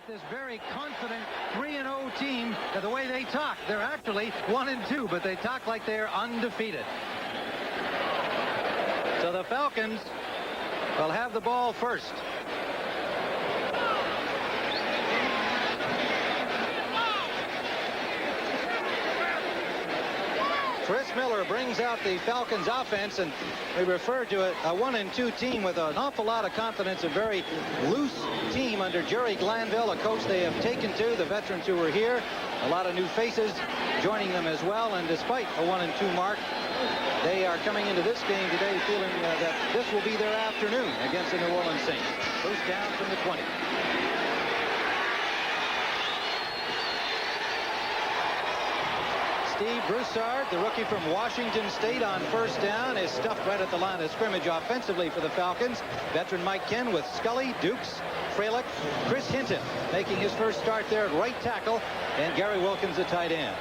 about this very confident 3-0 team, the way they talk. They're actually 1-2, but they talk like they're undefeated. So the Falcons will have the ball first. Chris Miller brings out the Falcons offense, and we refer to it a 1-2 team with an awful lot of confidence, a very loose team under Jerry Glanville, a coach they have taken to, the veterans who were here, a lot of new faces joining them as well, and despite a 1-2 mark, they are coming into this game today feeling that this will be their afternoon against the New Orleans Saints. First down from the 20. Steve Broussard, the rookie from Washington State, on first down, is stuffed right at the line of scrimmage offensively for the Falcons. Veteran Mike Ken with Scully, Dukes, Freilich, Chris Hinton making his first start there at right tackle, and Gary Wilkins at tight end.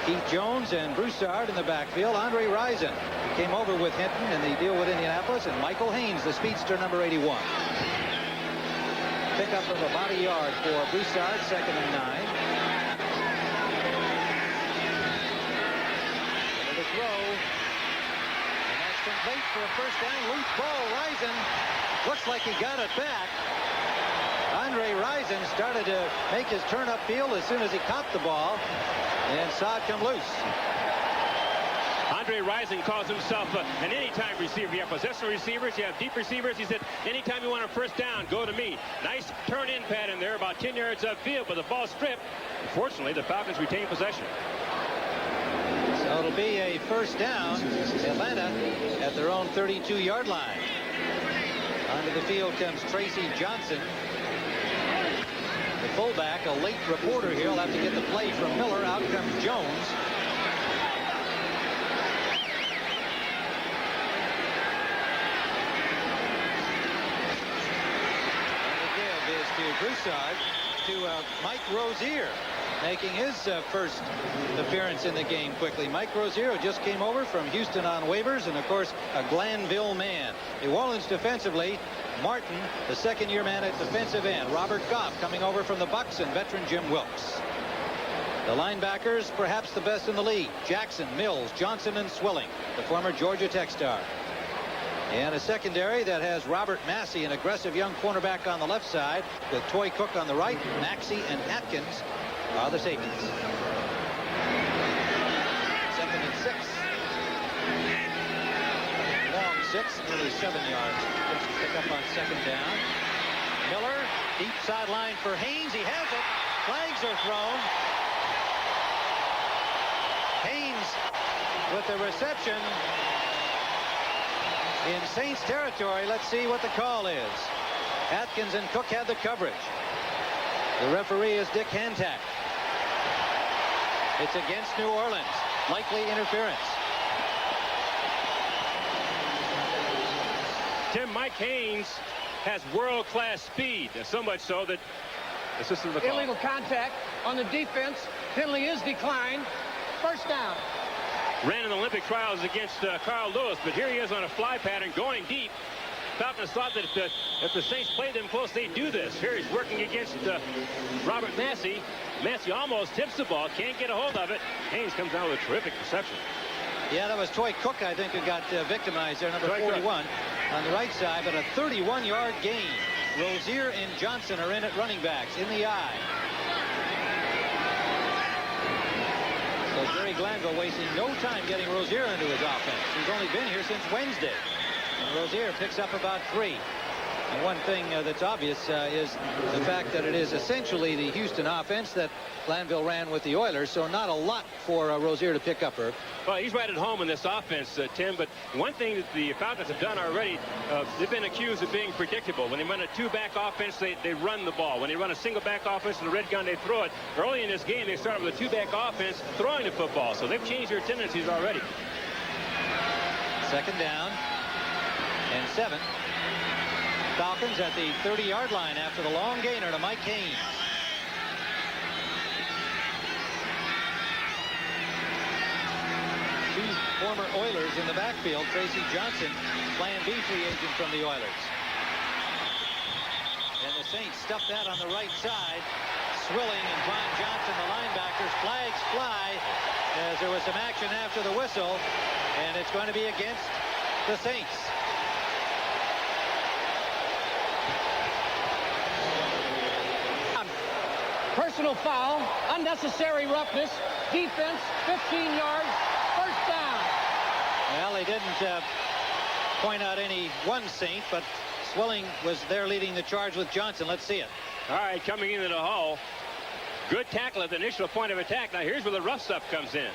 Keith Jones and Broussard in the backfield. Andre Rison came over with Hinton in the deal with Indianapolis, and Michael Haynes, the speedster, number 81. Pickup of about a yard for Broussard, 2nd and 9. Throw, and that's complete for a first down. Loose ball. Rison looks like he got it back. Andre Rison started to make his turn upfield as soon as he caught the ball and saw it come loose. Andre Rison calls himself an anytime receiver. You have possession receivers, you have deep receivers. He said, anytime you want a first down, go to me. Nice turn-in pad in there, about 10 yards upfield, but the ball stripped. Unfortunately, the Falcons retain possession. So it'll be a first down. Atlanta at their own 32-yard line. Onto the field comes Tracy Johnson. The fullback, a late reporter here, will have to get the play from Miller. Out comes Jones. And the give is to Broussard, to Mike Rozier, making his first appearance in the game quickly. Mike Rozier just came over from Houston on waivers, and of course a Glanville man. New Orleans defensively, Martin, the second-year man at defensive end. Robert Goff coming over from the Bucs, and veteran Jim Wilkes. The linebackers, perhaps the best in the league. Jackson, Mills, Johnson, and Swilling, the former Georgia Tech star. And a secondary that has Robert Massey, an aggressive young cornerback, on the left side, with Toy Cook on the right. Maxey and Atkins are the safeties. 2nd and 6. Long 6, nearly 7 yards. Pick up on 2nd down. Miller, deep sideline for Haynes. He has it. Flags are thrown. Haynes with the reception in Saints territory. Let's see what the call is. Atkins and Cook had the coverage. The referee is Dick Hantak. It's against New Orleans. Likely interference. Tim, Mike Haynes has world-class speed, so much so that the system of the call. Illegal contact on the defense. Penalty is declined. First down. Ran in the Olympic trials against Carl Lewis, but here he is on a fly pattern going deep. Falcons thought that if the Saints played them close, they'd do this. Here he's working against Robert Massey. Massey almost tips the ball, can't get a hold of it. Haynes comes down with a terrific reception. Yeah, that was Toy Cook, I think, who got victimized there, number 41 on the right side, but a 31-yard gain. Rozier and Johnson are in at running backs, in the eye. So Jerry Glanville wasting no time getting Rozier into his offense. He's only been here since Wednesday. And Rozier picks up about 3. And one thing that's obvious is the fact that it is essentially the Houston offense that Glanville ran with the Oilers, so not a lot for Rozier to pick up, Herb. Well, he's right at home in this offense, Tim, but one thing that the Falcons have done already, they've been accused of being predictable. When they run a two-back offense, they run the ball. When they run a single-back offense in the red gun, they throw it. Early in this game, they started with a two-back offense throwing the football, so they've changed their tendencies already. 2nd down and 7. Falcons at the 30-yard line after the long gainer to Mike Haynes. Two former Oilers in the backfield. Tracy Johnson, Plan B free agent from the Oilers. And the Saints stuff that on the right side. Swilling and Von Johnson, the linebackers. Flags fly as there was some action after the whistle, and it's going to be against the Saints. Personal foul, unnecessary roughness, defense, 15 yards, first down. Well, they didn't point out any one Saint, but Swilling was there leading the charge with Johnson. Let's see it. All right, coming into the hole. Good tackle at the initial point of attack. Now here's where the rough stuff comes in.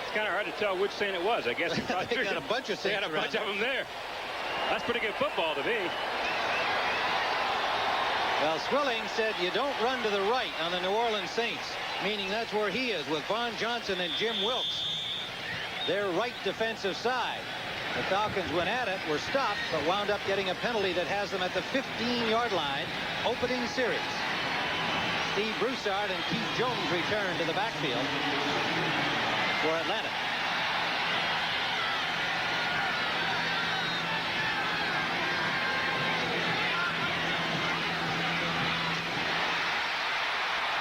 It's kind of hard to tell which Saint it was. I guess they got a bunch of Saints. They had a bunch of them there. That's pretty good football to me. Well, Swilling said you don't run to the right on the New Orleans Saints, meaning that's where he is with Von Johnson and Jim Wilkes. Their right defensive side. The Falcons went at it, were stopped, but wound up getting a penalty that has them at the 15-yard line, opening series. Steve Broussard and Keith Jones return to the backfield for Atlanta.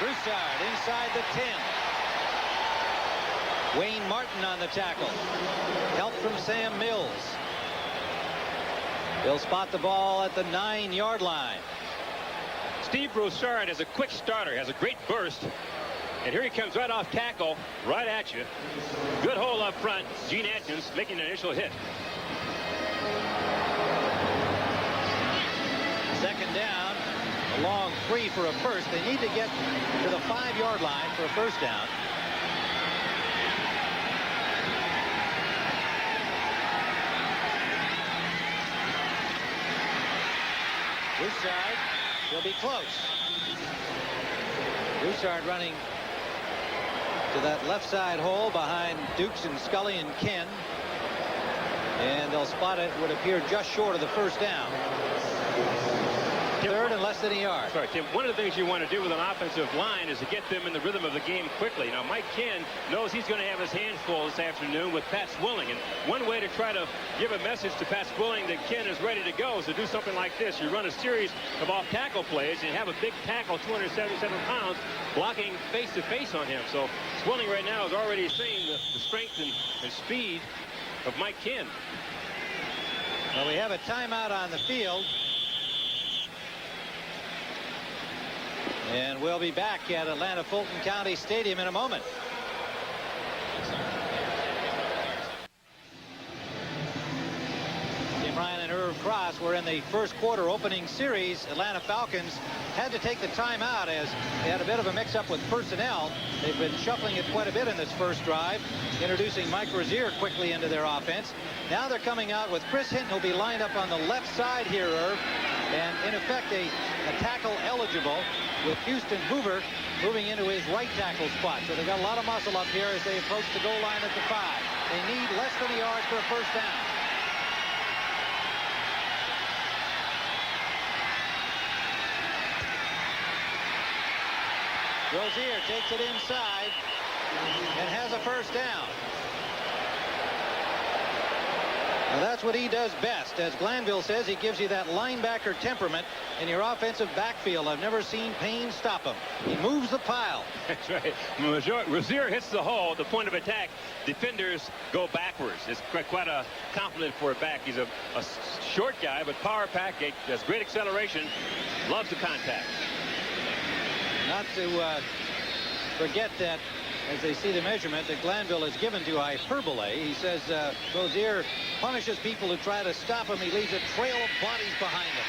Broussard inside the 10. Wayne Martin on the tackle. Help from Sam Mills. He'll spot the ball at the 9-yard line. Steve Broussard is a quick starter, has a great burst. And here he comes right off tackle, right at you. Good hole up front. Gene Atkins making an initial hit. Second down. A long 3 for a first. They need to get to the 5-yard line for a first down. Broussard will be close. Broussard running to that left side hole behind Dukes and Scully and Ken. And they'll spot it, would appear just short of the first down. Third and less than a yard. Sorry, Tim. One of the things you want to do with an offensive line is to get them in the rhythm of the game quickly. Now, Mike Ken knows he's going to have his hands full this afternoon with Pat Swilling. And one way to try to give a message to Pat Swilling that Ken is ready to go is to do something like this. You run a series of off-tackle plays and have a big tackle, 277 pounds, blocking face-to-face on him. So Swilling right now is already seeing the strength and speed of Mike Ken. Well, we have a timeout on the field. And we'll be back at Atlanta Fulton County Stadium in a moment. Tim Ryan and Irv Cross were in the first quarter opening series. Atlanta Falcons had to take the timeout as they had a bit of a mix-up with personnel. They've been shuffling it quite a bit in this first drive, introducing Mike Rozier quickly into their offense. Now they're coming out with Chris Hinton, who'll be lined up on the left side here, Irv, and in effect a tackle eligible, with Houston Hoover moving into his right tackle spot. So they've got a lot of muscle up here as they approach the goal line at the 5. They need less than a yard for a first down. Rozier takes it inside and has a first down. Well, that's what he does best. As Glanville says, he gives you that linebacker temperament in your offensive backfield. I've never seen Payne stop him. He moves the pile. That's right. Rozier hits the hole at the point of attack. Defenders go backwards. It's quite a compliment for a back. He's a short guy, but power pack. Has great acceleration. Loves the contact. Not to forget that, as they see the measurement, that Glanville is given to hyperbole. He says Rozier punishes people who try to stop him. He leaves a trail of bodies behind him.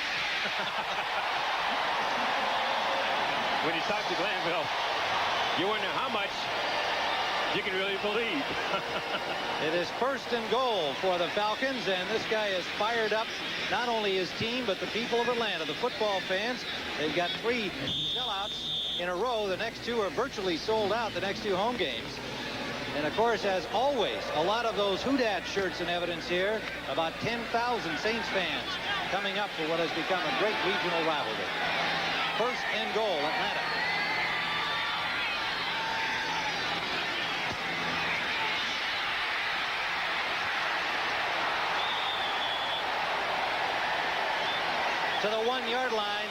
When you talk to Glanville, you wonder how much you can really believe. It is first and goal for the Falcons, and this guy is fired up, not only his team, but the people of Atlanta, the football fans. They've got 3 sellouts in a row. The next 2 are virtually sold out, the next 2 home games. And of course, as always, a lot of those Houdat shirts in evidence here. About 10,000 Saints fans coming up for what has become a great regional rivalry. First and goal, Atlanta. To the 1-yard line.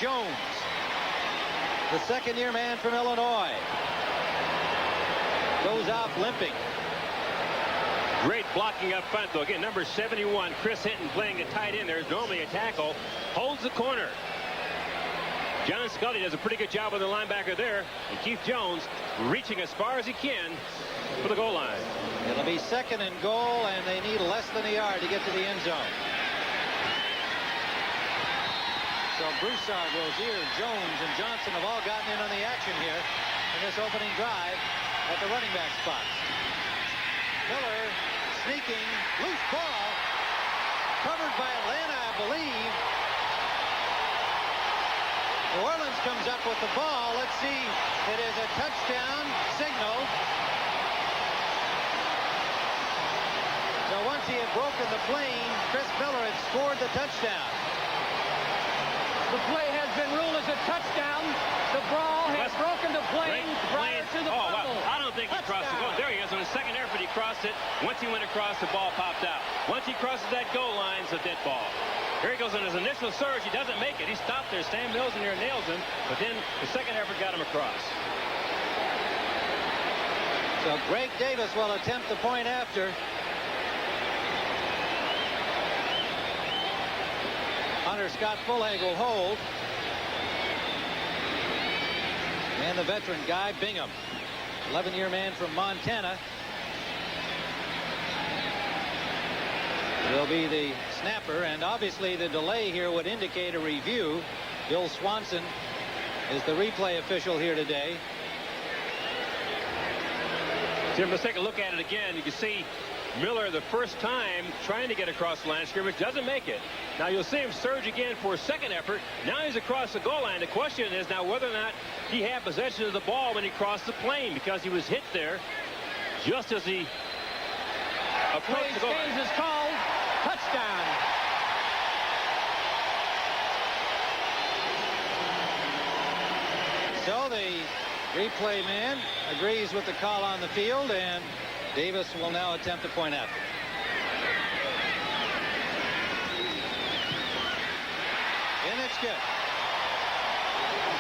Jones, the second-year man from Illinois, goes off limping. Great blocking up front, though. Again, number 71, Chris Hinton, playing a tight end. There's normally a tackle. Holds the corner. John Scully does a pretty good job with the linebacker there. And Keith Jones reaching as far as he can for the goal line. It'll be 2nd and goal, and they need less than a yard to get to the end zone. So Broussard, Rozier, Jones, and Johnson have all gotten in on the action here in this opening drive at the running back spots. Miller sneaking, loose ball, covered by Atlanta, I believe. New Orleans comes up with the ball. Let's see. It is a touchdown signal. So once he had broken the plane, Chris Miller had scored the touchdown. The play has been ruled as a touchdown. The ball has broken the plane prior to the fumble. Well, I don't think he crossed the goal. There he is. On his second effort, he crossed it. Once he went across, the ball popped out. Once he crosses that goal line, it's a dead ball. Here he goes on his initial surge. He doesn't make it. He stopped there. Stan Mills in there nails him. But then the second effort got him across. So Greg Davis will attempt the point after. Hunter Scott Fulhag will hold. And the veteran guy, Bingham, 11-year man from Montana, will be the snapper. And obviously the delay here would indicate a review. Bill Swanson is the replay official here today. Jim, let's take a look at it again. You can see Miller the first time trying to get across the line of scrimmage, doesn't make it. Now you'll see him surge again for a second effort. Now he's across the goal line. The question is now whether or not he had possession of the ball when he crossed the plane, because he was hit there just as he approached the goal line. Is called touchdown. So the replay man agrees with the call on the field, and Davis will now attempt a point after. And it's good.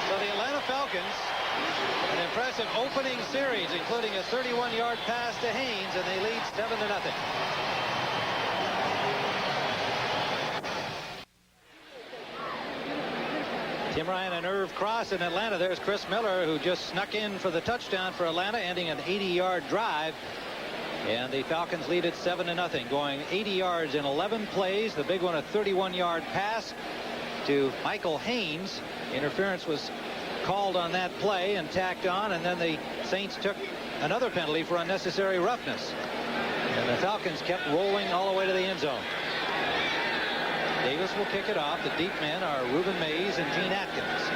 So the Atlanta Falcons, an impressive opening series, including a 31-yard pass to Haynes, and they lead 7-0. Tim Ryan and Irv Cross in Atlanta. There's Chris Miller, who just snuck in for the touchdown for Atlanta, ending an 80-yard drive. And the Falcons lead at 7-0, going 80 yards in 11 plays. The big one, a 31-yard pass to Michael Haynes. Interference was called on that play and tacked on, and then the Saints took another penalty for unnecessary roughness. And the Falcons kept rolling all the way to the end zone. Davis will kick it off. The deep men are Reuben Mays and Gene Atkins.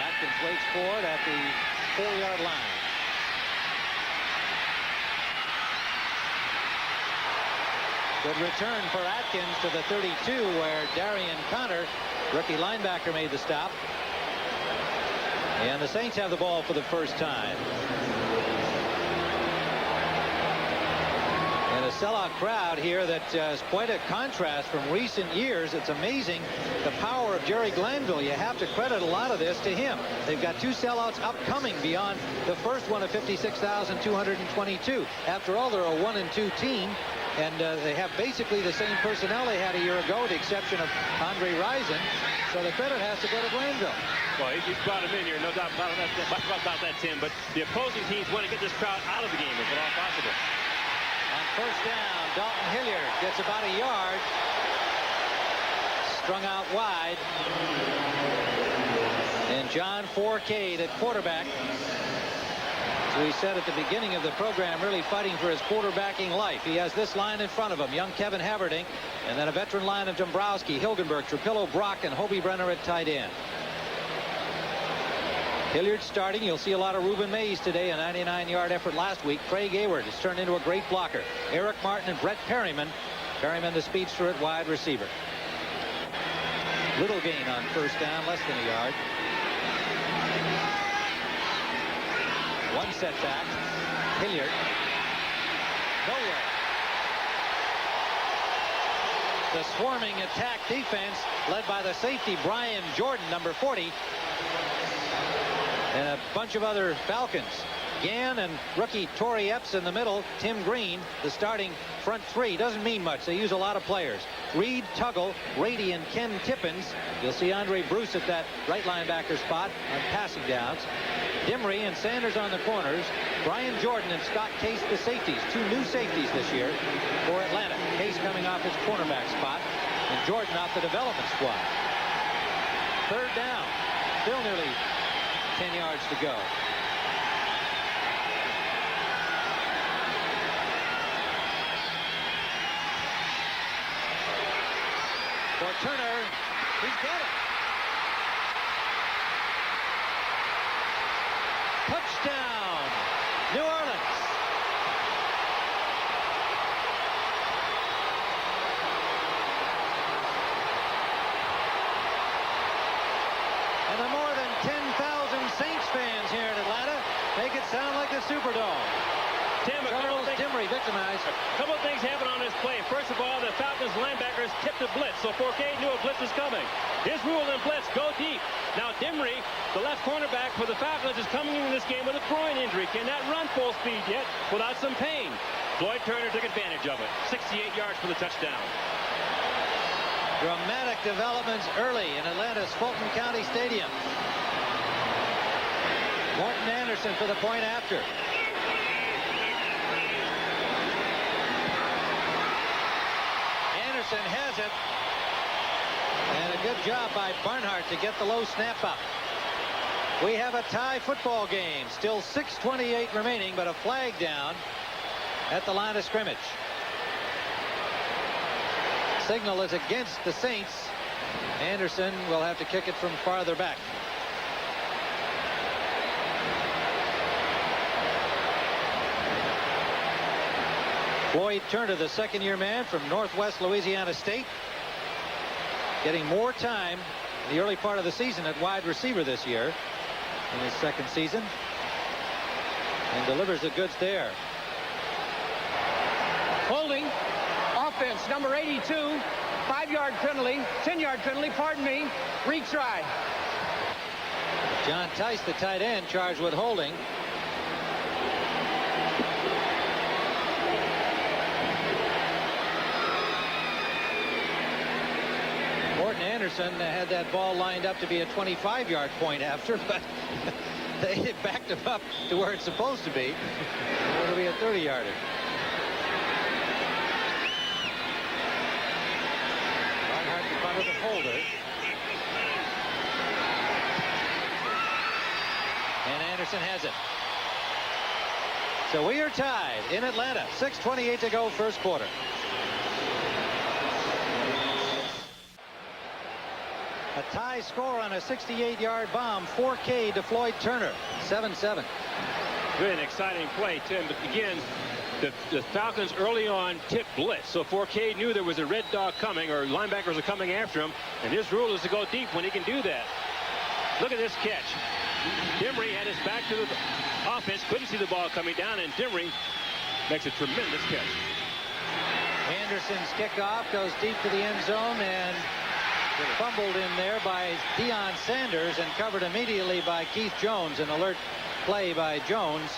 Atkins waits for it at the 4-yard line. Good return for Atkins to the 32, where Darian Connor, rookie linebacker, made the stop. And the Saints have the ball for the first time. And a sellout crowd here that is quite a contrast from recent years. It's amazing the power of Jerry Glanville. You have to credit a lot of this to him. They've got two sellouts upcoming beyond the first one of 56,222. After all, they're a 1-2 team, and they have basically the same personnel they had a year ago, with the exception of Andre Rison. So the credit has to go to Glanville. Well, he's brought him in here, no doubt about that, Tim. But the opposing teams want to get this crowd out of the game if at all possible. On first down, Dalton Hilliard gets about a yard. Strung out wide. And John Forcade at quarterback. As we said at the beginning of the program, really fighting for his quarterbacking life. He has this line in front of him. Young Kevin Haverdink, and then a veteran line of Dombrowski, Hilgenberg, Trapillo, Brock, and Hobie Brenner at tight end. Hilliard starting. You'll see a lot of Reuben Mays today. A 99-yard effort last week. Craig Ayward has turned into a great blocker. Eric Martin and Brett Perryman. Perryman, the speedster, at wide receiver. Little gain on first down, less than a yard. One setback. Hilliard. Nowhere. the swarming attack defense led by the safety Brian Jordan, number 40, and a bunch of other Falcons. Gann and rookie Torrey Epps in the middle. Tim Green, the starting front three. Doesn't mean much. They use a lot of players. Reed, Tuggle, Rady, and Ken Tippins. You'll see Andre Bruce at that right linebacker spot on passing downs. Dimry and Sanders on the corners. Brian Jordan and Scott Case the safeties. Two new safeties this year for Atlanta. Case coming off his cornerback spot, and Jordan off the development squad. Third down. Still nearly 10 yards to go. For Turner, he's got it. Touchdown, New Orleans. And the more than 10,000 Saints fans here in Atlanta make it sound like the Superdome. Tim, Charles Dimry victimized. A couple of things happened on this play. First of all, the Falcons linebackers tipped a blitz, so Forcade knew a blitz was coming. His rule in blitz, go deep. Now Dimry, the left cornerback for the Falcons, is coming into this game with a groin injury. Cannot run full speed yet without some pain. Floyd Turner took advantage of it. 68 yards for the touchdown. Dramatic developments early in Atlanta's Fulton County Stadium. Morton Anderson for the point after. Anderson has it. And a good job by Barnhart to get the low snap up. We have a tie football game. Still 6:28 remaining, but a flag down at the line of scrimmage. Signal is against the Saints. Anderson will have to kick it from farther back. Floyd Turner, the second-year man from Northwest Louisiana State, getting more time in the early part of the season at wide receiver this year in his second season, and delivers the goods there. Holding. Offense, number 82. 5-yard penalty. 10-yard penalty, pardon me. Retry. John Tice, the tight end, charged with holding. Morton Anderson had that ball lined up to be a 25-yard point after, but they backed him up to where it's supposed to be. It'll be a 30-yarder. Barnhart in front of the holder. And Anderson has it. So we are tied in Atlanta. 6:28 to go, first quarter. A tie score on a 68-yard bomb. 4K to Floyd Turner. 7-7. Really an exciting play, Tim. But again, the Falcons early on tipped blitz. So Forcade knew there was a red dog coming, or linebackers are coming after him. And his rule is to go deep when he can do that. Look at this catch. Dimry had his back to the offense, couldn't see the ball coming down, and Dimry makes a tremendous catch. Anderson's kickoff goes deep to the end zone, and fumbled in there by Deion Sanders and covered immediately by Keith Jones. An alert play by Jones,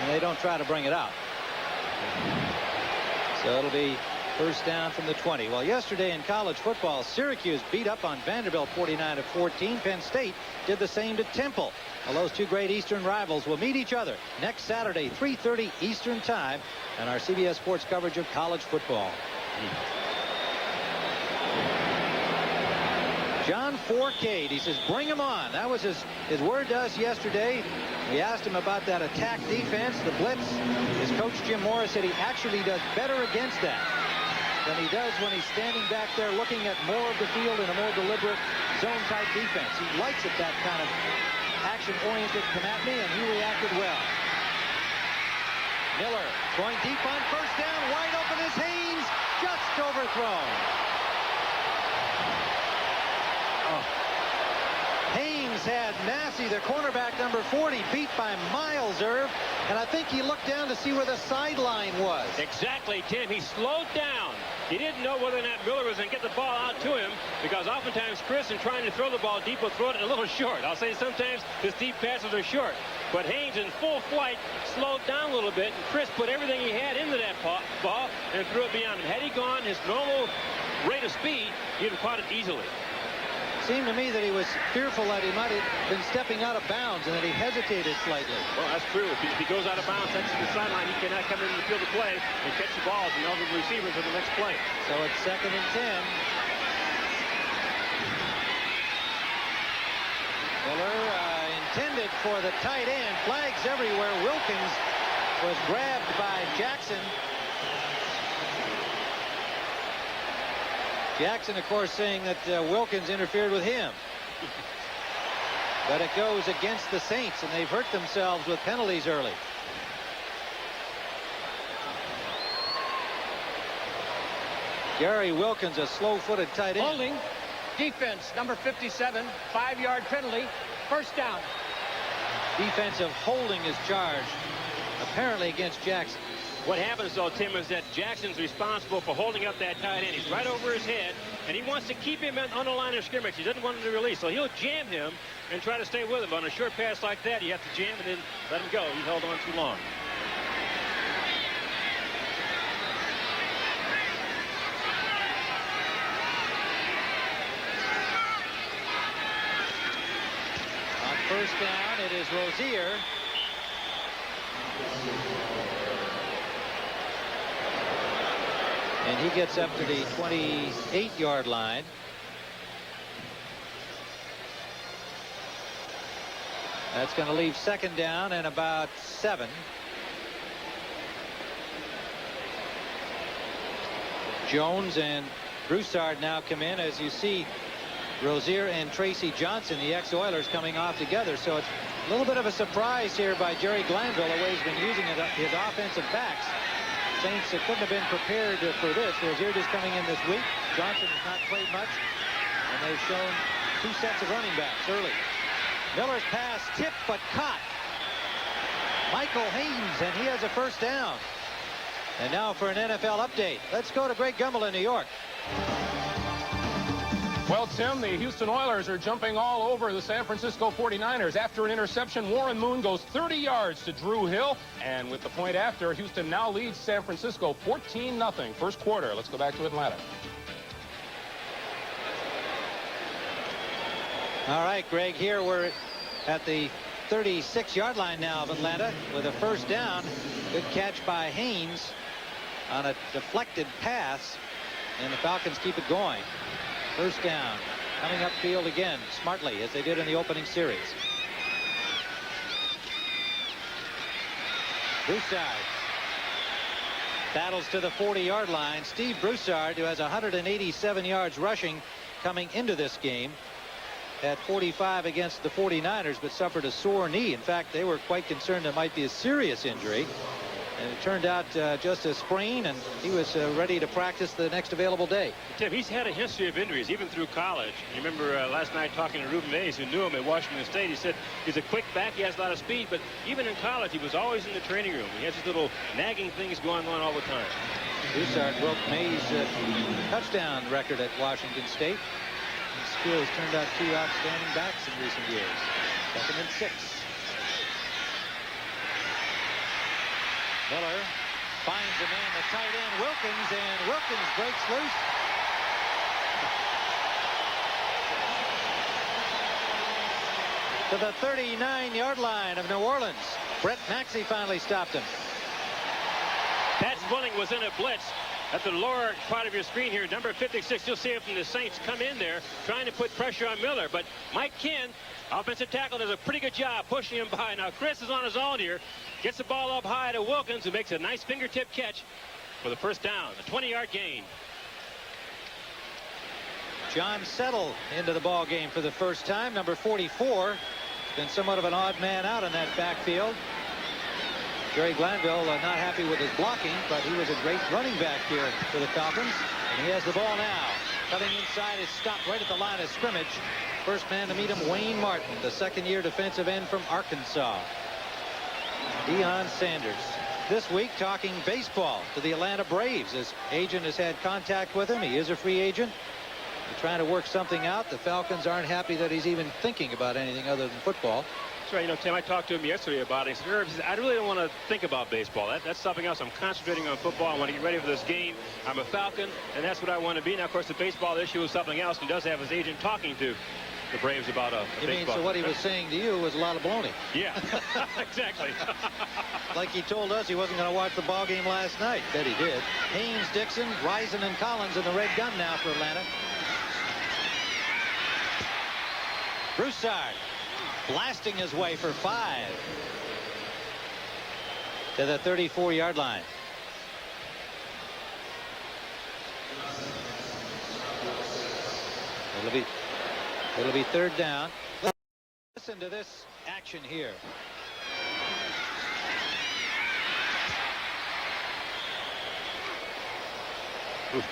and they don't try to bring it out. So it'll be first down from the 20. Well, yesterday in college football, Syracuse beat up on Vanderbilt 49-14. Penn State did the same to Temple. Well, those two great Eastern rivals will meet each other next Saturday, 3:30 Eastern Time, on our CBS Sports coverage of college football. John Forcade, he says, bring him on. That was his word to us yesterday. We asked him about that attack defense, the blitz. His coach, Jim Morris, said he actually does better against that than he does when he's standing back there looking at more of the field in a more deliberate zone-type defense. He likes it, that kind of action-oriented come at me, and he reacted well. Miller going deep on first down. Wide open is Haynes. Just overthrown. Haynes had Massey, the cornerback, number 40, beat by Miles Irv, and I think he looked down to see where the sideline was. Exactly, Tim. He slowed down. He didn't know whether or not Miller was going to get the ball out to him, because oftentimes Chris, in trying to throw the ball deep, will throw it a little short. I'll say sometimes his deep passes are short. But Haynes, in full flight, slowed down a little bit, and Chris put everything he had into that ball and threw it beyond him. Had he gone his normal rate of speed, he'd have caught it easily. Seemed to me that he was fearful that he might have been stepping out of bounds and that he hesitated slightly. Well, that's true. If he goes out of bounds, that's the sideline. He cannot come into the field of play and catch the balls and elbow the receivers for the next play. So it's 2nd and 10. Miller intended for the tight end. Flags everywhere. Wilkins was grabbed by Jackson. Jackson, of course, saying that Wilkins interfered with him. But it goes against the Saints, and they've hurt themselves with penalties early. Gary Wilkins, a slow-footed tight end. Holding. Defense, number 57. 5-yard penalty. First down. Defensive holding is charged, apparently against Jackson. What happens, though, Tim, is that Jackson's responsible for holding up that tight end. He's right over his head, and he wants to keep him on the line of scrimmage. He doesn't want him to release, so he'll jam him and try to stay with him. On a short pass like that, you have to jam and then let him go. He held on too long. On first down, it is Rozier. And he gets up to the 28-yard line. That's going to leave 2nd down and about 7. Jones and Broussard now come in. As you see, Rozier and Tracy Johnson, the ex-Oilers, coming off together. So it's a little bit of a surprise here by Jerry Glanville, the way he's been using his offensive backs. Saints couldn't have been prepared for this. Rozier just coming in this week. Johnson has not played much, and they've shown 2 sets of running backs early. Miller's pass tipped but caught. Michael Haynes, and he has a first down. And now for an NFL update. Let's go to Greg Gumbel in New York. Well, Tim, the Houston Oilers are jumping all over the San Francisco 49ers. After an interception, Warren Moon goes 30 yards to Drew Hill. And with the point after, Houston now leads San Francisco 14-0. First quarter. Let's go back to Atlanta. All right, Greg, here we're at the 36-yard line now of Atlanta with a first down. Good catch by Haynes on a deflected pass, and the Falcons keep it going. First down, coming upfield again smartly as they did in the opening series. Broussard battles to the 40-yard line. Steve Broussard, who has 187 yards rushing coming into this game, had 45 against the 49ers, but suffered a sore knee. In fact, they were quite concerned it might be a serious injury. And it turned out just a sprain, and he was ready to practice the next available day. Tim, he's had a history of injuries, even through college. You remember last night talking to Ruben Mays, who knew him at Washington State. He said he's a quick back, he has a lot of speed, but even in college, he was always in the training room. He has these little nagging things going on all the time. Broussard broke Mays' touchdown record at Washington State. And still has turned out 2 outstanding backs in recent years. 2nd and 6. Miller finds the man, the tight end, Wilkins, and Wilkins breaks loose. To the 39-yard line of New Orleans. Brett Maxey finally stopped him. Pat Swilling was in a blitz at the lower part of your screen here. Number 56, you'll see it from the Saints come in there trying to put pressure on Miller. But Mike Ken, offensive tackle, does a pretty good job pushing him by. Now Chris is on his own here. Gets the ball up high to Wilkins, who makes a nice fingertip catch for the first down. A 20-yard gain. John Settle into the ball game for the first time. Number 44. It's been somewhat of an odd man out in that backfield. Jerry Glanville not happy with his blocking, but he was a great running back here for the Falcons. And he has the ball now. Cutting inside is stopped right at the line of scrimmage. First man to meet him, Wayne Martin, the second-year defensive end from Arkansas. Deion Sanders. this week talking baseball to the Atlanta Braves. His agent has had contact with him. He is a free agent. They're trying to work something out. The Falcons aren't happy that he's even thinking about anything other than football. That's right. You know, Tim, I talked to him yesterday about it. He said, Irv, I really don't want to think about baseball. That's something else. I'm concentrating on football. I want to get ready for this game. I'm a Falcon, and that's what I want to be. Now, of course, the baseball issue is something else. He does have his agent talking to the Braves about a You mean, baseball. so what he was saying to you was a lot of baloney? Yeah, exactly. Like he told us he wasn't going to watch the ball game last night. Bet he did. Haynes, Dixon, Rison, and Collins in the red gun now for Atlanta. Broussard blasting his way for 5 to the 34-yard line. It'll be third down. Listen to this action here.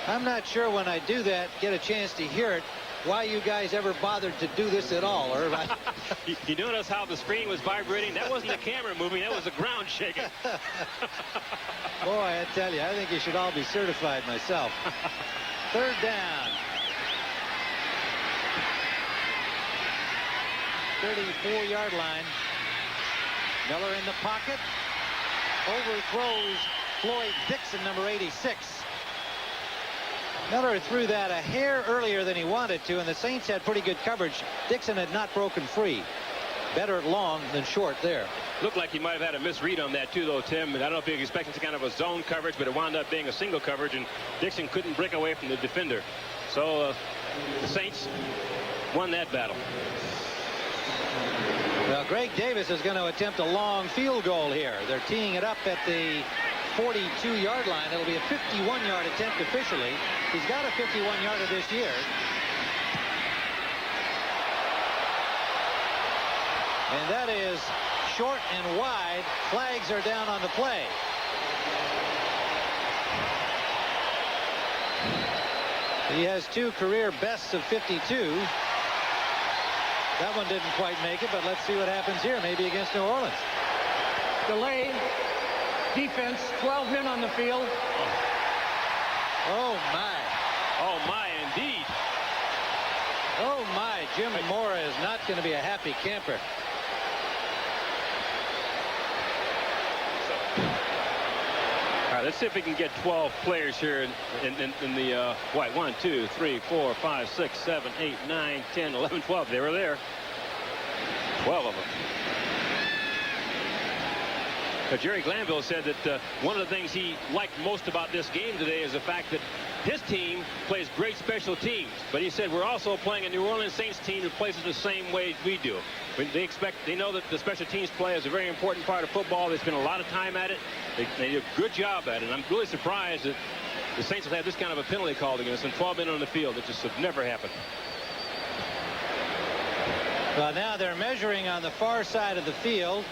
I'm not sure when I do that, get a chance to hear it, why you guys ever bothered to do this at all, Irv. You notice how the screen was vibrating? That wasn't the camera moving. That was the ground shaking. Boy, I tell you, I think you should all be certified myself. Third down. 34-yard line. Miller in the pocket. Overthrows Floyd Dixon, number 86. Miller threw that a hair earlier than he wanted to, and the Saints had pretty good coverage. Dixon had not broken free. Better long than short there. Looked like he might have had a misread on that too, though, Tim. I don't know if he was expecting some kind of a zone coverage, but it wound up being a single coverage, and Dixon couldn't break away from the defender. So the Saints won that battle. Well, Greg Davis is going to attempt a long field goal here. They're teeing it up at the 42-yard line. It'll be a 51-yard attempt officially. He's got a 51-yarder this year. And that is short and wide. Flags are down on the play. He has 2 career bests of 52. That one didn't quite make it, but let's see what happens here, maybe against New Orleans. Delay. Defense, 12 men on the field. Oh, my. Oh, my, indeed. Oh, my. Jim Mora is not going to be a happy camper. All right, let's see if we can get 12 players here in the what? 1, 2, 3, 4, 5, 6, 7, 8, 9, 10, 11, 12. They were there. 12 of them. But Jerry Glanville said that one of the things he liked most about this game today is the fact that his team plays great special teams. But he said we're also playing a New Orleans Saints team that plays it the same way we do. They know that the special teams play is a very important part of football. They spend a lot of time at it. They do a good job at it. And I'm really surprised that the Saints have had this kind of a penalty called against them. 12 men on the field. It just have never happened. Well, now they're measuring on the far side of the field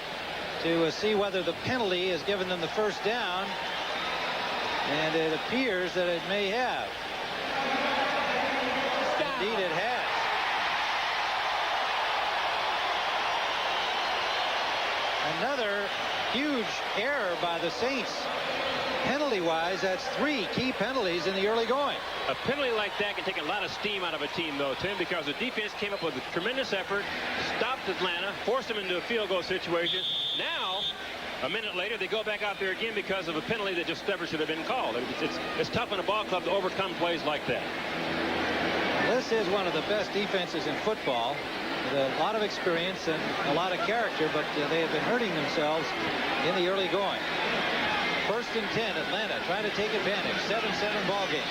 to see whether the penalty has given them the first down. And it appears that it may have. Indeed, it has. Another huge error by the Saints. Penalty-wise, that's 3 key penalties in the early going. A penalty like that can take a lot of steam out of a team, though, Tim, because the defense came up with a tremendous effort, stopped Atlanta, forced them into a field goal situation. Now, a minute later, they go back out there again because of a penalty that just never should have been called. It's tough in a ball club to overcome plays like that. This is one of the best defenses in football, with a lot of experience and a lot of character, but they have been hurting themselves in the early going. 1st and 10, Atlanta trying to take advantage. 7-7 ball game.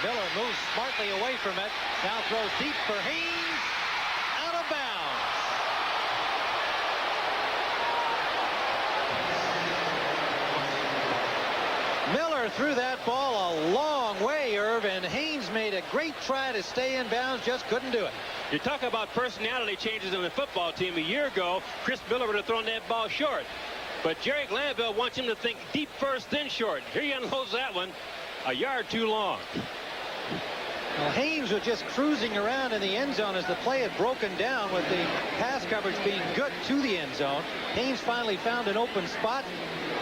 Miller moves smartly away from it. Now throws deep for Haynes. Out of bounds. Miller threw that ball a long way, Irv, and Haynes made a great try to stay in bounds, just couldn't do it. You talk about personality changes in the football team. A year ago, Chris Miller would have thrown that ball short. But Jerry Glanville wants him to think deep first, then short. Here he unloads that one a yard too long. Well, Haynes was just cruising around in the end zone as the play had broken down with the pass coverage being good to the end zone. Haynes finally found an open spot.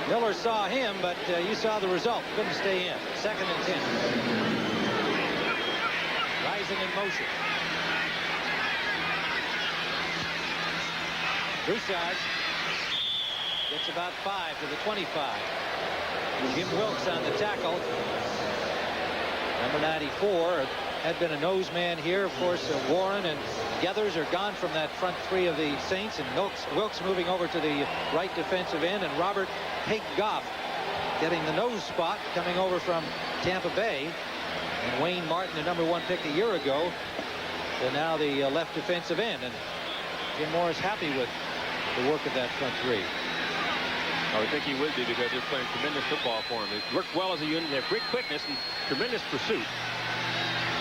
Miller saw him, but you saw the result. Couldn't stay in. 2nd and 10. Rising in motion. Broussard gets about 5 to the 25. Jim Wilkes on the tackle. Number 94 had been a nose man here. Of course, Warren and Geathers are gone from that front 3 of the Saints, and Wilkes moving over to the right defensive end, and Robert Pig Goff getting the nose spot coming over from Tampa Bay. And Wayne Martin, the number 1 pick a year ago, to now the left defensive end. And Jim Morris happy with the work of that front 3. I would think he would be, because they're playing tremendous football for him. They work well as a unit. They have great quickness and tremendous pursuit.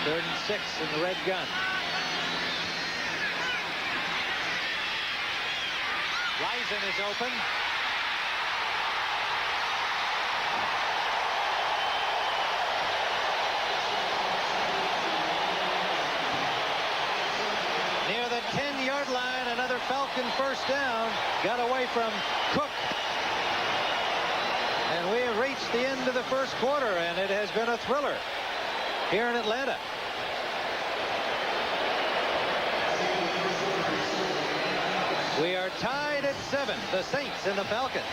3rd and 6 in the red gun. Risen is open. Near the 10-yard line, another Falcon first down. Got away from Cook. And we have reached the end of the first quarter, and it has been a thriller here in Atlanta. We are tied at 7, the Saints and the Falcons.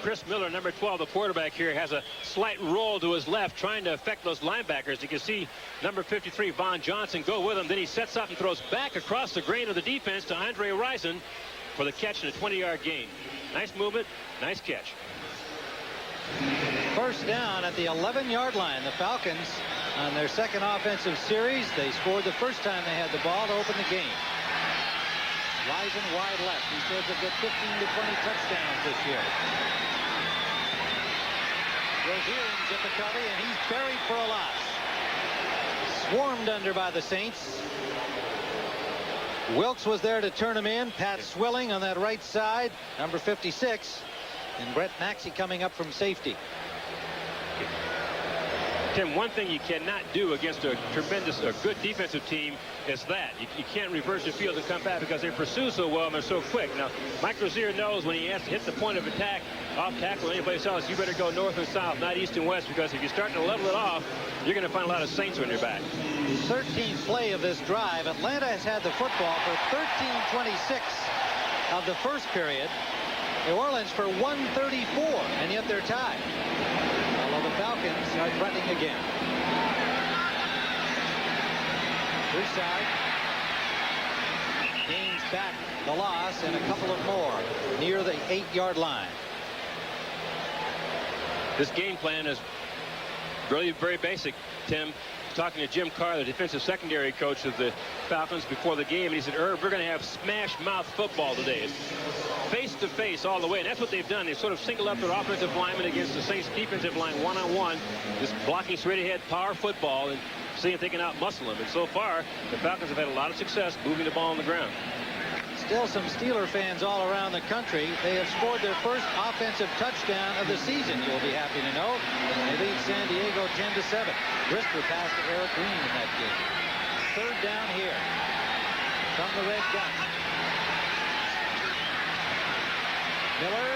Chris Miller, number 12, the quarterback here, has a slight roll to his left, trying to affect those linebackers. You can see number 53, Von Johnson, go with him. Then he sets up and throws back across the grain of the defense to Andre Rison for the catch and a 20-yard gain. Nice movement, nice catch. First down at the 11-yard line. The Falcons on their 2nd offensive series. They scored the first time they had the ball to open the game. Rison wide left. He says they'll get 15 to 20 touchdowns this year. Rozier in difficulty, and he's buried for a loss. Swarmed under by the Saints. Wilkes was there to turn him in. Pat Swilling on that right side, number 56. And Brett Maxey coming up from safety. Tim, one thing you cannot do against a good defensive team is that. You can't reverse the field and come back, because they pursue so well and they're so quick. Now, Mike Rozier knows when he has to hit the point of attack off tackle or anyplace else, you better go north and south, not east and west, because if you start to level it off, you're going to find a lot of Saints on your back. 13th play of this drive. Atlanta has had the football for 13:26 of the first period. New Orleans for 134, and yet they're tied. Although the Falcons are threatening again. Broussard gains back the loss and a couple of more near the 8-yard line. This game plan is really very basic, Tim. Talking to Jim Carr, the defensive secondary coach of the Falcons, before the game, and he said, Herb, we're going to have smash mouth football today. It's face to face all the way, and that's what they've done. They sort of singled up their offensive lineman against the Saints defensive line one-on-one, just blocking straight ahead power football and seeing if they can out-muscle them. And so far, the Falcons have had a lot of success moving the ball on the ground. Still some Steeler fans all around the country. They have scored their first offensive touchdown of the season, you'll be happy to know. They lead San Diego 10-7. Brisker passed to Eric Green in that game. 3rd down here from the red gun. Miller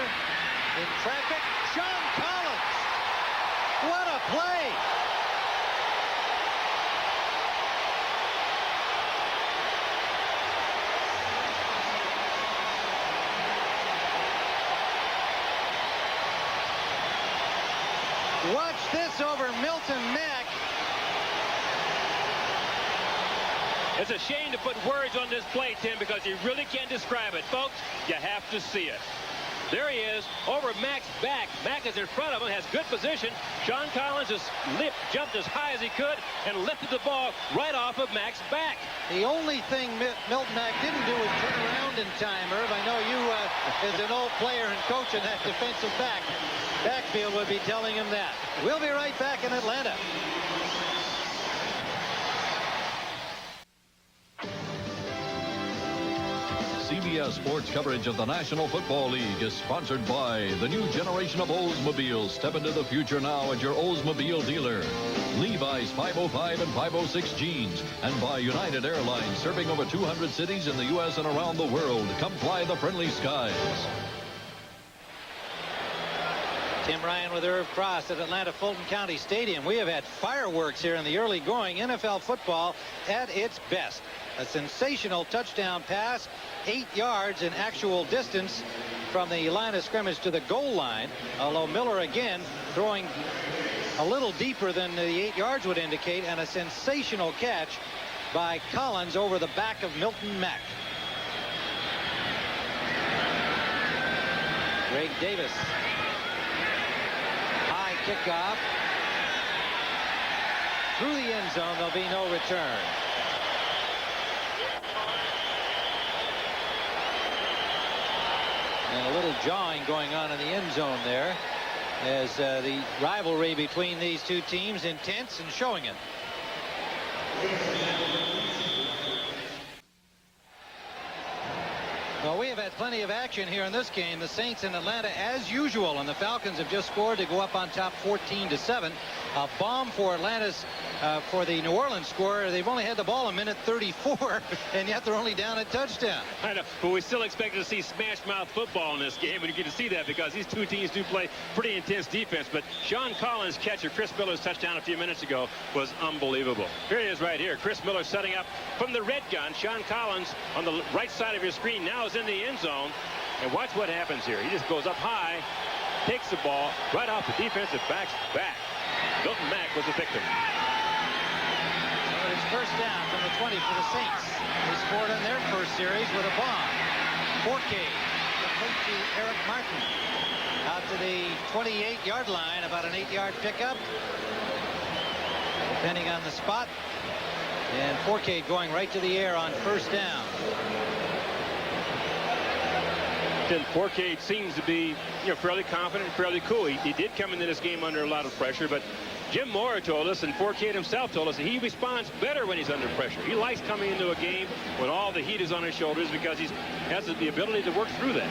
in traffic. John Collins. What a play. Watch this over Milton Mack. It's a shame to put words on this play, Tim, because you really can't describe it. Folks, you have to see it. There he is, over Mack's back. Mack is in front of him, has good position. Sean Collins has jumped as high as he could and lifted the ball right off of Mack's back. The only thing Milton Mack didn't do was turn around in time, Irv. I know you, as an old player and coach in that defensive backfield, would be telling him that. We'll be right back in Atlanta. CBS Sports coverage of the National Football League is sponsored by the new generation of Oldsmobiles. Step into the future now at your Oldsmobile dealer. Levi's 505 and 506 jeans. And by United Airlines, serving over 200 cities in the U.S. and around the world. Come fly the friendly skies. Tim Ryan with Irv Cross at Atlanta Fulton County Stadium. We have had fireworks here in the early going. NFL football at its best. A sensational touchdown pass, 8 yards in actual distance from the line of scrimmage to the goal line. Although Miller again throwing a little deeper than the 8 yards would indicate, and a sensational catch by Collins over the back of Milton Mack. Greg Davis. High kickoff. Through the end zone, there'll be no return. And a little jawing going on in the end zone there, as the rivalry between these two teams intense and showing it. Well, we have had plenty of action here in this game. The Saints in Atlanta as usual, and the Falcons have just scored to go up on top 14-7. A bomb for Atlanta's for the New Orleans score. They've only had the ball a minute 34, and yet they're only down a touchdown. I know, but we still expected to see smash mouth football in this game, and you get to see that because these two teams do play pretty intense defense. But Sean Collins' catch of Chris Miller's touchdown a few minutes ago was unbelievable. Here it is right here. Chris Miller setting up from the red gun. Sean Collins on the right side of your screen now is in the end zone, and watch what happens here. He just goes up high, takes the ball right off the defensive back's back. Milton Mack was the victim. So it's first down from the 20 for the Saints. They scored on their first series with a bomb. Forcade complete to Eric Martin out to the 28-yard line, about an 8-yard pickup, depending on the spot. And Forcade going right to the air on first down. And Forcade seems to be, fairly confident, fairly cool. He did come into this game under a lot of pressure, but Jim Mora told us, and Forcade himself told us, that he responds better when he's under pressure. He likes coming into a game when all the heat is on his shoulders because he has the ability to work through that.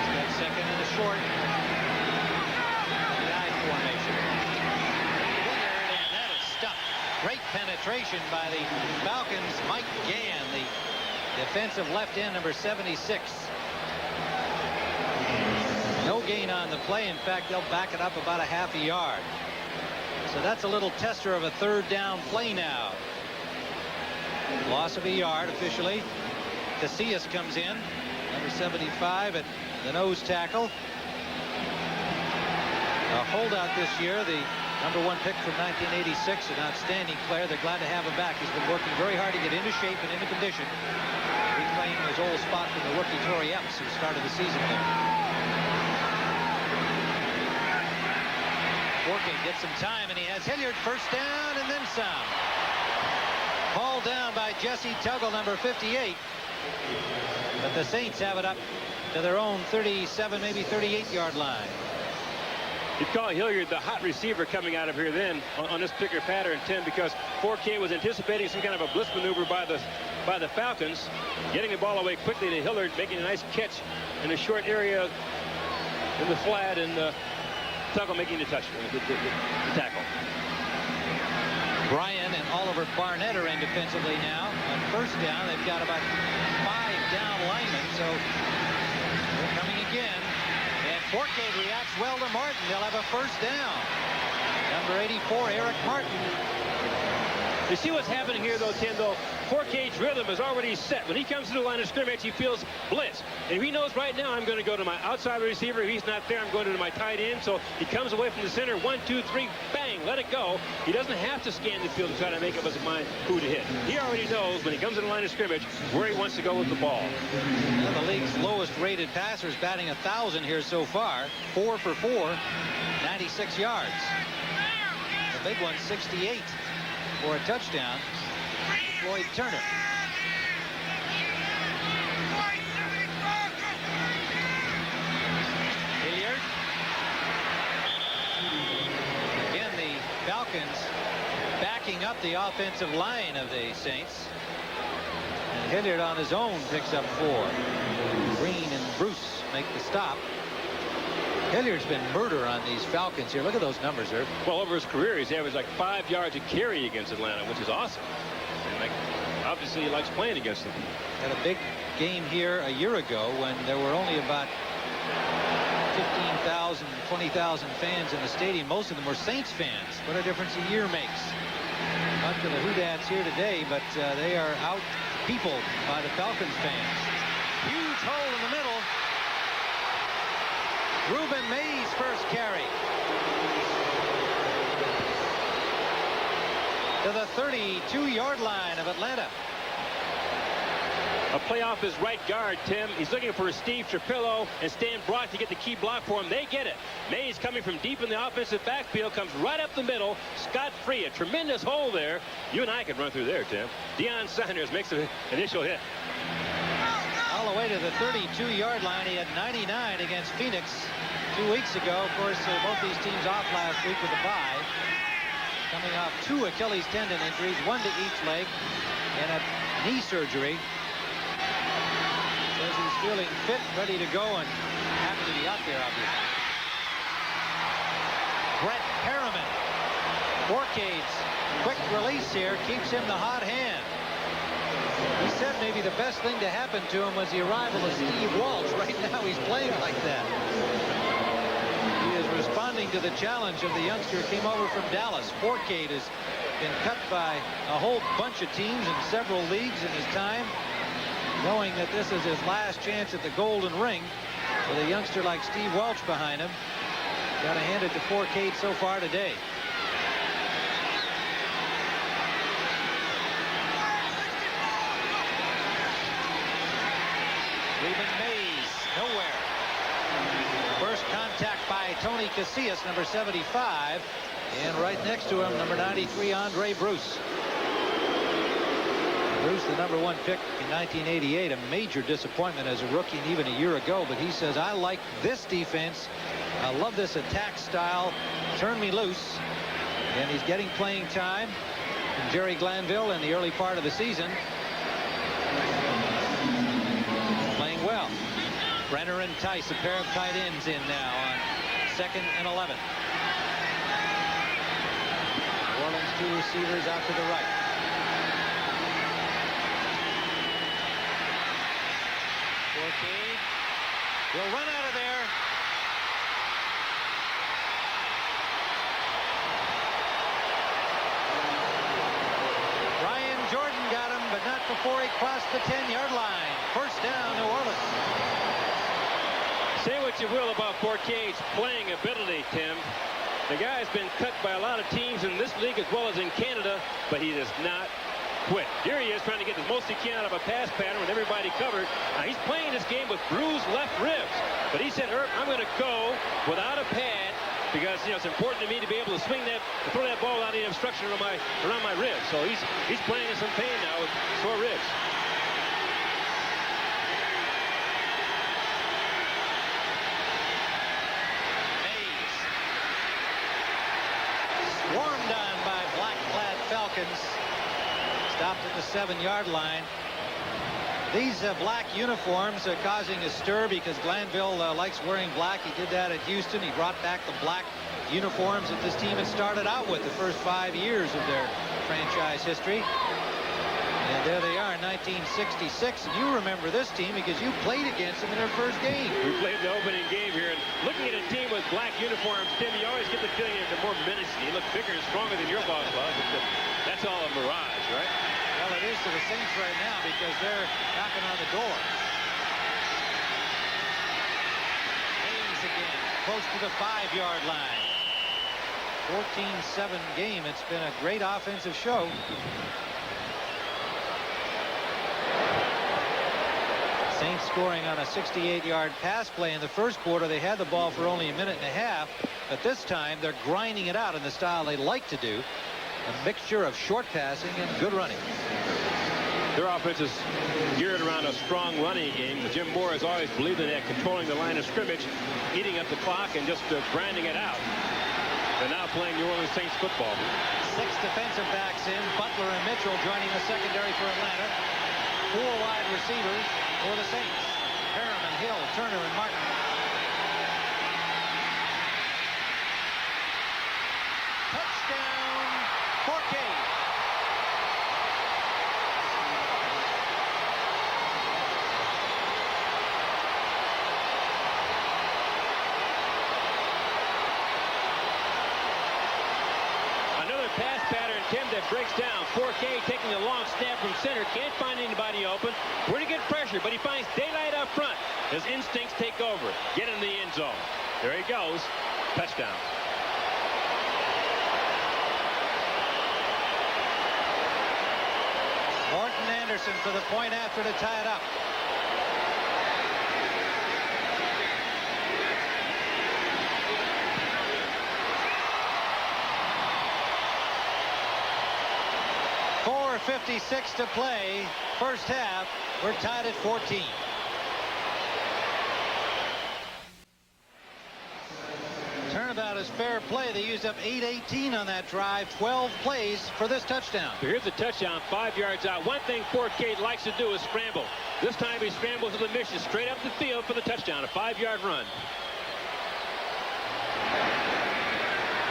He's got second and a short. The I formation. And that is stuffed. Great penetration by the Falcons. Mike Gann, the defensive left end, number 76. No gain on the play. In fact, they'll back it up about a half a yard. So that's a little tester of a third down play now. Loss of a yard officially. Casillas comes in, number 75 at the nose tackle. A holdout this year, the number 1 pick from 1986, an outstanding player. They're glad to have him back. He's been working very hard to get into shape and into condition. Reclaim his old spot from the rookie Torrey Epps, who started the season there. Forcade gets some time, and he has Hilliard first down and then some. Hauled down by Jesse Tuggle, number 58. But the Saints have it up to their own 37, maybe 38-yard line. You'd call Hilliard the hot receiver coming out of here then on this particular pattern, Tim, because Forcade was anticipating some kind of a blitz maneuver by the Falcons, getting the ball away quickly to Hilliard, making a nice catch in a short area in the flat, and Tuggle making the touchdown, the tackle. Bryan and Oliver Barnett are in defensively now. On first down, they've got about 5 down linemen, so they're coming again. And Forcade reacts well to Martin. They'll have a first down. Number 84, Eric Martin. You see what's happening here, though, Tim, though? Forcade's rhythm is already set. When he comes to the line of scrimmage, he feels blitz. And he knows right now, I'm going to go to my outside receiver. If he's not there, I'm going to my tight end. So he comes away from the center. 1, 2, 3, bang, let it go. He doesn't have to scan the field and try to make up his mind who to hit. He already knows when he comes to the line of scrimmage where he wants to go with the ball. One of the league's lowest rated passers, batting 1,000 here so far. 4 for 4, 96 yards. The big one, 68 for a touchdown. Floyd Turner. Hilliard. Again, the Falcons backing up the offensive line of the Saints. Hilliard on his own picks up 4. Green and Bruce make the stop. Hilliard's been murder on these Falcons here. Look at those numbers, Herb. Well, over his career, he's averaged like 5 yards a carry against Atlanta, which is awesome. And like, obviously, he likes playing against them. Had a big game here a year ago when there were only about 15,000, 20,000 fans in the stadium. Most of them were Saints fans. What a difference a year makes. Not to the Houdats here today, but they are out peopled by the Falcons fans. Huge hole in the middle. Reuben Mays' first carry. To the 32-yard line of Atlanta. A play off his right guard, Tim. He's looking for Steve Trapillo and Stan Brock to get the key block for him. They get it. Mays coming from deep in the offensive backfield, comes right up the middle, scot-free. A tremendous hole there. You and I could run through there, Tim. Deion Sanders makes an initial hit. All the way to the 32-yard line. He had 99 against Phoenix 2 weeks ago. Of course, both these teams off last week with a bye. Coming off 2 Achilles tendon injuries, 1 to each leg, and a knee surgery. Says he's feeling fit, ready to go, and happy to be out there, obviously. Brett Harriman. Forcade's quick release here keeps him the hot hand. He said maybe the best thing to happen to him was the arrival of Steve Walsh. Right now he's playing like that. He is responding to the challenge of the youngster who came over from Dallas. Forcade has been cut by a whole bunch of teams in several leagues in his time. Knowing that this is his last chance at the Golden Ring with a youngster like Steve Welch behind him. Got to hand it to Forcade so far today. Reuben Mays, nowhere. First contact by Tony Casillas, number 75. And right next to him, number 93, Andre Bruce. Bruce, the number 1 pick in 1988, a major disappointment as a rookie and even a year ago. But he says, I like this defense. I love this attack style. Turn me loose. And he's getting playing time from Jerry Glanville in the early part of the season. Playing well. Brenner and Tice, a pair of tight ends in now on 2nd and 11. New Orleans 2 receivers out to the right. Forcade will run out of there. Ryan Jordan got him, but not before he crossed the 10-yard line. First down, New Orleans. Say what you will about Forcade's playing ability, Tim. The guy's been cut by a lot of teams in this league as well as in Canada, but he does not quit. Here he is trying to get the most he can out of a pass pattern with everybody covered. Now he's playing this game with bruised left ribs, but he said, Herb, I'm going to go without a pad because, you know, it's important to me to be able to swing that, to throw that ball without any obstruction around my ribs. So he's playing in some pain now with sore ribs. Mays. Swarmed on by black-clad Falcons. Stopped at the 7-yard line. These black uniforms are causing a stir because Glanville likes wearing black. He did that at Houston. He brought back the black uniforms that this team had started out with the first 5 years of their franchise history. And there they are in 1966. And you remember this team because you played against them in their first game. We played the opening game here, and looking at a team with black uniforms, Tim, you always get the feeling that they're more menacing. They look bigger and stronger than your boss was. That's all a mirage, right? Well, it is to the Saints right now because they're knocking on the door. Mays again, close to the 5-yard line. 14-7 game. It's been a great offensive show. Saints scoring on a 68-yard pass play in the first quarter. They had the ball for only a minute and a half, but this time they're grinding it out in the style they like to do. A mixture of short passing and good running. Their offense is geared around a strong running game. Jim Moore has always believed in that, controlling the line of scrimmage, eating up the clock, and just grinding it out. They're now playing New Orleans Saints football. 6 defensive backs in. Butler and Mitchell joining the secondary for Atlanta. 4 wide receivers for the Saints. Perriman, Hill, Turner, and Martin. Touchdown, Forcade. Another pass pattern, Tim, that breaks down. Forcade taking a long snap from center. Can't find anybody open. Pretty good pressure, but he finds daylight up front. His instincts take over. Get in the end zone. There he goes. Touchdown. Morton Anderson for the point after to tie it up. .56 to play. First half. We're tied at 14. Turnabout is fair play. They used up 8:18 on that drive. 12 plays for this touchdown. Here's a touchdown, 5 yards out. One thing Forcade likes to do is scramble. This time he scrambles to the mission straight up the field for the touchdown, a 5-yard run.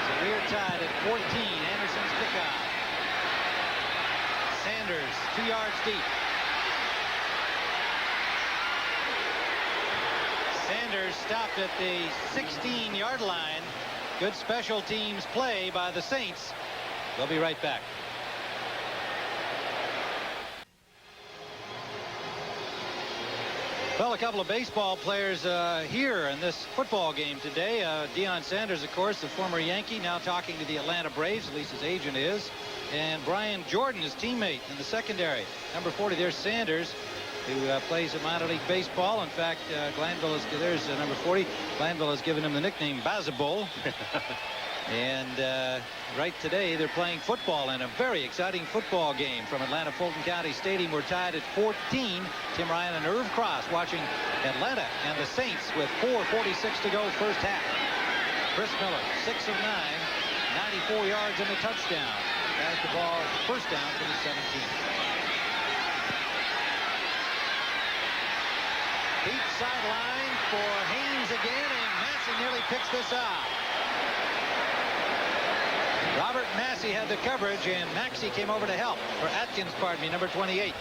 So we're tied at 14. Anderson's kickoff. Sanders 2 yards deep. Sanders stopped at the 16-yard line. Good special teams play by the Saints. They'll be right back. Well, a couple of baseball players here in this football game today. Deion Sanders, of course, the former Yankee, now talking to the Atlanta Braves, at least his agent is. And Brian Jordan, his teammate in the secondary. Number 40, there's Sanders, who plays at minor league baseball. In fact, Glanville is, there's number 40. Glanville has given him the nickname Bazabol. And right today, they're playing football in a very exciting football game from Atlanta Fulton County Stadium. We're tied at 14. Tim Ryan and Irv Cross watching Atlanta and the Saints with 4:46 to go first half. Chris Miller, 6 of 9, 94 yards and a touchdown. Has the ball first down to the 17. Deep sideline for Haynes again, and Massey nearly picks this off. Robert Massey had the coverage, and Maxey came over to help. Or Atkins, pardon me, number 28.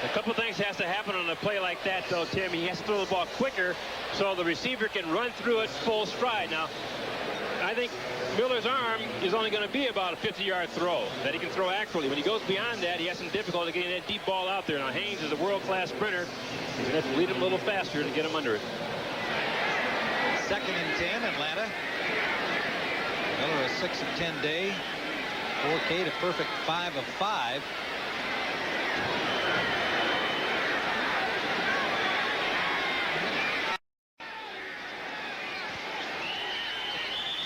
A couple things has to happen on a play like that, though, Tim. He has to throw the ball quicker so the receiver can run through it full stride. Now, I think Miller's arm is only going to be about a 50-yard throw that he can throw accurately. When he goes beyond that, he has some difficulty getting that deep ball out there. Now, Haynes is a world-class sprinter. He's going to have to lead him a little faster to get him under it. 2nd and 10, Atlanta. Miller a 6 of 10 day. Forcade a perfect 5 of 5.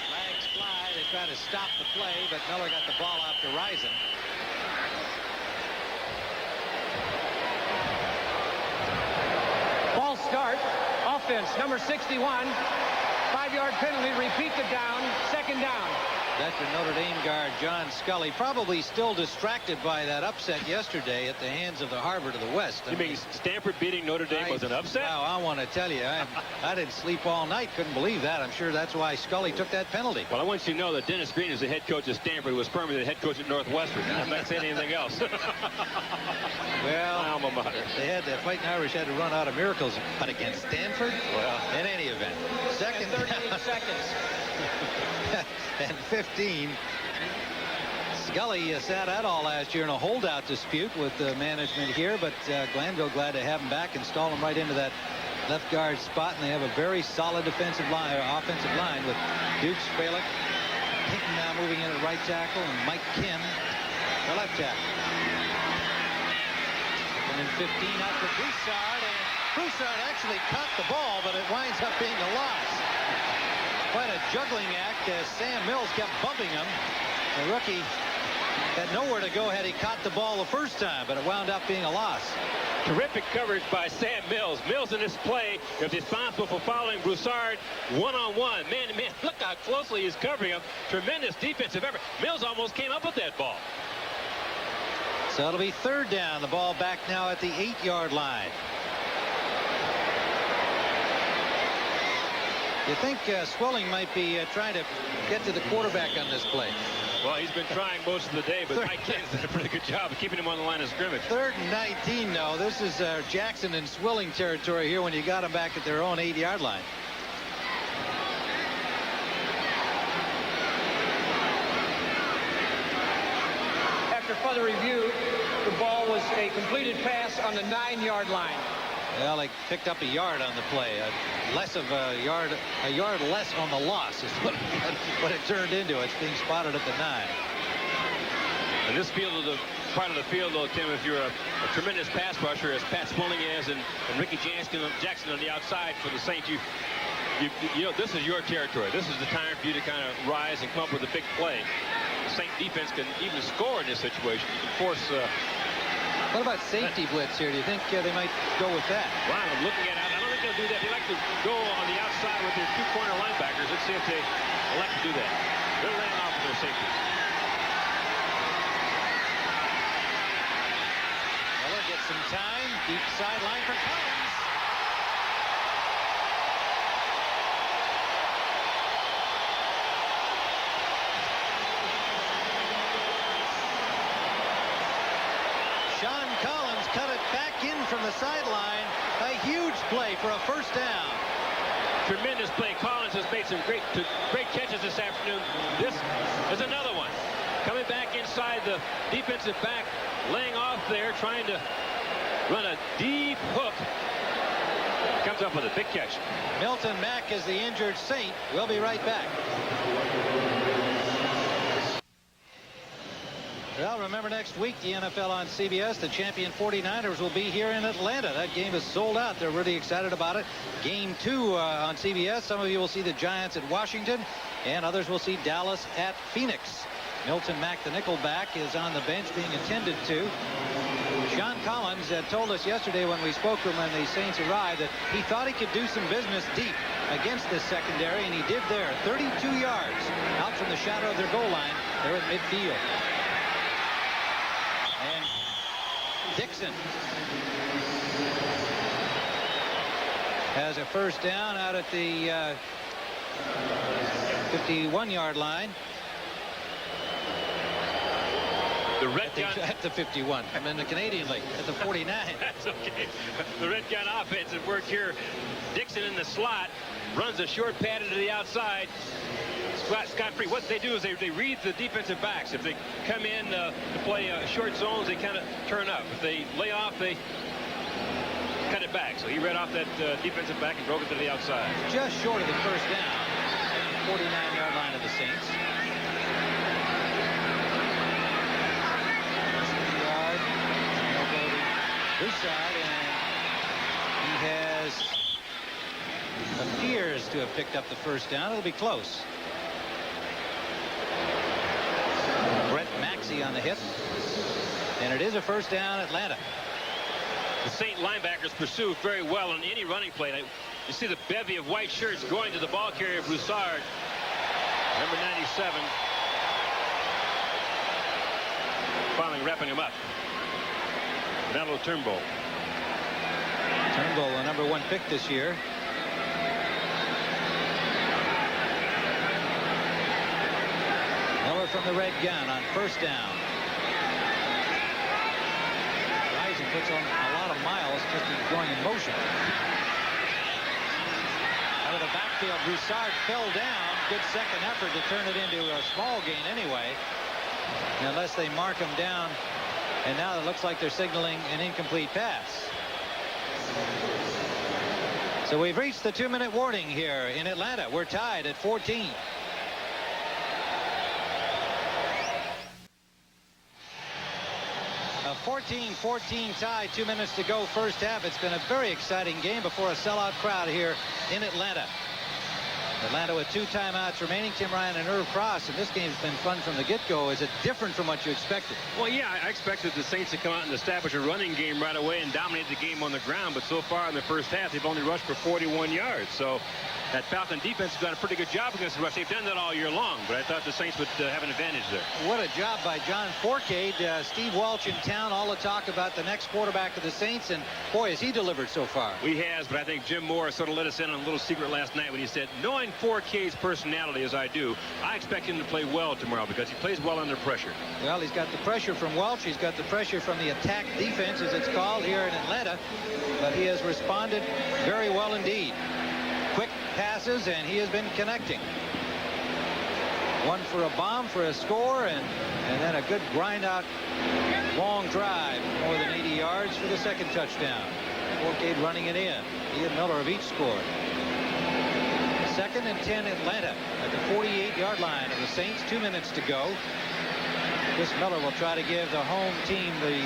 Flags fly. They try to stop the play, but Miller got the ball out to Risen. False start. Offense, number 61. 5-yard penalty. Repeat the down. 2nd down. Veteran Notre Dame guard John Scully probably still distracted by that upset yesterday at the hands of the Harvard of the West. You mean Stanford beating Notre Dame was an upset? Wow, I want to tell you, I didn't sleep all night. Couldn't believe that. I'm sure that's why Scully took that penalty. Well, I want you to know that Dennis Green is the head coach at Stanford, who was formerly the head coach at Northwestern. I'm not saying anything else. Well, my alma mater. They had the Fighting Irish had to run out of miracles, but against Stanford, well, in any event, 38 seconds. And 15. Scully sat out all last year in a holdout dispute with management here, but Glanville glad to have him back, install him right into that left guard spot, and they have a very solid defensive line or offensive line with Dukes, Falick, Hinton now moving in at right tackle, and Mike Kim, the left tackle. And then 15 out for Broussard, and Broussard actually caught the ball, but it winds up being a loss. Quite a juggling act as Sam Mills kept bumping him. The rookie had nowhere to go had he caught the ball the first time, but it wound up being a loss. Terrific coverage by Sam Mills. Mills in this play is responsible for following Broussard one-on-one. Man to man, look how closely he's covering him. Tremendous defensive effort. Mills almost came up with that ball. So it'll be 3rd down. The ball back now at the 8-yard line. You think Swilling might be trying to get to the quarterback on this play? Well, he's been trying most of the day, but Mike Ken's done a pretty good job of keeping him on the line of scrimmage. 3rd and 19 now. This is Jackson and Swilling territory here when you got them back at their own 8-yard line. After further review, the ball was a completed pass on the 9-yard line. Well, they picked up a yard on the play. Less of a yard less on the loss is what it turned into. It's being spotted at the 9. And this part of the field, though, Tim, if you're a tremendous pass rusher, as Pat Swilling is, and Ricky Jackson on the outside for the Saints, you know, this is your territory. This is the time for you to kind of rise and come up with a big play. The Saint defense can even score in this situation. You can force. What about safety blitz here? Do you think they might go with that? Wow, I'm looking at it. I don't think they'll do that. They like to go on the outside with their 2 corner linebackers. Let's see if they elect to do that. They're laying off with their safeties. Well, they'll get some time. Deep sideline for Collins. Sean Collins cut it back in from the sideline. A huge play for a 1st down. Tremendous play. Collins has made some great catches this afternoon. This is another one. Coming back inside the defensive back, laying off there, trying to run a deep hook. Comes up with a big catch. Milton Mack is the injured Saint. We'll be right back. Well, remember next week, the NFL on CBS. The champion 49ers will be here in Atlanta. That game is sold out. They're really excited about it. Game 2 on CBS. Some of you will see the Giants at Washington, and others will see Dallas at Phoenix. Milton Mack, the nickelback, is on the bench being attended to. Sean Collins told us yesterday when we spoke to him when the Saints arrived that he thought he could do some business deep against this secondary, and he did there. 32 yards out from the shadow of their goal line. They're at midfield. And Dixon has a 1st down out at the 51-yard line. The red gun at the 51. I'm in the Canadian League at the 49. That's okay. The red gun offensive work here. Dixon in the slot runs a short pad into the outside. Scott Free. What they do is they read the defensive backs. If they come in to play short zones, they kind of turn up. If they lay off, they cut it back. So he read off that defensive back and broke it to the outside. Just short of the 1st down. 49-yard line of the Saints. 60-yard. They'll go to this side, and he appears to have picked up the 1st down. It'll be close. On the hit, and it is a 1st down, Atlanta. The Saint linebackers pursue very well on any running play. You see the bevy of white shirts going to the ball carrier, Broussard, number 97. Finally wrapping him up. Now Turnbull. Turnbull, the number 1 pick this year. Miller from the red gun on 1st down. Rising puts on a lot of miles just going in motion. Out of the backfield, Broussard fell down. Good second effort to turn it into a small gain anyway. Unless they mark him down. And now it looks like they're signaling an incomplete pass. So we've reached the 2-minute warning here in Atlanta. We're tied at 14. A 14-14 tie, 2 minutes to go, 1st half. It's been a very exciting game before a sellout crowd here in Atlanta. Atlanta with 2 timeouts remaining. Tim Ryan and Irv Cross. And this game's been fun from the get-go. Is it different from what you expected? Well, yeah, I expected the Saints to come out and establish a running game right away and dominate the game on the ground. But so far in the first half, they've only rushed for 41 yards. So that Falcon defense has done a pretty good job against the rush. They've done that all year long, but I thought the Saints would have an advantage there. What a job by John Forcade. Steve Walsh in town. All the talk about the next quarterback of the Saints, and boy, has he delivered so far. He has, but I think Jim Moore sort of let us in on a little secret last night when he said, knowing Forcade's personality as I do, I expect him to play well tomorrow because he plays well under pressure. Well, he's got the pressure from Welch. He's got the pressure from the attack defense, as it's called here in Atlanta, but he has responded very well indeed. Quick passes, and he has been connecting. One for a bomb for a score, and then a good grind out long drive, more than 80 yards for the second touchdown. Forcade running it in. He and Miller have each scored. 2nd and 10 Atlanta at the 48-yard line of the Saints. 2 minutes to go. Chris Miller will try to give the home team the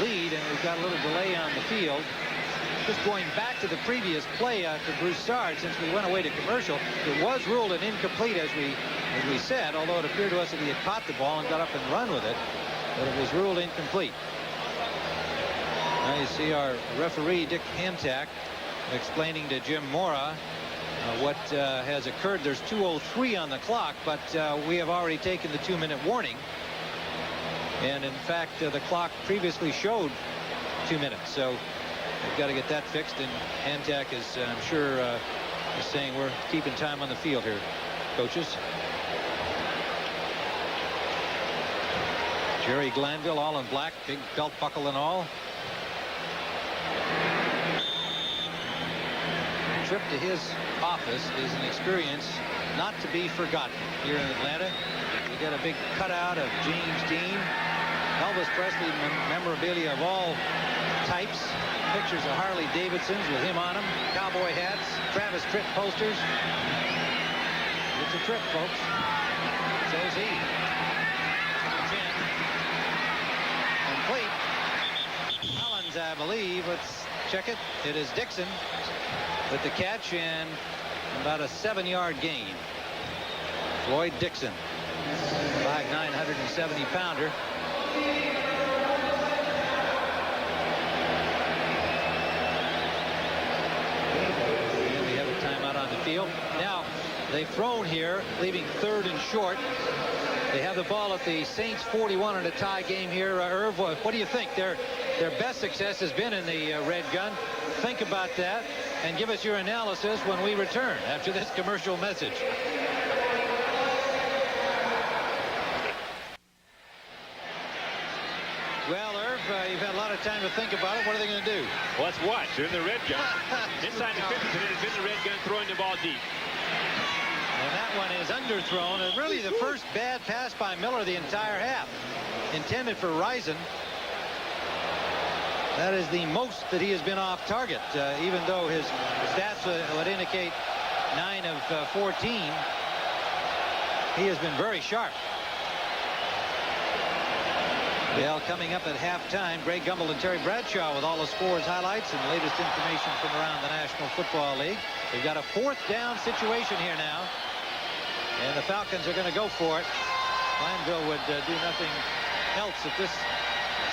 lead, and we've got a little delay on the field. Just going back to the previous play after Broussard, since we went away to commercial, it was ruled an incomplete, as we said, although it appeared to us that he had caught the ball and got up and run with it, but it was ruled incomplete. Now you see our referee, Dick Hantak, explaining to Jim Mora what has occurred. There's 2:03 on the clock, but we have already taken the 2-minute warning. And in fact, the clock previously showed 2 minutes. So we've got to get that fixed. And Hantak is, I'm sure, is saying we're keeping time on the field here, coaches. Jerry Glanville, all in black, big belt buckle and all. The trip to his office is an experience not to be forgotten here in Atlanta. We got a big cutout of James Dean, Elvis Presley memorabilia of all types, pictures of Harley Davidsons with him on them, cowboy hats, Travis Tritt posters. It's a trip, folks. So's he. 10. Complete. Collins, I believe. Let's check it. It is Dixon with the catch and about a 7-yard gain. Floyd Dixon, 5'9", 170-pounder. And we have a timeout on the field. Now, they've thrown here, leaving 3rd and short. They have the ball at the Saints 41 in a tie game here. Irv, what do you think? Their best success has been in the red gun. Think about that and give us your analysis when we return after this commercial message. Well, Irv, you've had a lot of time to think about it. What are they going to do? Well, let's watch. They're in the red gun. Inside the 50, it has been the red gun throwing the ball deep. And that one is underthrown. And really the first bad pass by Miller the entire half. Intended for Rison. That is the most that he has been off target, even though his stats would indicate 9 of 14. He has been very sharp. Well, coming up at halftime, Greg Gumbel and Terry Bradshaw with all the scores, highlights, and the latest information from around the National Football League. We've got a 4th down situation here now, and the Falcons are going to go for it. Glanville would do nothing else at this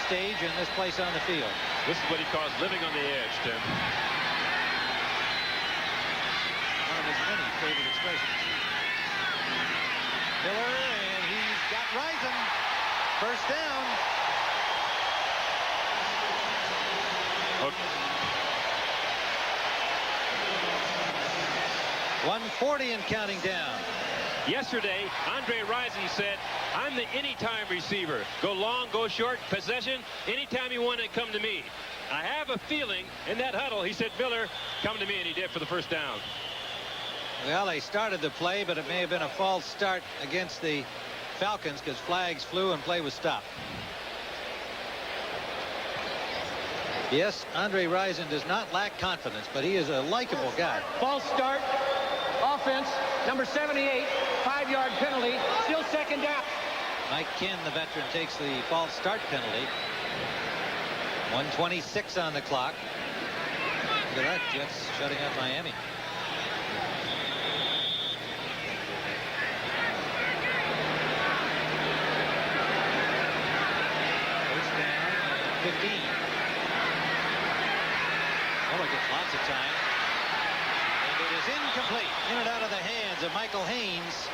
stage and this place on the field. This is what he calls living on the edge, Tim. One of his many favorite expressions. Miller, and he's got Rison. First down. Okay. 1:40 and counting down. Yesterday, Andre Rison said, I'm the anytime receiver. Go long, go short, possession, anytime you want it, come to me. I have a feeling in that huddle, he said, Miller, come to me, and he did for the first down. Well, they started the play, but it may have been a false start against the Falcons because flags flew and play was stopped. Yes, Andre Rison does not lack confidence, but he is a likable guy. False start. Offense, number 78, 5-yard penalty, still second down. Mike Kinn, the veteran, takes the false start penalty. 1:26 on the clock. Look at that, Jets shutting up Miami. get lots of time. And it is incomplete. In and out of the hands of Michael Haynes.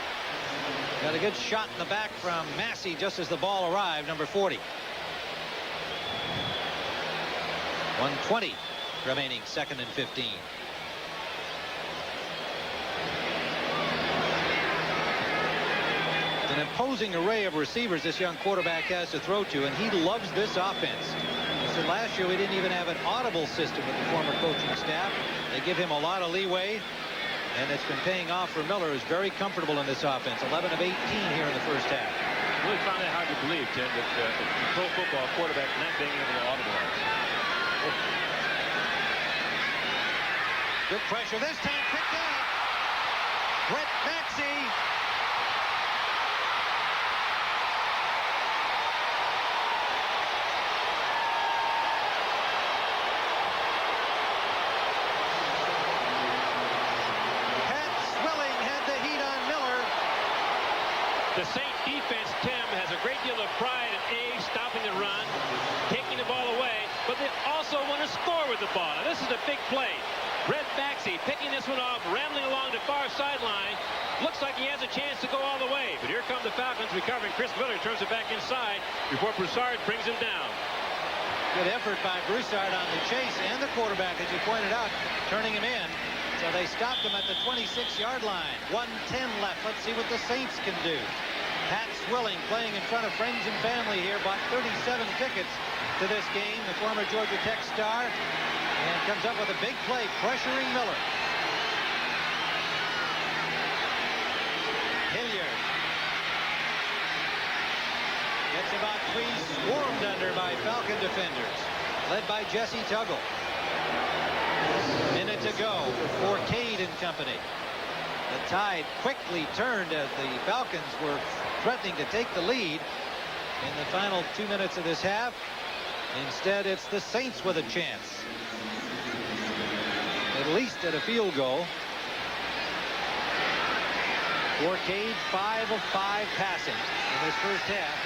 Got a good shot in the back from Massey just as the ball arrived, number 40. 1:20 remaining, 2nd and 15. An imposing array of receivers this young quarterback has to throw to, and he loves this offense. So last year we didn't even have an audible system with the former coaching staff. They give him a lot of leeway, and it's been paying off for Miller, who's very comfortable in this offense. 11 of 18 here in the first half. I really found that hard to believe, Tim, that the pro football quarterback not being able to audibilize. Good pressure this time, picked up. Brett Maxey. The Saint defense, Tim, has a great deal of pride in stopping the run, taking the ball away, but they also want to score with the ball. Now, this is a big play. Brett Maxey picking this one off, rambling along the far sideline. Looks like he has a chance to go all the way, but here come the Falcons recovering. Chris Miller turns it back inside before Broussard brings him down. Good effort by Broussard on the chase, and the quarterback, as you pointed out, turning him in. So they stopped him at the 26-yard line. 1:10 left. Let's see what the Saints can do. Pat Swilling playing in front of friends and family here. Bought 37 tickets to this game. The former Georgia Tech star. And comes up with a big play, pressuring Miller. Hilliard gets about 3 swarmed under by Falcon defenders. Led by Jesse Tuggle. Minute to go for Cade and company. The tide quickly turned as the Falcons were threatening to take the lead in the final 2 minutes of this half. Instead, it's the Saints with a chance. At least at a field goal. For Cade, 5 of 5 passing in this first half.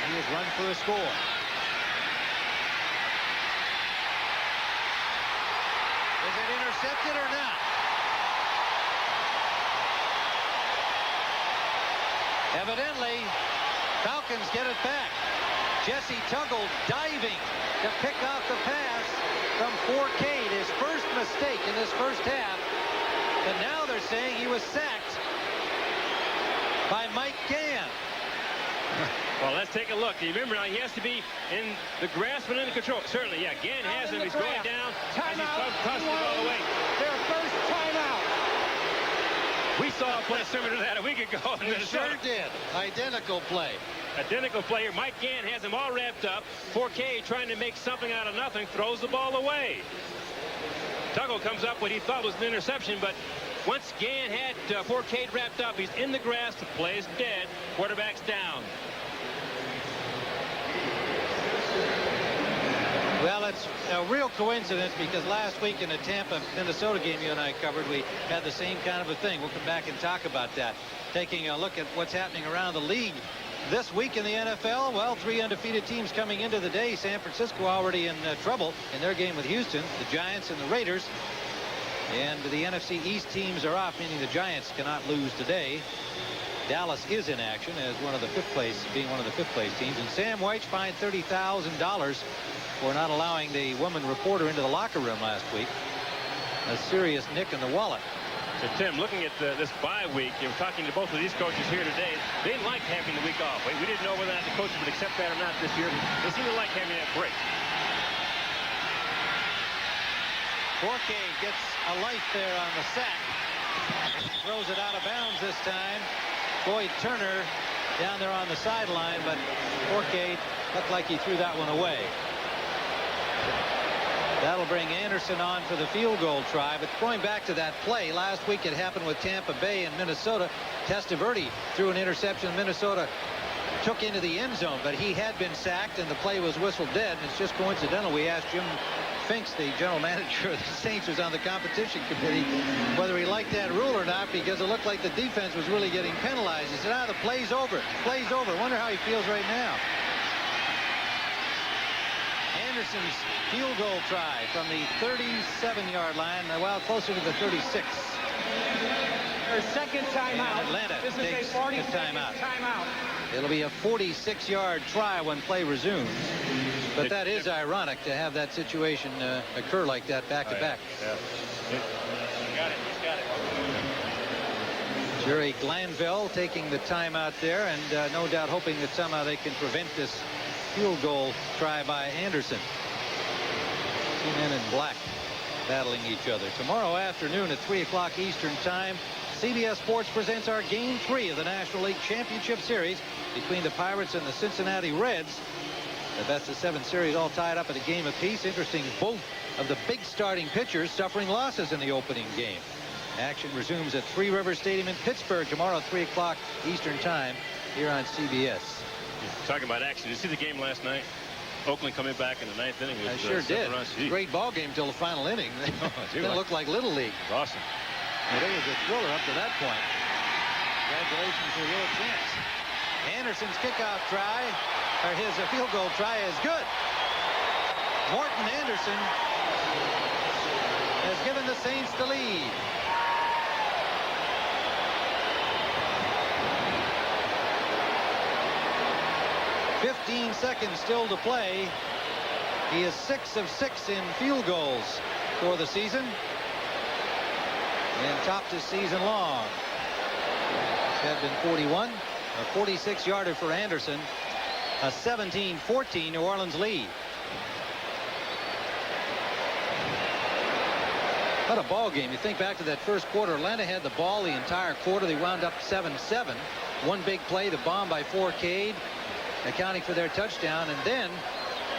He has run for a score. Is it intercepted or not? Evidently, Falcons get it back. Jesse Tuggle diving to pick off the pass from Cade. His first mistake in this first half. And now they're saying he was sacked by Mike Gann. Well, let's take a look. You remember now he has to be in the grasp and in the control. Certainly, yeah. Gann has him. He's going down. Timeout. Tossing the ball away. Their first timeout. We saw a play similar to that a week ago. We sure did. Identical play. Identical player. Mike Gann has him all wrapped up. Cade trying to make something out of nothing. Throws the ball away. Tuggle comes up what he thought was an interception, but once Gann had Cade wrapped up, he's in the grass. The play is dead. Quarterback's down. Well, it's a real coincidence because last week in the Tampa, Minnesota game you and I covered, we had the same kind of a thing. We'll come back and talk about that. Taking a look at what's happening around the league this week in the NFL. Well, 3 undefeated teams coming into the day. San Francisco already in trouble in their game with Houston. The Giants and the Raiders. And the NFC East teams are off, meaning the Giants cannot lose today. Dallas is in action as one of the being one of the fifth place teams. And Sam White fined $30,000 for not allowing the woman reporter into the locker room last week. A serious nick in the wallet. So, Tim, looking at this bye week, you're talking to both of these coaches here today. They like having the week off. We didn't know whether or not the coaches would accept that or not this year. They seem to like having that break. Cade gets a life there on the sack. Throws it out of bounds this time. Boyd Turner down there on the sideline, but Cade looked like he threw that one away. That'll bring Anderson on for the field goal try. But going back to that play, last week it happened with Tampa Bay and Minnesota. Testaverde threw an interception. Minnesota took into the end zone, but he had been sacked and the play was whistled dead. And it's just coincidental. We asked Jim Finks, the general manager of the Saints, who's on the competition committee, whether he liked that rule or not, because it looked like the defense was really getting penalized. He said, the play's over. Play's over. Wonder how he feels right now. Anderson's field goal try from the 37-yard line. Well, closer to the 36. Their second timeout. Atlanta This is takes a 40 a timeout. timeout. It'll be a 46-yard try when play resumes. But that is ironic to have that situation occur like that back to back. Yeah. He's got it. Jerry Glanville taking the timeout there, and no doubt hoping that somehow they can prevent this field goal try by Anderson. Two men in black battling each other. Tomorrow afternoon at 3 o'clock Eastern Time, CBS Sports presents our Game 3 of the National League Championship Series between the Pirates and the Cincinnati Reds. The best-of-7 series all tied up at a game apiece. Interesting, both of the big starting pitchers suffering losses in the opening game. Action resumes at Three Rivers Stadium in Pittsburgh tomorrow, 3 o'clock Eastern Time, here on CBS. Talking about action, did you see the game last night? Oakland coming back in the 9th inning. I sure did. Great ball game till the final inning. It looked like Little League. Awesome. But it was a thriller up to that point. Congratulations to Will Chance. Anderson's kickoff try, or his field goal try, is good. Morton Anderson has given the Saints the lead. .15 seconds still to play. He is 6 of 6 in field goals for the season, and topped his season long. It had been 41, a 46-yarder for Anderson, a 17-14 New Orleans lead. What a ball game. You think back to that first quarter. Atlanta had the ball the entire quarter. They wound up 7-7. One big play, the bomb by Fourcade, accounting for their touchdown. And then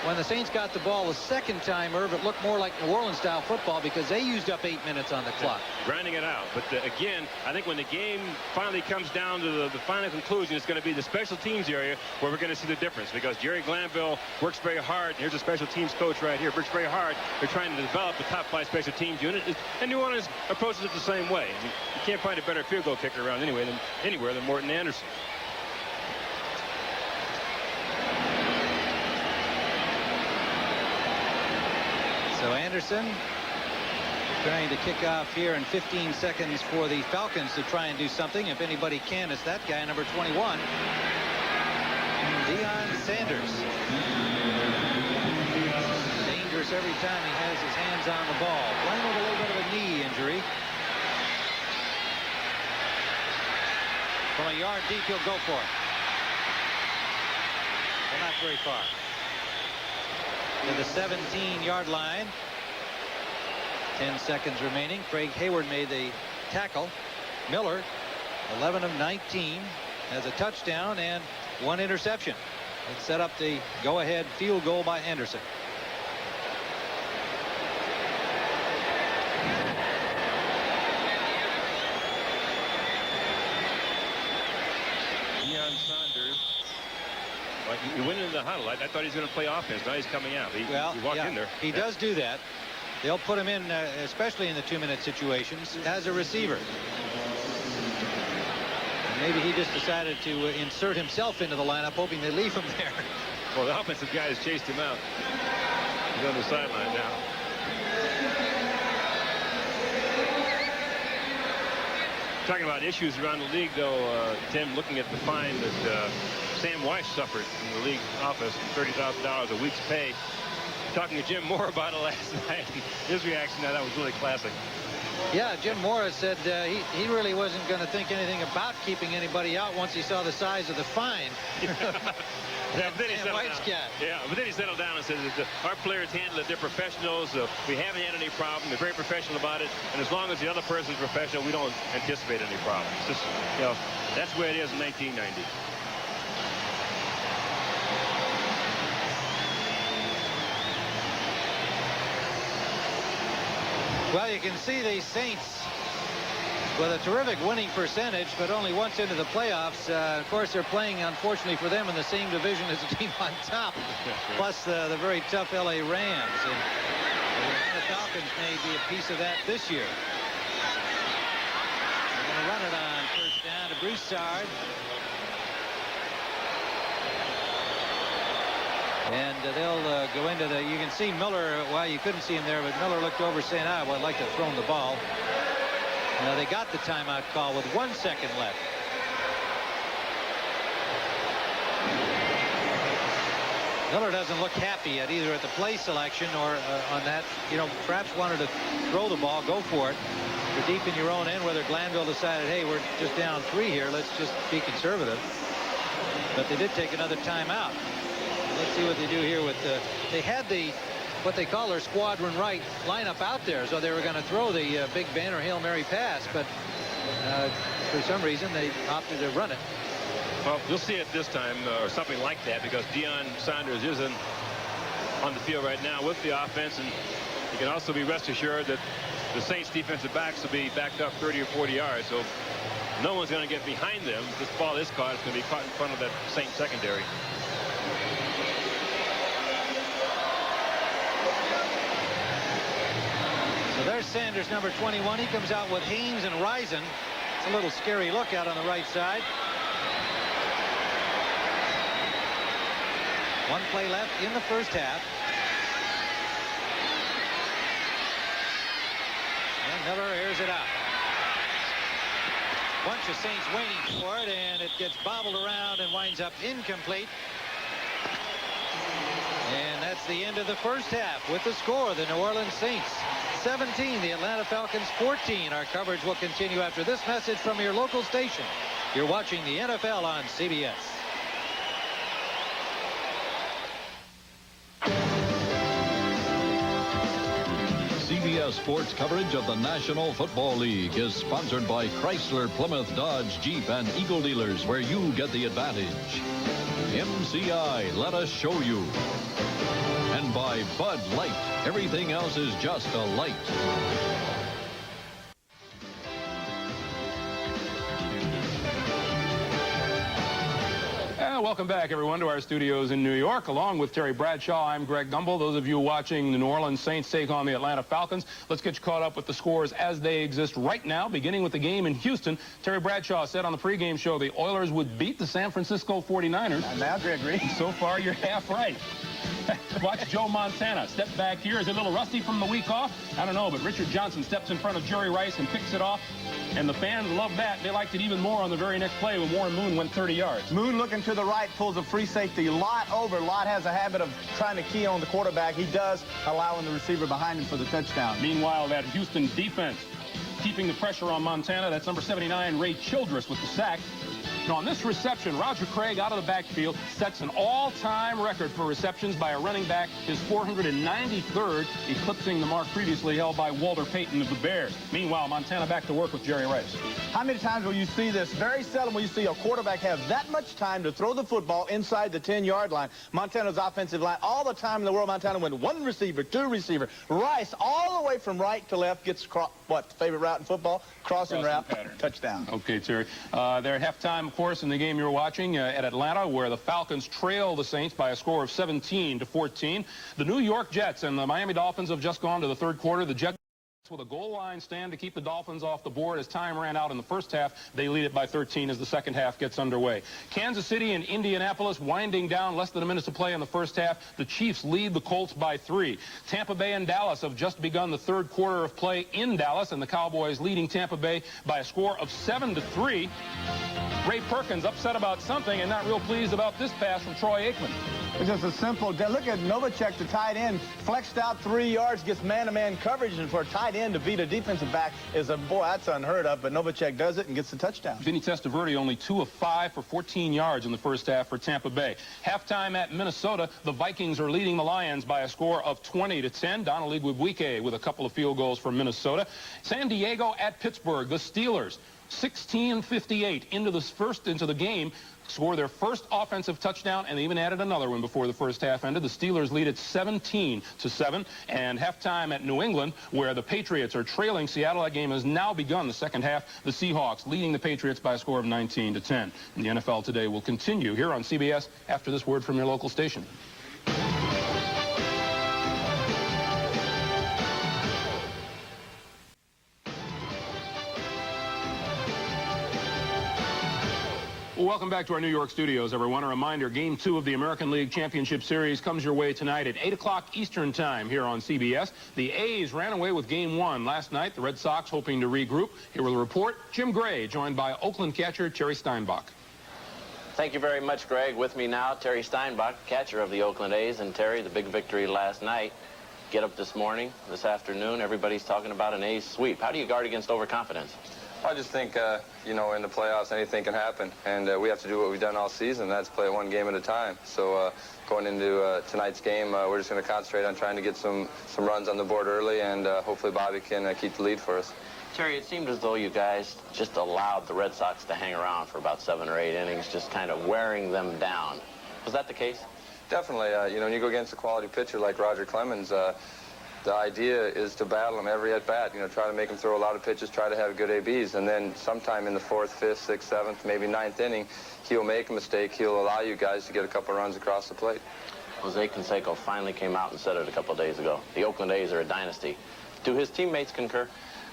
when the Saints got the ball the second time, Irv, it looked more like New Orleans style football because they used up 8 minutes on the clock. Grinding it out. But again, I think when the game finally comes down to the final conclusion, it's going to be the special teams area where we're going to see the difference, because Jerry Glanville works very hard. Here's a special teams coach right here, works very hard. They're trying to develop the top 5 special teams unit, and New Orleans approaches it the same way. I mean, you can't find a better field goal kicker around anywhere than Morton Anderson. So Anderson trying to kick off here in 15 seconds for the Falcons to try and do something. If anybody can, it's that guy, number 21, Deion Sanders. Dangerous every time he has his hands on the ball. Playing with a little bit of a knee injury. From a yard deep, he'll go for it. But not very far. To the 17-yard line. 10 seconds remaining. Craig Hayward made the tackle. Miller, 11 of 19, has a touchdown and 1 interception. It set up the go-ahead field goal by Anderson. Deion Sanders. He went into the huddle. I thought he was going to play offense. Now he's coming out. He walked in there. He does do that. They'll put him in, especially in the 2-minute situations, as a receiver. And maybe he just decided to insert himself into the lineup, hoping they leave him there. Well, the offensive guys chased him out. He's on the sideline now. Talking about issues around the league, though, Tim, looking at the fine that Sam Weiss suffered in the league office, $30,000 a week's pay. Talking to Jim Moore about it last night. His reaction to that was really classic. Yeah, Jim Moore said he really wasn't going to think anything about keeping anybody out once he saw the size of the fine. Yeah, but then he settled down. Got. Yeah, but then he settled down and said that our players handle it. They're professionals. We haven't had any problem. They're very professional about it. And as long as the other person's professional, we don't anticipate any problems. Just, you know, that's the way it is in 1990. Well, you can see the Saints with a terrific winning percentage, but only once into the playoffs. Of course, they're playing, unfortunately for them, in the same division as the team on top, plus the very tough LA Rams. And the Falcons may be a piece of that this year. They're going to run it on first down to Broussard. And they'll go into the, you can see Miller, well, you couldn't see him there, but Miller looked over saying, well, I'd like to throw him the ball. They got the timeout call with 1 second left. Miller doesn't look happy yet either at the play selection or on that. Perhaps wanted to throw the ball, go for it. You're deep in your own end, whether Glanville decided, hey, we're just down 3 here, let's just be conservative. But they did take another timeout. Let's see what they do here with they had what they call their squadron right lineup out there, so they were going to throw the Big Ben or Hail Mary pass, but for some reason they opted to run it. Well, we'll see it this time or something like that, because Deion Sanders isn't on the field right now with the offense, and you can also be rest assured that the Saints defensive backs will be backed up 30 or 40 yards, so no one's going to get behind them. This ball is caught. It's going to be caught in front of that Saints secondary. So there's Sanders, number 21. He comes out with Haynes and Risen. It's a little scary look out on the right side. 1 play left in the first half. And Miller airs it out. Bunch of Saints waiting for it, and it gets bobbled around and winds up incomplete. And that's the end of the first half with the score. The New Orleans Saints 17, the Atlanta Falcons 14. Our coverage will continue after this message from your local station. You're watching the NFL on CBS. CBS Sports coverage of the National Football League is sponsored by Chrysler, Plymouth, Dodge, Jeep, and Eagle dealers, where you get the advantage. MCI, let us show you. And by Bud Light, everything else is just a light. Welcome back, everyone, to our studios in New York. Along with Terry Bradshaw, I'm Greg Gumbel. Those of you watching the New Orleans Saints take on the Atlanta Falcons, let's get you caught up with the scores as they exist right now, beginning with the game in Houston. Terry Bradshaw said on the pregame show the Oilers would beat the San Francisco 49ers. And now, Gregory. So far, you're half right. Watch Joe Montana step back here. Is he a little rusty from the week off? I don't know, but Richard Johnson steps in front of Jerry Rice and picks it off. And the fans love that. They liked it even more on the very next play when Warren Moon went 30 yards. Moon looking to the right, pulls a free safety. Lott over. Lott has a habit of trying to key on the quarterback. He does, allowing the receiver behind him for the touchdown. Meanwhile, that Houston defense keeping the pressure on Montana. That's number 79, Ray Childress, with the sack. Now, on this reception, Roger Craig out of the backfield sets an all-time record for receptions by a running back, his 493rd, eclipsing the mark previously held by Walter Payton of the Bears. Meanwhile, Montana back to work with Jerry Rice. How many times will you see this? Very seldom will you see a quarterback have that much time to throw the football inside the 10-yard line. Montana's offensive line, all the time in the world, Montana went 1 receiver, 2 receiver. Rice, all the way from right to left, gets, what, favorite route in football? Crossing route, pattern. Touchdown. Okay, Terry. They're at halftime, of course, in the game you're watching at Atlanta, where the Falcons trail the Saints by a score of 17-14. The New York Jets and the Miami Dolphins have just gone to the third quarter. The Jets with a goal line stand to keep the Dolphins off the board as time ran out in the first half. They lead it by 13 as the second half gets underway. Kansas City and Indianapolis winding down, less than a minute to play in the first half. The Chiefs lead the Colts by 3. Tampa Bay and Dallas have just begun the third quarter of play in Dallas, and the Cowboys leading Tampa Bay by a score of 7-3. Ray Perkins upset about something and not real pleased about this pass from Troy Aikman. It's just a simple, look at Novacek, the tight end, flexed out 3 yards, gets man-to-man coverage, and for a tight end to beat a defensive back is boy, that's unheard of, but Novacek does it and gets the touchdown. Vinny Testaverde only 2 of 5 for 14 yards in the first half for Tampa Bay. Halftime at Minnesota, the Vikings are leading the Lions by a score of 20-10. Donald Igwebuike with a couple of field goals for Minnesota. San Diego at Pittsburgh, the Steelers, 16:58 into the game, score their first offensive touchdown, and they even added another one before the first half ended. The Steelers lead it 17-7. And halftime at New England, where the Patriots are trailing Seattle. That game has now begun the second half. The Seahawks leading the Patriots by a score of 19-10. And the NFL Today will continue here on CBS after this word from your local station. welcome back to our New York studios, everyone. A reminder, Game 2 of the American League Championship Series comes your way tonight at 8 o'clock Eastern Time here on CBS. The A's ran away with Game 1 last night. The Red Sox hoping to regroup. Here with a report, Jim Gray, joined by Oakland catcher Terry Steinbach. Thank you very much, Greg. With me now, Terry Steinbach, catcher of the Oakland A's. And Terry, the big victory last night. Get up this morning, this afternoon, everybody's talking about an A's sweep. How do you guard against overconfidence? I just think, you know, in the playoffs, anything can happen. And we have to do what we've done all season. That's play it one game at a time. So going into tonight's game, we're just going to concentrate on trying to get some runs on the board early. And hopefully Bobby can keep the lead for us. Terry, it seemed as though you guys just allowed the Red Sox to hang around for about 7 or 8 innings, just kind of wearing them down. Was that the case? Definitely. You know, when you go against a quality pitcher like Roger Clemens, the idea is to battle him every at-bat, you know, try to make him throw a lot of pitches, try to have good ABs, and then sometime in the 4th, 5th, 6th, 7th, maybe 9th inning, he'll make a mistake. He'll allow you guys to get a couple runs across the plate. Jose Canseco finally came out and said it a couple of days ago. The Oakland A's are a dynasty. Do his teammates concur?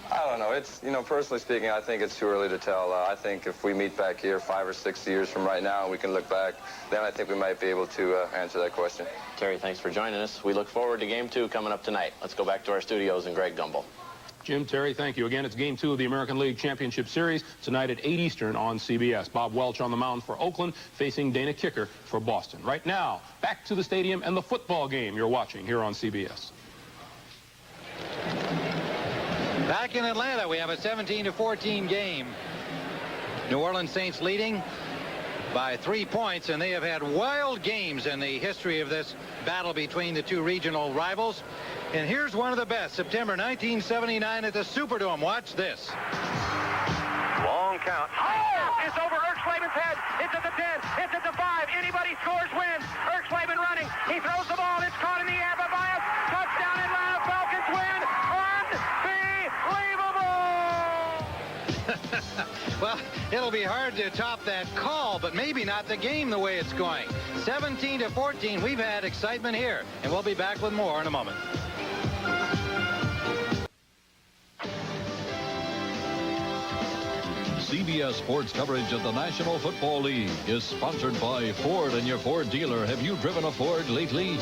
I don't know. It's, you know, personally speaking, I think it's too early to tell. I think if we meet back here 5 or 6 years from right now and we can look back, then I think we might be able to answer that question. Terry, thanks for joining us. We look forward to Game 2 coming up tonight. Let's go back to our studios and Greg Gumbel. Jim, Terry, thank you. Again, it's Game 2 of the American League Championship Series tonight at 8 Eastern on CBS. Bob Welch on the mound for Oakland, facing Dana Kicker for Boston. Right now, back to the stadium and the football game you're watching here on CBS. Back in Atlanta, we have a 17-14 game. New Orleans Saints leading by 3 points, and they have had wild games in the history of this battle between the two regional rivals. And here's one of the best, September 1979 at the Superdome. Watch this. Long count. Oh! It's over Erxlaven's head. It's at the 10. It's at the 5. Anybody scores wins. Erxlaven running. He throws the ball. It's caught in the air by Bias. Touchdown Atlanta. Falcons win. Well, it'll be hard to top that call, but maybe not the game the way it's going. 17-14. We've had excitement here, and we'll be back with more in a moment. CBS Sports coverage of the National Football League is sponsored by Ford and your Ford dealer. Have you driven a Ford lately?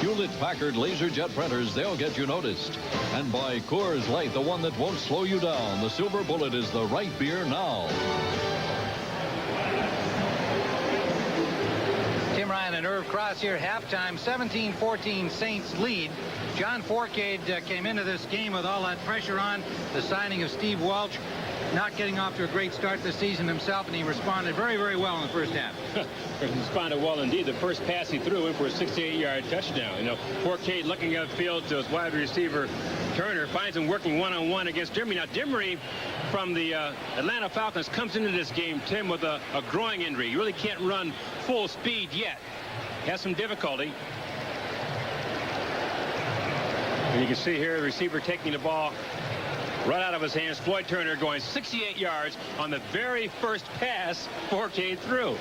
Hewlett-Packard LaserJet printers, they'll get you noticed. And by Coors Light, the one that won't slow you down. The Silver Bullet is the right beer now. Tim Ryan and Irv Cross here, halftime, 17-14 Saints lead. John Forcade came into this game with all that pressure on. The signing of Steve Welch, not getting off to a great start this season himself, and he responded very, very well in the first half. Responded well indeed. The first pass he threw in for a 68-yard touchdown. You know, Forcade looking upfield to his wide receiver Turner, finds him working one-on-one against Dimery. Now Dimery from the Atlanta Falcons comes into this game, Tim, with a groin injury. You really can't run full speed yet. Has some difficulty. And you can see here the receiver taking the ball right out of his hands. Floyd Turner going 68 yards on the very first pass Forcade threw.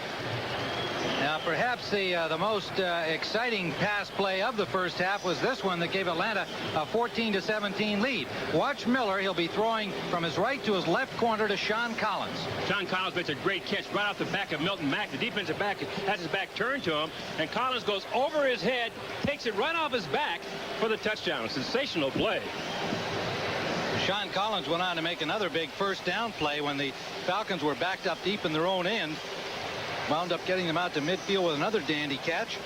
Now, perhaps the most exciting pass play of the first half was this one that gave Atlanta a 14-17 lead. Watch Miller. He'll be throwing from his right to his left corner to Sean Collins. Sean Collins makes a great catch right off the back of Milton Mack. The defensive back has his back turned to him, and Collins goes over his head, takes it right off his back for the touchdown. Sensational play. Sean Collins went on to make another big first down play when the Falcons were backed up deep in their own end. Wound up getting them out to midfield with another dandy catch.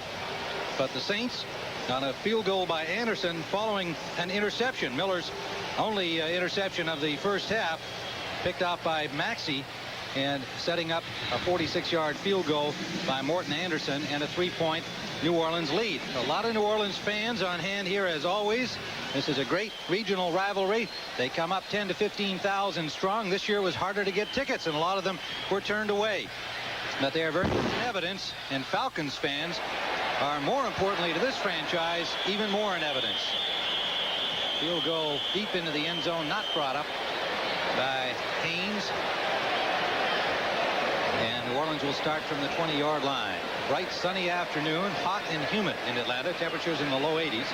But the Saints on a field goal by Anderson following an interception. Miller's only interception of the first half, picked off by Maxey, and setting up a 46-yard field goal by Morton Anderson and a 3-point New Orleans lead. A lot of New Orleans fans on hand here as always. This is a great regional rivalry. They come up 10 to 15,000 strong. This year was harder to get tickets, and a lot of them were turned away. But they are very good in evidence, and Falcons fans are, more importantly to this franchise, even more in evidence. Field goal deep into the end zone, not brought up by Haynes. And New Orleans will start from the 20-yard line. Bright sunny afternoon, hot and humid in Atlanta. Temperatures in the low 80s.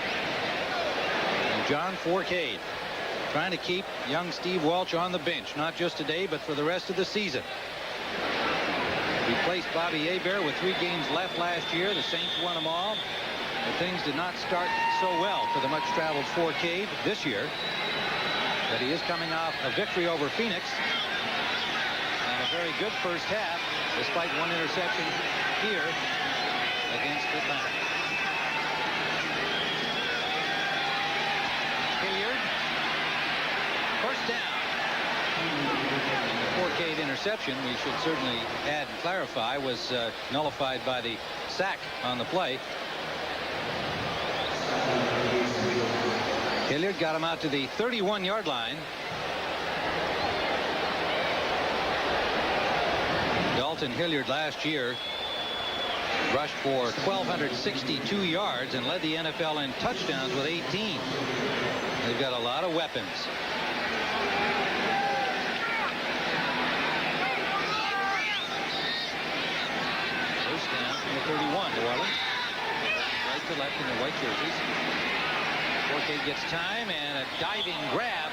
And John Forcade trying to keep young Steve Welch on the bench, not just today, but for the rest of the season. replaced Bobby Hebert with 3 games left last year. The Saints won them all. But things did not start so well for the much-traveled Forcade this year. But he is coming off a victory over Phoenix. And a very good first half, despite 1 interception here against Atlanta. Hilliard. First down. The Forcade interception, we should certainly add and clarify, was nullified by the sack on the play. Hilliard got him out to the 31-yard line. Dalton Hilliard last year rushed for 1,262 yards and led the NFL in touchdowns with 18. They've got a lot of weapons. First down from the 31, New Orleans. Right to left in the white jerseys. Forcade gets time and a diving grab.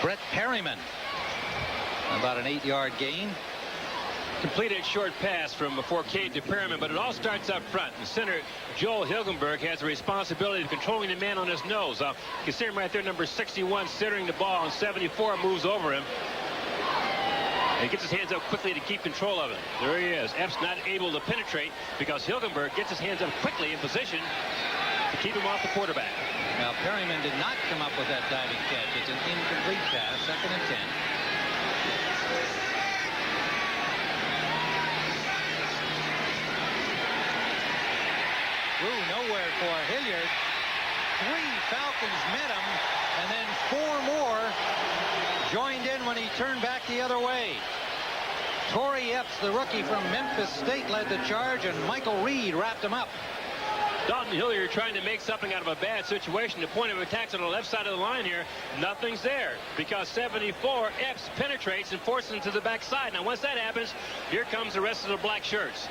Brett Perryman. About an 8-yard gain. Completed short pass from Forcade to Perryman, but it all starts up front. The center, Joel Hilgenberg, has the responsibility of controlling the man on his nose. Consider him right there, number 61, centering the ball, and 74 moves over him. And he gets his hands up quickly to keep control of it. There he is. Epps not able to penetrate because Hilgenberg gets his hands up quickly in position to keep him off the quarterback. Now, Perryman did not come up with that diving catch. It's an incomplete pass, 2nd and 10. Ooh, nowhere for Hilliard. 3 Falcons met him, and then 4 more joined in when he turned back the other way. Torrey Epps, the rookie from Memphis State, led the charge, and Michael Reed wrapped him up. Dalton Hilliard trying to make something out of a bad situation. The point of attack's on the left side of the line here. Nothing's there because 74 Epps penetrates and forces him to the backside. Now, once that happens, here comes the rest of the black shirts.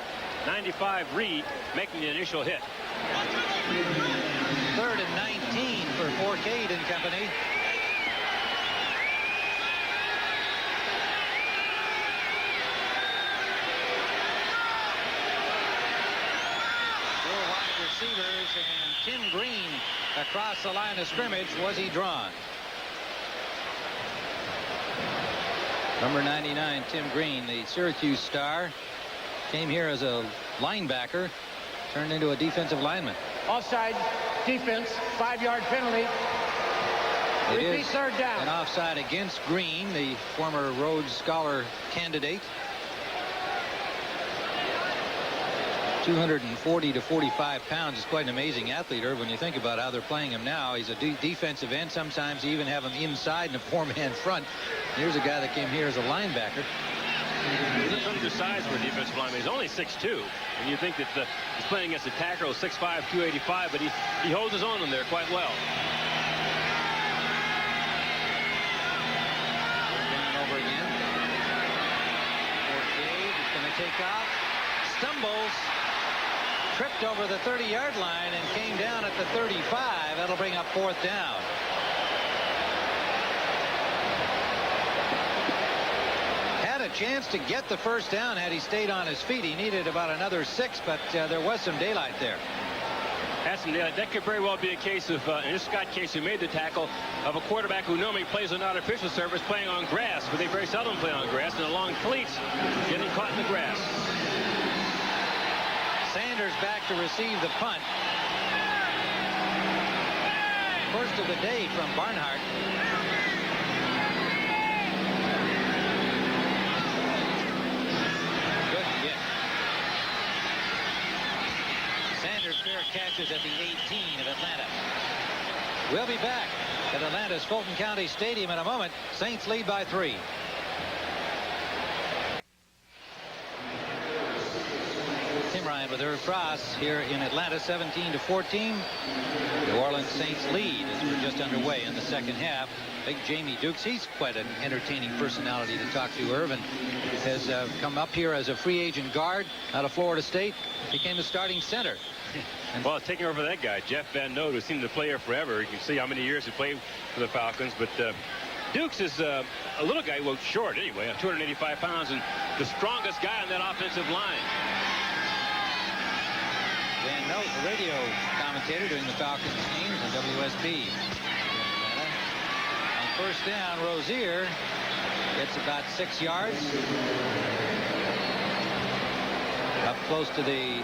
95 Reed making the initial hit. 3rd and 19 for Forcade and company. Receivers, and Tim Green across the line of scrimmage. Was he drawn? Number 99, Tim Green, the Syracuse star, came here as a linebacker, turned into a defensive lineman. Offside defense, 5-yard penalty. It Repeat, is 3rd down. an offside against Green, the former Rhodes Scholar candidate. 240 to 45 pounds is quite an amazing athlete, Irv, when you think about how they're playing him now. He's a defensive end. Sometimes you even have him inside in a 4-man front. Here's a guy that came here as a linebacker. He's undersized for a defensive lineman. He's only 6'2". And you think that he's playing against a tackle 6'5", 285, but he holds his own in there quite well. Down over again. Forcade is going to take off. Stumbles. Tripped over the 30-yard line and came down at the 35. That'll bring up 4th down. Had a chance to get the first down had he stayed on his feet. He needed about another 6, but there was some daylight there. That's some daylight. That could very well be a case of, in this Scott case who made the tackle, of a quarterback who normally plays on artificial surface playing on grass, but they very seldom play on grass, and along cleats getting caught in the grass. Sanders back to receive the punt. First of the day from Barnhart. Good hit. Sanders fair catches at the 18 of Atlanta. We'll be back at Atlanta's Fulton County Stadium in a moment. Saints lead by 3. Tim Ryan with Irv Cross here in Atlanta, 17-14. New Orleans Saints lead as we're just underway in the second half. Big Jamie Dukes, he's quite an entertaining personality to talk to. Irvin has come up here as a free agent guard out of Florida State, became the starting center. Well, taking over that guy, Jeff Van Note, who seemed to play here forever. You can see how many years he played for the Falcons, but Dukes is a little guy, well, short anyway, 285 pounds, and the strongest guy on that offensive line. Dan Note, the radio commentator doing the Falcons games on WSB. On first down, Rozier gets about 6 yards. Up close to the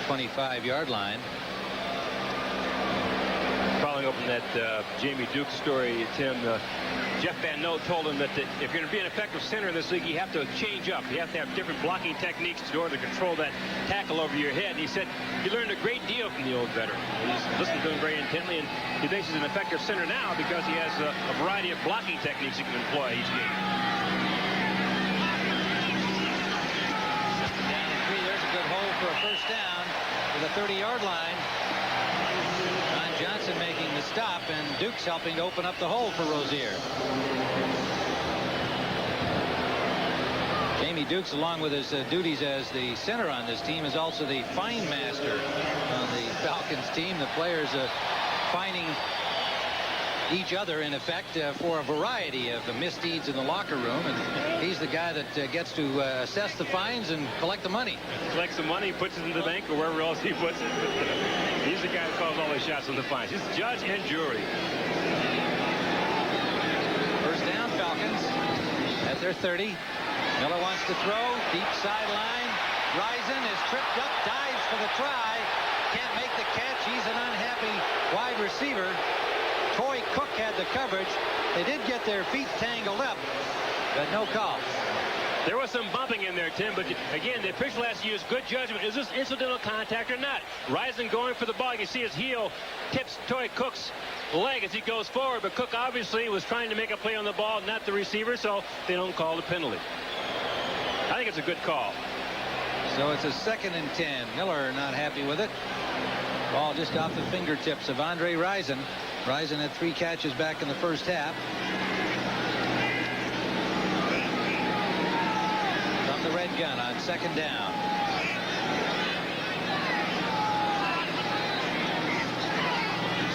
25-yard line. Following up on that Jamie Dukes story, Tim, Jeff Van Note told him that if you're going to be an effective center in this league, you have to change up. You have to have different blocking techniques in order to control that tackle over your head. And he said he learned a great deal from the old veteran. He's listened to him very intently, and he thinks he's an effective center now because he has a variety of blocking techniques he can employ each game. Down and 3, there's a good hole for a first down to the 30-yard line. Ron Johnson making the stop, and Dukes helping to open up the hole for Rozier. Jamie Dukes, along with his duties as the center on this team, is also the fine master on the Falcons team. The players fining each other, in effect, for a variety of misdeeds in the locker room. And he's the guy that gets to assess the fines and collect the money. Collects the money, puts it in the bank, or wherever else he puts it. He's the guy who calls all the shots on the fines. He's judge and jury. First down, Falcons at their 30. Miller wants to throw. Deep sideline. Risen is tripped up, dives for the try. Can't make the catch. He's an unhappy wide receiver. Toy Cook had the coverage. They did get their feet tangled up, but no call. There was some bumping in there, Tim, but again, the official has to use good judgment. Is this incidental contact or not? Risen going for the ball. You can see his heel tips Toy Cook's leg as he goes forward, but Cook obviously was trying to make a play on the ball, not the receiver, so they don't call the penalty. I think it's a good call. So it's a 2nd and 10. Miller not happy with it. Ball just off the fingertips of Andre Rison. Rison had 3 catches back in the first half. From the red gun on 2nd down.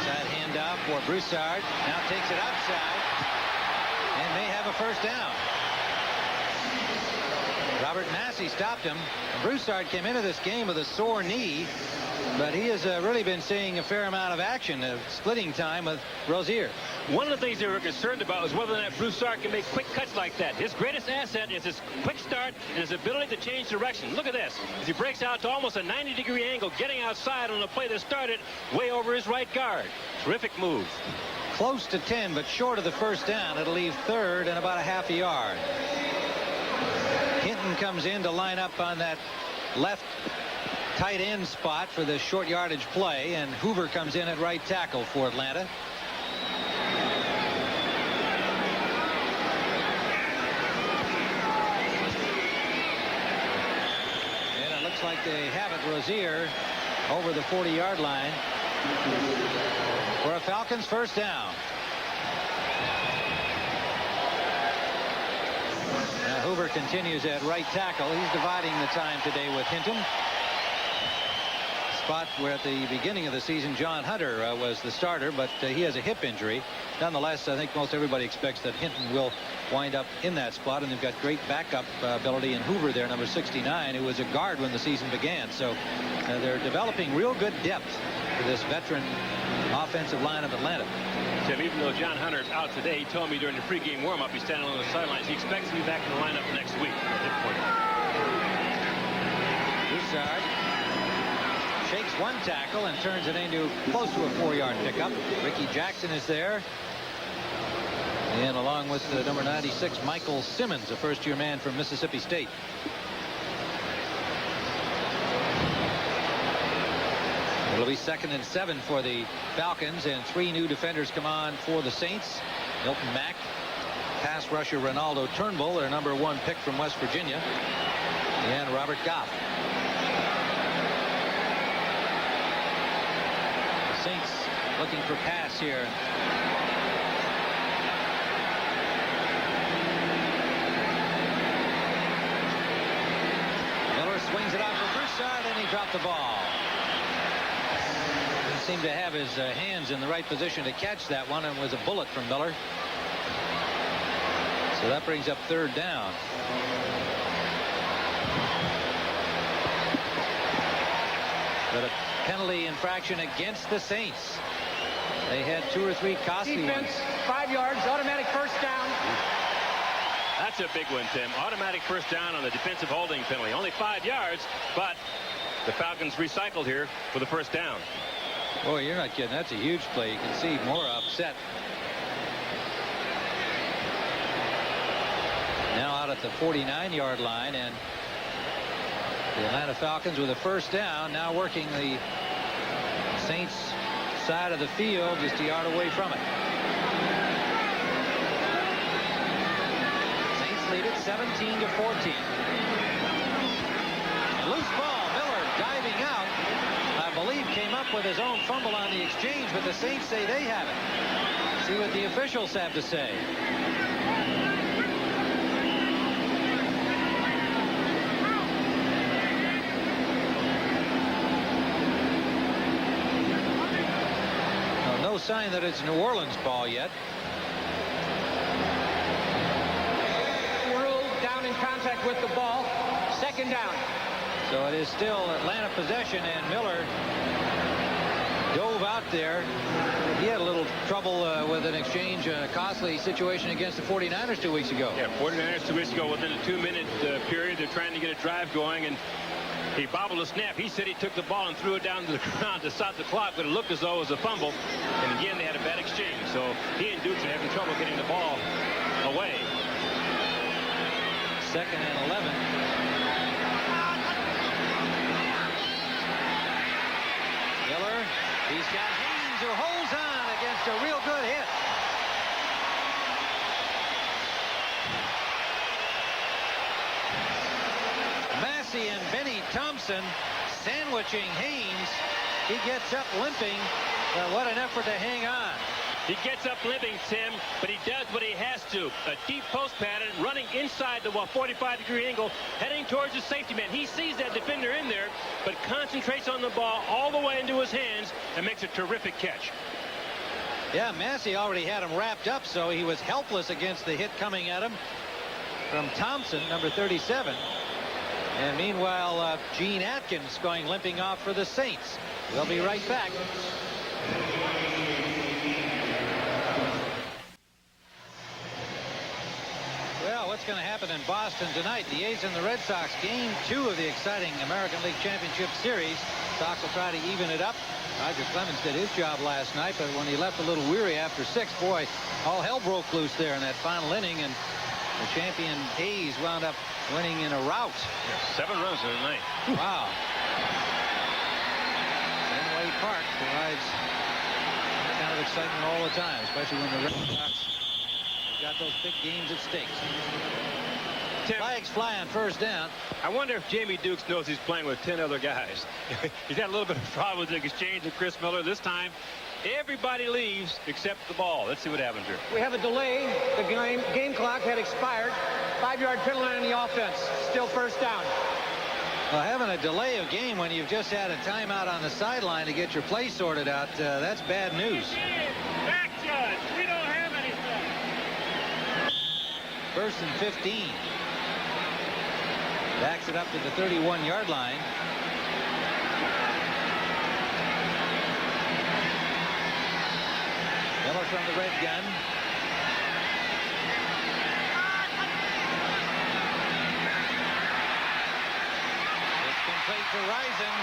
Side handoff for Broussard. Now takes it outside and may have a first down. Robert Massey stopped him. Broussard came into this game with a sore knee, but he has really been seeing a fair amount of action, splitting time with Rozier. One of the things they were concerned about was whether or not Broussard can make quick cuts like that. His greatest asset is his quick start and his ability to change direction. Look at this. As he breaks out to almost a 90-degree angle, getting outside on a play that started way over his right guard. Terrific move. Close to 10, but short of the first down. It'll leave 3rd and about a half a yard. Hinton comes in to line up on that left tight end spot for the short yardage play, and Hoover comes in at right tackle for Atlanta. And it looks like they have it. Rozier over the 40-yard line for a Falcons first down. Now Hoover continues at right tackle. He's dividing the time today with Hinton. Spot where at the beginning of the season John Hunter was the starter, but he has a hip injury. Nonetheless, I think most everybody expects that Hinton will wind up in that spot, and they've got great backup ability in Hoover there, number 69, who was a guard when the season began. So they're developing real good depth for this veteran offensive line of Atlanta. Tim, even though John Hunter's out today, he told me during the pregame warm-up, he's standing on the sidelines. He expects to be back in the lineup next week. Broussard shakes one tackle and turns it into close to a 4-yard pickup. Ricky Jackson is there. And along with number 96, Michael Simmons, a first-year man from Mississippi State. It'll be 2nd and 7 for the Falcons, and 3 new defenders come on for the Saints. Milton Mack, pass rusher Ronaldo Turnbull, their number 1 pick from West Virginia, and Robert Goff. The Saints looking for pass here. Miller swings it out for Broussard, and he dropped the ball. seemed to have his hands in the right position to catch that one, and was a bullet from Miller. So that brings up 3rd down. But a penalty infraction against the Saints. They had 2 or 3 costly Defense, ones. 5 yards, automatic first down. That's a big one, Tim. Automatic first down on the defensive holding penalty. Only 5 yards, but the Falcons recycled here for the first down. Boy, you're not kidding. That's a huge play. You can see Moore upset. Now out at the 49-yard line, and the Atlanta Falcons with a first down, now working the Saints side of the field, just a yard away from it. Saints lead it 17-14. Loose ball. Miller diving out. I believe came up with his own fumble on the exchange, but the Saints say they have it. See what the officials have to say. No sign that it's New Orleans ball yet. Ruled down in contact with the ball. 2nd down. So it is still Atlanta possession, and Miller dove out there. He had a little trouble with an exchange, costly situation against the 49ers 2 weeks ago. Yeah, 49ers 2 weeks ago, within a 2-minute period, they're trying to get a drive going, and he bobbled a snap. He said he took the ball and threw it down to the ground to stop the clock, but it looked as though it was a fumble. And again, they had a bad exchange. So he and Dukes are having trouble getting the ball away. 2nd and 11. Miller, he's got Haynes, who holds on against a real good hit. Massey and Benny Thompson sandwiching Haynes. He gets up limping, but what an effort to hang on. He gets up limping, Tim, but he does what he has to. A deep post pattern, running inside the 45-degree angle, heading towards the safety man. He sees that defender in there, but concentrates on the ball all the way into his hands and makes a terrific catch. Yeah, Massey already had him wrapped up, so he was helpless against the hit coming at him from Thompson, number 37. And meanwhile, Gene Atkins going limping off for the Saints. We'll be right back. Well, what's going to happen in Boston tonight? The A's and the Red Sox, game 2 of the exciting American League Championship Series. Sox will try to even it up. Roger Clemens did his job last night, but when he left a little weary after 6, boy, all hell broke loose there in that final inning, and the champion A's wound up winning in a rout. Yeah, 7 runs in the night. Wow. Fenway Park provides that kind of excitement all the time, especially when the Red Sox got those big games at stake. Tim, Flags fly on first down. I wonder if Jamie Dukes knows he's playing with 10 other guys. He's had a little bit of problem with the exchange with Chris Miller. This time, everybody leaves except the ball. Let's see what happens here. We have a delay. The game clock had expired. 5-yard penalty on the offense. Still first down. Well, having a delay of game when you've just had a timeout on the sideline to get your play sorted out, that's bad news. Back, Judge. We don't have anything. 1st and 15. Backs it up to the 31-yard line. Miller from the red gun. It's complete to Risen.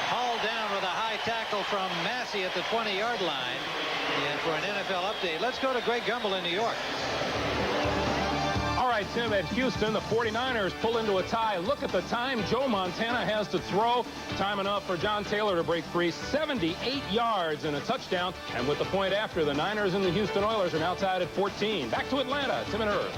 Hauled down with a high tackle from Massey at the 20-yard line. And for an NFL update, let's go to Greg Gumbel in New York. All right, Tim, at Houston, the 49ers pull into a tie. Look at the time Joe Montana has to throw. Time enough for John Taylor to break free. 78 yards and a touchdown. And with the point after, the Niners and the Houston Oilers are now tied at 14. Back to Atlanta, Tim and Herb.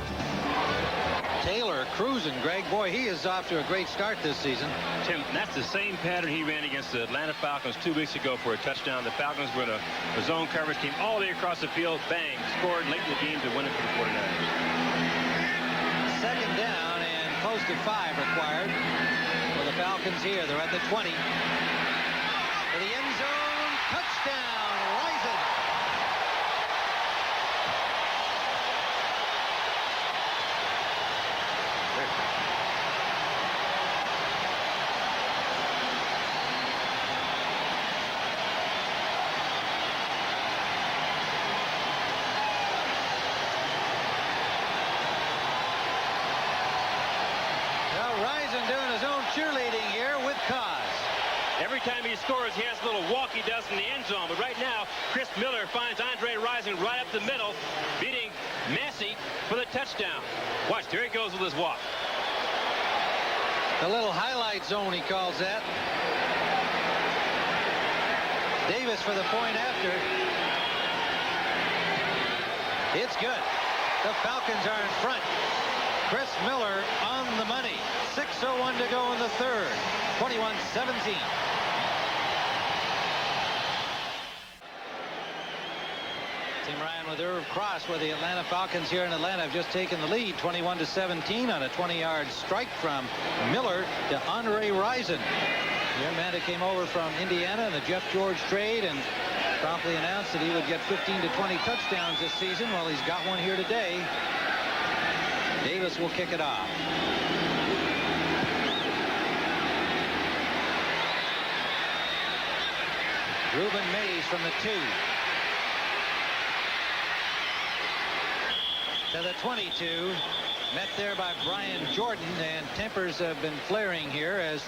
Taylor cruising, Greg. Boy, he is off to a great start this season. Tim, that's the same pattern he ran against the Atlanta Falcons 2 weeks ago for a touchdown. The Falcons were in a zone coverage, came all the way across the field, bang, scored late in the game to win it for the 49ers. 2nd down and close to 5 required for the Falcons here. They're at the 20. For the end zone, time he scores, he has a little walk he does in the end zone. But right now, Chris Miller finds Andre Rison right up the middle, beating Massey for the touchdown. Watch, there he goes with his walk. The little highlight zone, he calls that. Davis for the point after. It's good. The Falcons are in front. Chris Miller on the money. 6:01 to go in the third. 21-17. Tim Ryan with Irv Cross, where the Atlanta Falcons here in Atlanta have just taken the lead 21-17 on a 20-yard strike from Miller to Andre Rison. The young man that came over from Indiana in the Jeff George trade and promptly announced that he would get 15 to 20 touchdowns this season. Well, he's got one here today. Davis will kick it off. Reuben Mays from the 2. To the 22. Met there by Brian Jordan, and tempers have been flaring here as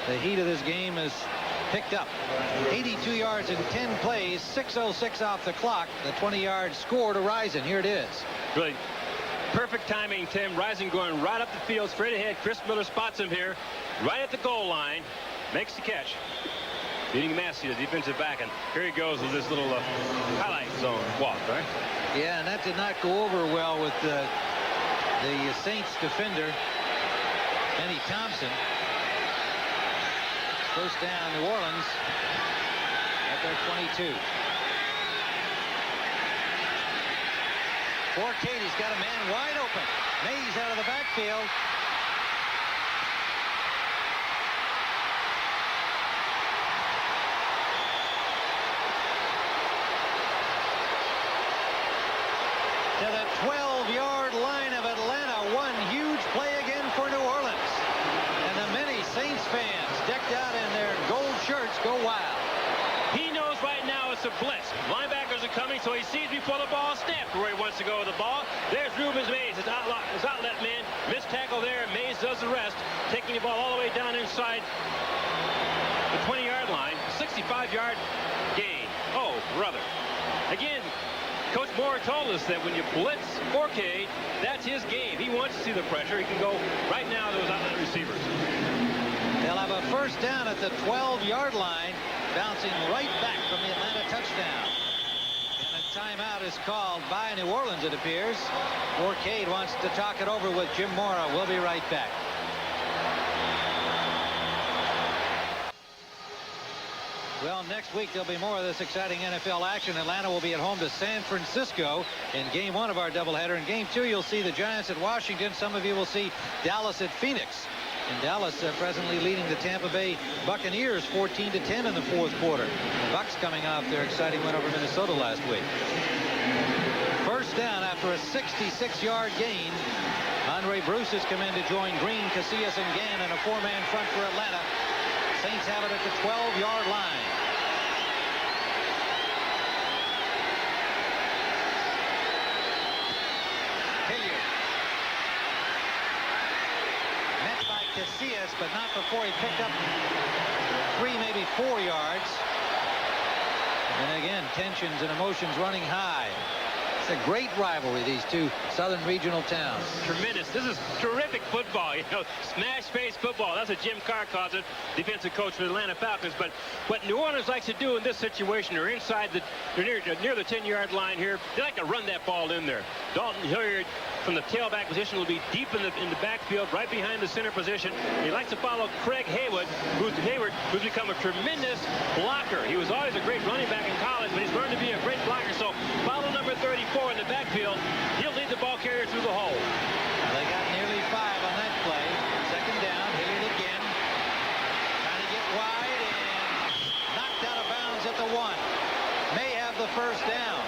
the heat of this game is picked up. 82 yards in 10 plays, 6:06 off the clock. The 20-yard score to Rison. Here it is. Really perfect timing, Tim. Rison going right up the field, straight ahead. Chris Miller spots him here, right at the goal line, makes the catch. Beating Massey, the defensive back, and here he goes with this little highlight zone walk, right? Yeah, and that did not go over well with the Saints defender, Benny Thompson. First down, New Orleans at their 22. For Katie's got a man wide open. Mays out of the backfield. To the 12-yard line of Atlanta. One huge play again for New Orleans. And the many Saints fans decked out in their gold shirts go wild. He knows right now it's a blitz. Linebackers are coming, so he sees before the ball snapped where he wants to go with the ball. There's Reuben Mays, his outlet man. Missed tackle there. Mays does the rest, taking the ball all the way down inside the 20-yard line. 65-yard gain. Oh, brother. Again, Coach Moore told us that when you blitz Forcade, that's his game. He wants to see the pressure. He can go right now to those outlet receivers. They'll have a first down at the 12-yard line, bouncing right back from the Atlanta touchdown. And a timeout is called by New Orleans, it appears. Forcade wants to talk it over with Jim Mora. We'll be right back. Well, next week there'll be more of this exciting NFL action. Atlanta will be at home to San Francisco in game 1 of our doubleheader. In game 2, you'll see the Giants at Washington. Some of you will see Dallas at Phoenix. And Dallas presently leading the Tampa Bay Buccaneers 14-10 in the fourth quarter. The Bucs coming off their exciting win over Minnesota last week. First down after a 66-yard gain. Andre Bruce has come in to join Green, Casillas, and Gann in a 4-man front for Atlanta. Saints have it at the 12-yard line. Hilliard. Met by Casillas, but not before he picked up 3, maybe 4 yards. And again, tensions and emotions running high. It's a great rivalry, these two southern regional towns. Tremendous. This is terrific football. You know, smash face football. That's what Jim Carr calls it, defensive coach for the Atlanta Falcons. But what New Orleans likes to do in this situation, they're inside they're near the 10-yard line here. They like to run that ball in there. Dalton Hilliard from the tailback position will be deep in the backfield, right behind the center position. He likes to follow Craig Hayward, who's become a tremendous blocker. He was always a great running back in college, but he's learned to be a great blocker. So follow number 34 in the backfield. He'll lead the ball carrier through the hole. They got nearly 5 on that play. Second down, Hilliard again. Trying to get wide and knocked out of bounds at the 1. May have the first down.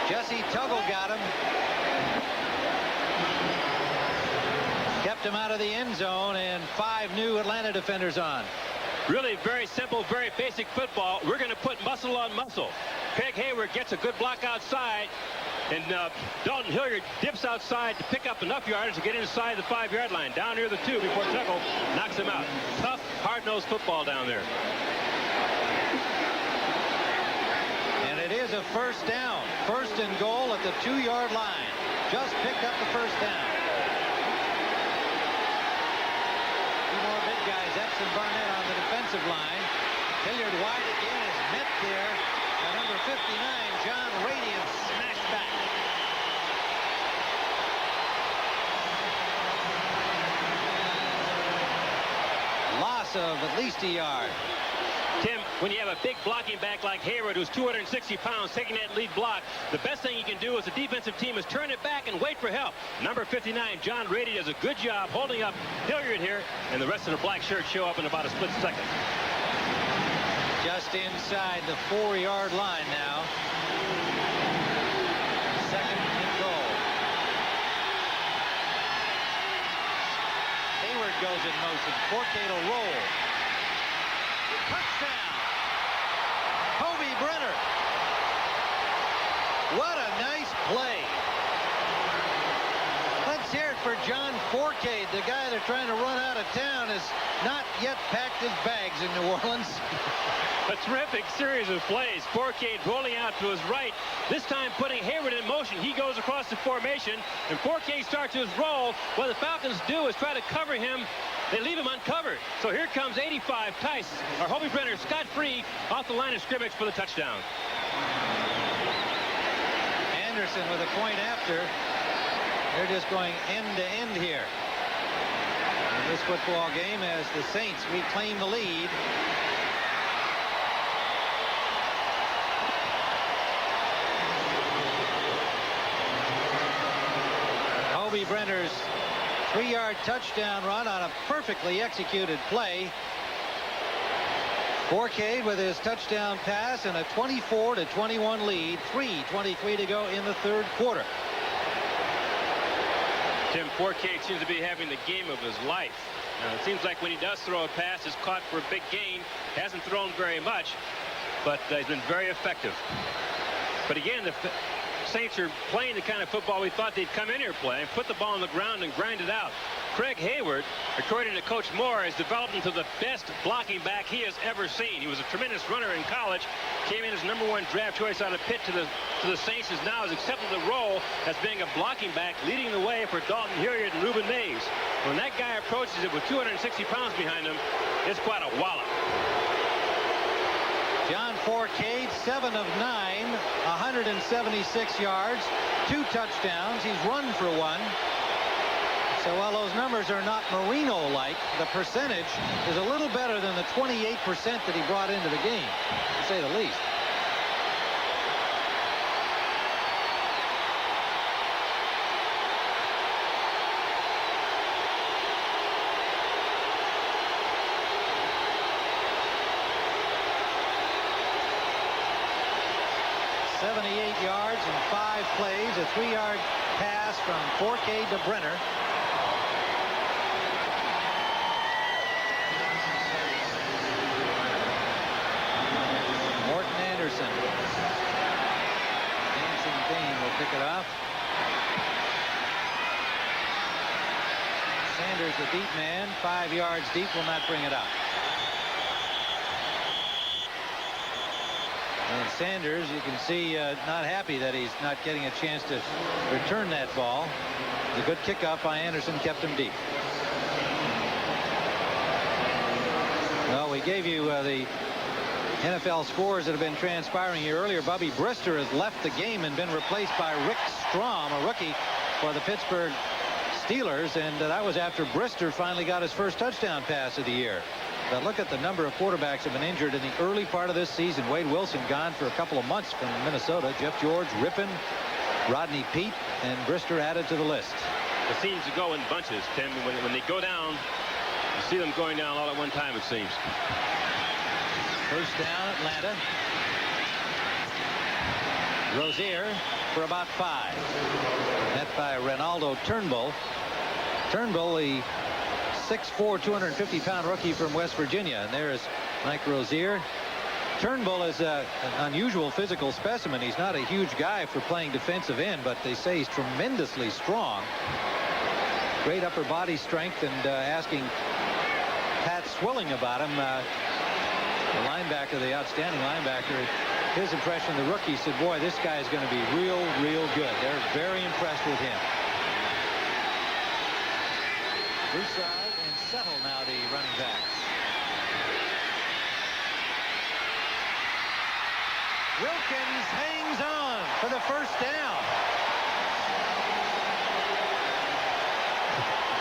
Jesse Tuggle got him. Kept him out of the end zone, and 5 new Atlanta defenders on. Really very simple, very basic football. We're going to put muscle on muscle. Craig Hayward gets a good block outside, and Dalton Hilliard dips outside to pick up enough yardage to get inside the 5-yard line, down near the 2 before Tuggle knocks him out. Tough, hard hard-nosed football down there. And it is a first down. First and goal at the 2-yard line. Just picked up the first down. Two more big guys, Epps and Barnett on the defensive line. Hilliard wide again is met there. And number 59, John Radiant, smashed back. Loss of at least a yard. Tim, when you have a big blocking back like Hayward, who's 260 pounds, taking that lead block, the best thing you can do as a defensive team is turn it back and wait for help. Number 59, John Rady, does a good job holding up Hilliard here, and the rest of the black shirts show up in about a split second. Just inside the 4-yard line now. Second and goal. Hayward goes in motion. Forcade will roll. Touchdown. Kobe Brenner. What a nice play. Let's hear it for John Forcade. The guy they're trying to run out of town has not yet packed his bags in New Orleans. A terrific series of plays. Forcade rolling out to his right, this time putting Hayward in motion. He goes across the formation, and Forcade starts his roll. What the Falcons do is try to cover him. They leave him uncovered. So here comes 85, Tice, or Hobie Brenner, scot-free off the line of scrimmage for the touchdown. Anderson with a point after. They're just going end to end here in this football game as the Saints reclaim the lead. Hobie Brenner's 3-yard touchdown run on a perfectly executed play. Forcade with his touchdown pass and a 24-21 lead. 3:23 to go in the third quarter. Tim, Forcade seems to be having the game of his life. Now, it seems like when he does throw a pass, it's caught for a big gain. Hasn't thrown very much, but he's been very effective. But again, the Saints are playing the kind of football we thought they'd come in here playing, put the ball on the ground and grind it out. Craig Hayward, according to Coach Moore, has developed into the best blocking back he has ever seen. He was a tremendous runner in college, came in as #1 draft choice out of Pitt to the Saints, and now has accepted the role as being a blocking back, leading the way for Dalton Hilliard and Reuben Mays. When that guy approaches it with 260 pounds behind him, it's quite a wallop. John Forcade, 7 of 9, 176 yards, 2 touchdowns. He's run for 1. So while those numbers are not Marino-like, the percentage is a little better than the 28% that he brought into the game, to say the least. Yards and 5 plays, a 3-yard pass from Forcade to Brenner. Morton Anderson. Dancing Dane will pick it off. Sanders, the deep man, 5 yards deep, will not bring it up. And Sanders, you can see, not happy that he's not getting a chance to return that ball. The good kickoff by Anderson kept him deep. Well, we gave you the NFL scores that have been transpiring here earlier. Bubby Brister has left the game and been replaced by Rick Strom, a rookie for the Pittsburgh Steelers, and that was after Brister finally got his first touchdown pass of the year. But look at the number of quarterbacks have been injured in the early part of this season. Wade Wilson gone for a couple of months from Minnesota. Jeff George, Rippon, Rodney Peete, and Brister added to the list. It seems to go in bunches, Tim. When they go down, you see them going down all at one time, it seems. First down, Atlanta. Rozier for about 5. Met by Ronaldo Turnbull. Turnbull, the 6'4", 250-pound rookie from West Virginia. And there is Mike Rozier. Turnbull is an unusual physical specimen. He's not a huge guy for playing defensive end, but they say he's tremendously strong. Great upper body strength, and asking Pat Swilling about him. The linebacker, the outstanding linebacker, his impression, the rookie said, boy, this guy is going to be real good. They're very impressed with him. Broussard and Settle now the running backs. Wilkins hangs on for the first down.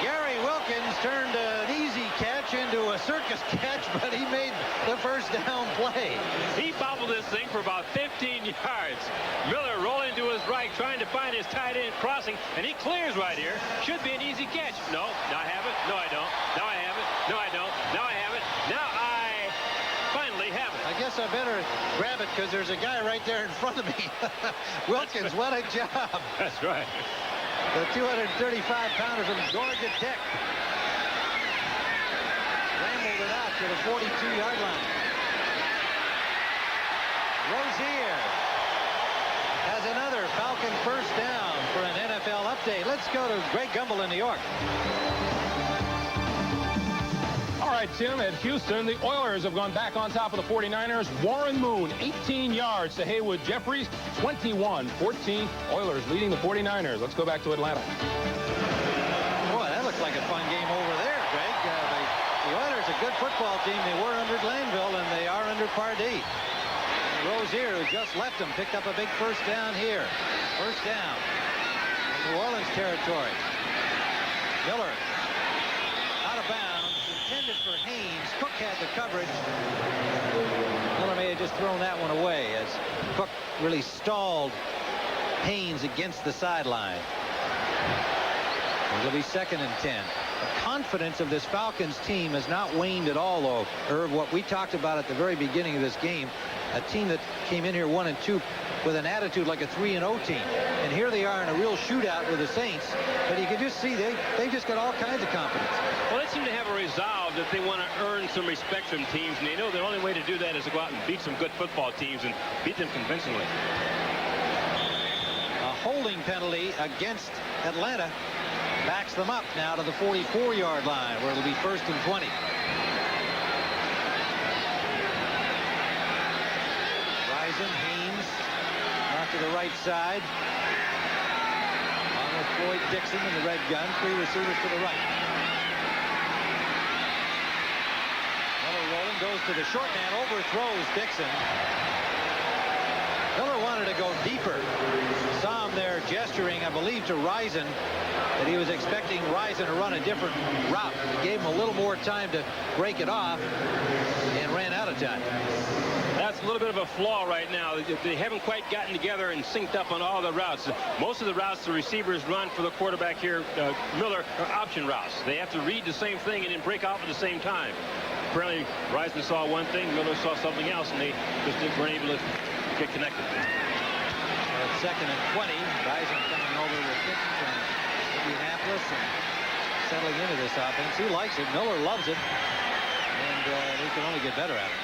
Gary Wilkins turned an easy catch into a circus catch, but he made the first down play. He bobbled this thing for about 15 yards. Miller rolling to his right, trying to find his tight end crossing, and he clears right here. Should be an easy catch. No, now I have it. No, I don't. Now I have it. No, I don't. Now I have it. Now I finally have it. I guess I better grab it because there's a guy right there in front of me. Wilkins, what a job. That's right. The 235-pounder from Georgia Tech. Rambled it out to the 42-yard line. Rozier has another Falcon first down for an NFL update. Let's go to Greg Gumbel in New York. All right, Tim, at Houston, the Oilers have gone back on top of the 49ers. Warren Moon, 18 yards to Haywood Jeffries, 21-14. Oilers leading the 49ers. Let's go back to Atlanta. Boy, that looks like a fun game over there, Greg. The Oilers, a good football team. They were under Glanville, and they are under Pardee. Rozier, who just left them, picked up a big first down here. First down in New Orleans territory. Miller out of bounds, intended for Haynes. Cook had the coverage. Miller may have just thrown that one away as Cook really stalled Haynes against the sideline. It'll be 2nd and 10. The confidence of this Falcons team has not waned at all, though, Irv. What we talked about at the very beginning of this game, a team that came in here 1-2 with an attitude like a 3-0 team. And here they are in a real shootout with the Saints. But you can just see they just got all kinds of confidence. Well, they seem to have a resolve that they want to earn some respect from teams, and they know the only way to do that is to go out and beat some good football teams and beat them convincingly. A holding penalty against Atlanta backs them up now to the 44-yard line, where it'll be 1st and 20. Rison, Haynes, out to the right side. On with Floyd Dixon in the red gun. 3 receivers to the right. Miller rolling, goes to the short man, overthrows Dixon. Miller wanted to go deeper. Saw him there gesturing, I believe, to Rison, that he was expecting Rison to run a different route. He gave him a little more time to break it off and ran out of time. That's a little bit of a flaw right now. They haven't quite gotten together and synced up on all the routes. Most of the routes the receivers run for the quarterback here, Miller, are option routes. They have to read the same thing and then break off at the same time. Apparently, Rison saw one thing, Miller saw something else, and they just weren't able to get connected. It's 2nd and 20. Rison coming over with Dixon from Indianapolis and settling into this offense. He likes it. Miller loves it. And he can only get better at it.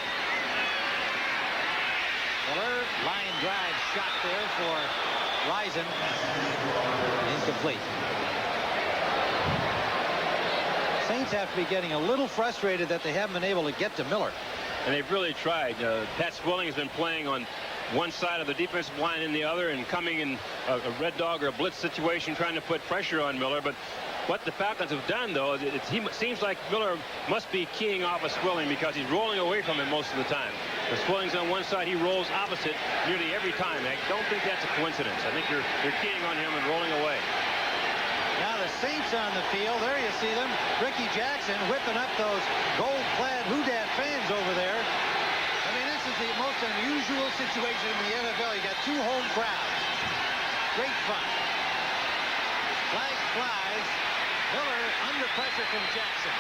Miller, line drive shot there for Rison. Incomplete. Saints have to be getting a little frustrated that they haven't been able to get to Miller. And they've really tried. Pat Swilling has been playing on one side of the defensive line and the other, and coming in a red dog or a blitz situation trying to put pressure on Miller. But what the Falcons have done, though, it seems like Miller must be keying off of Swilling because he's rolling away from him most of the time. If Swilling's on one side, he rolls opposite nearly every time. I don't think that's a coincidence. I think they're keying on him and rolling away. Now the Saints on the field. There you see them. Ricky Jackson whipping up those gold-clad Houdat fans over there. I mean, this is the most unusual situation in the NFL. You got 2 home crowds. Great fun. Flag flies. Miller under pressure from Jackson.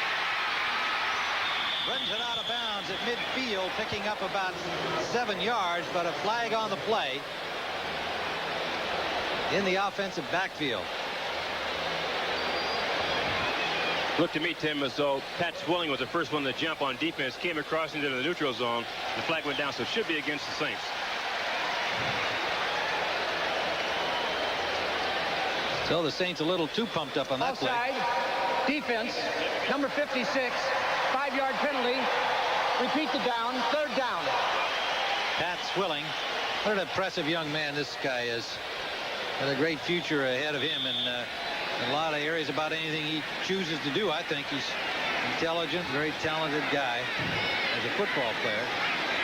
Runs it out of bounds at midfield, picking up about 7 yards, but a flag on the play in the offensive backfield. Looked to me, Tim, as though Pat Swilling was the first one to jump on defense, came across into the neutral zone. The flag went down, so it should be against the Saints. So the Saints a little too pumped up on that play. Offside, defense, number 56, 5 5-yard penalty. Repeat the down. 3rd down. Pat Swilling. What an impressive young man this guy is. Got a great future ahead of him in a lot of areas about anything he chooses to do. I think he's intelligent, very talented guy as a football player.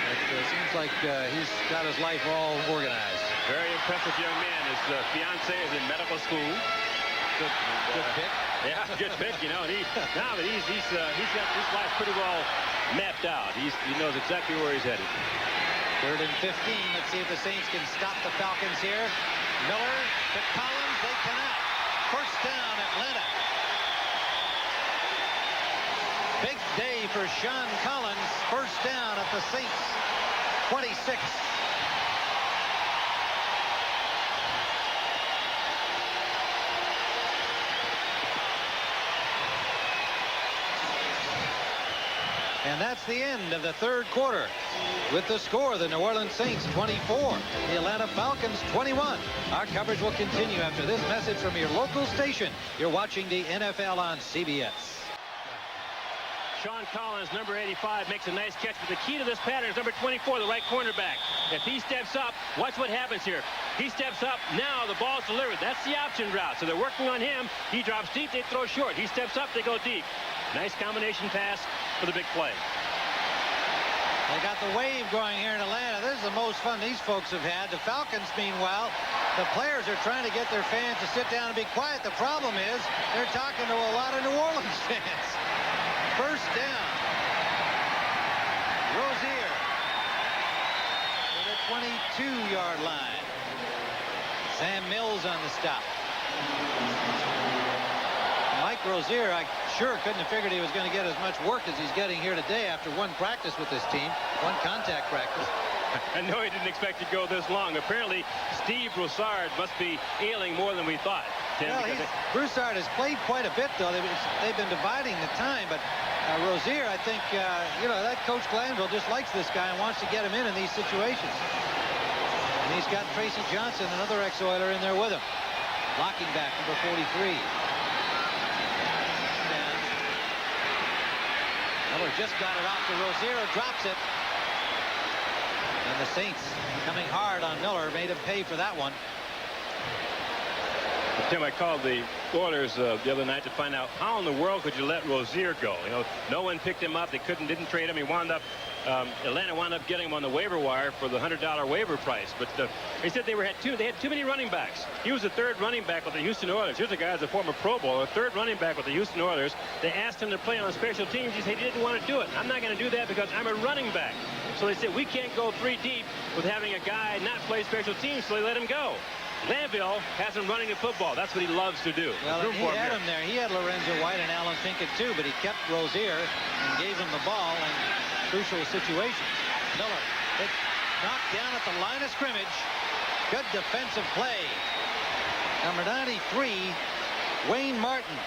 It seems like he's got his life all organized. Very impressive young man. His fiance is in medical school. Good pick. Yeah, good pick. You know, and he's got his life pretty well mapped out. He knows exactly where he's headed. 3rd and 15. Let's see if the Saints can stop the Falcons here. Miller to Collins. They cannot. First down, Atlanta. Big day for Sean Collins. First down at the Saints 26. And that's the end of the 3rd quarter. With the score, the New Orleans Saints 24, the Atlanta Falcons 21. Our coverage will continue after this message from your local station. You're watching the NFL on CBS. Sean Collins, number 85, makes a nice catch, but the key to this pattern is number 24, the right cornerback. If he steps up, watch what happens here. He steps up, now the ball's delivered. That's the option route, so they're working on him. He drops deep, they throw short. He steps up, they go deep. Nice combination pass for the big play. They got the wave going here in Atlanta. This is the most fun these folks have had. The Falcons, meanwhile, the players are trying to get their fans to sit down and be quiet. The problem is they're talking to a lot of New Orleans fans. First down. Rozier to the 22-yard line. Sam Mills on the stop. Mike Rozier, I sure couldn't have figured he was going to get as much work as he's getting here today after one practice with this team, one contact practice. I know he didn't expect to go this long. Apparently, Steve Broussard must be ailing more than we thought. Tim, Well, Broussard has played quite a bit, though. They've been dividing the time, but Rozier, I think, that Coach Glanville just likes this guy and wants to get him in these situations. And he's got Tracy Johnson, another ex-Oiler, in there with him. Blocking back, number 43. Miller just got it off to Rozier, drops it. And the Saints coming hard on Miller, made him pay for that one. Tim, I called the Oilers the other night to find out how in the world could you let Rozier go. You know, no one picked him up. They didn't trade him. He wound up, Atlanta wound up getting him on the waiver wire for the $100 waiver price. But they said they had too many running backs. He was the 3rd running back with the Houston Oilers. Here's a guy who's a former Pro Bowler, 3rd running back with the Houston Oilers. They asked him to play on special teams. He said he didn't want to do it. I'm not going to do that because I'm a running back. So they said we can't go 3 deep with having a guy not play special teams, so they let him go. Glanville has him running the football. That's what he loves to do. Well, he had him there. He had Lorenzo White and Alan Pinkett, too, but he kept Rozier and gave him the ball in crucial situations. Miller, it's knocked down at the line of scrimmage. Good defensive play. Number 93, Wayne Martin,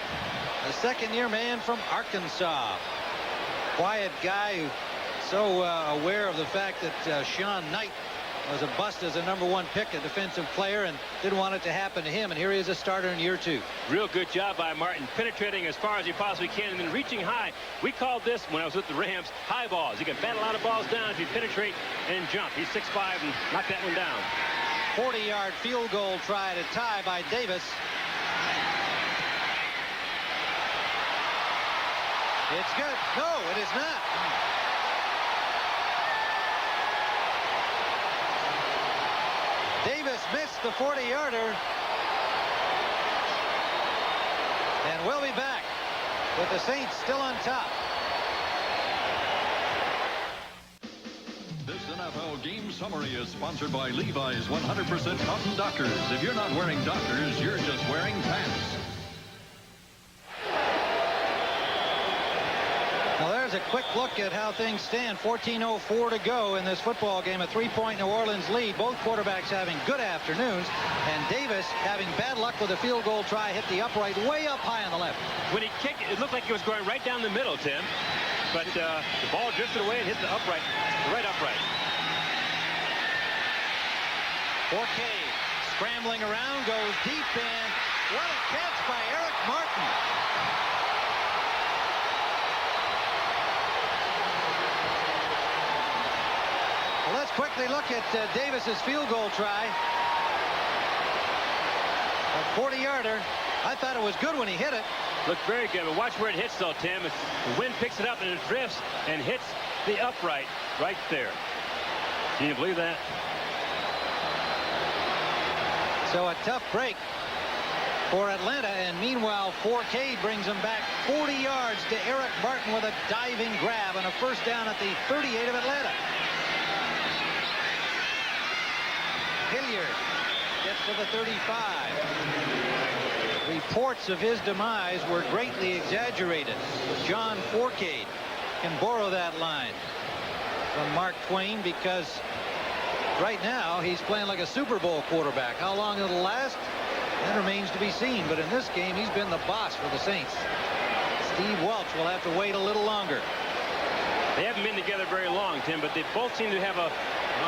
the second-year man from Arkansas. Quiet guy, so aware of the fact that Sean Knight was a bust as a number 1 pick, a defensive player, and didn't want it to happen to him. And here he is a starter in year 2. Real good job by Martin, penetrating as far as he possibly can and then reaching high. We called this, when I was with the Rams, high balls. You can bat a lot of balls down if you penetrate and jump. He's 6'5" and knocked that one down. 40-yard field goal try to tie by Davis. It's good. No, it is not. Davis missed the 40-yarder. And we'll be back with the Saints still on top. This NFL game summary is sponsored by Levi's 100% Cotton Dockers. If you're not wearing Dockers, you're just wearing pants. Well, there's a quick look at how things stand. 14:04 to go in this football game. A 3-point New Orleans lead. Both quarterbacks having good afternoons. And Davis, having bad luck with a field goal try, hit the upright way up high on the left. When he kicked it, looked like he was going right down the middle, Tim. But the ball drifted away and hit the right upright. Forquet scrambling around, goes deep, and what a catch by Eric Martin. quickly look at Davis's field goal try. A 40-yarder. I thought it was good when he hit it. Looked very good, but watch where it hits, though, Tim. The wind picks it up and it drifts and hits the upright right there. Can you believe that? So a tough break for Atlanta, and meanwhile, Forcade brings them back 40 yards to Eric Martin with a diving grab and a first down at the 38 of Atlanta. Hilliard gets to the 35. Reports of his demise were greatly exaggerated. John Forcade can borrow that line from Mark Twain, because right now he's playing like a Super Bowl quarterback. How long it'll last, that remains to be seen. But in this game, he's been the boss for the Saints. Steve Welch will have to wait a little longer. They haven't been together very long, Tim, but they both seem to have a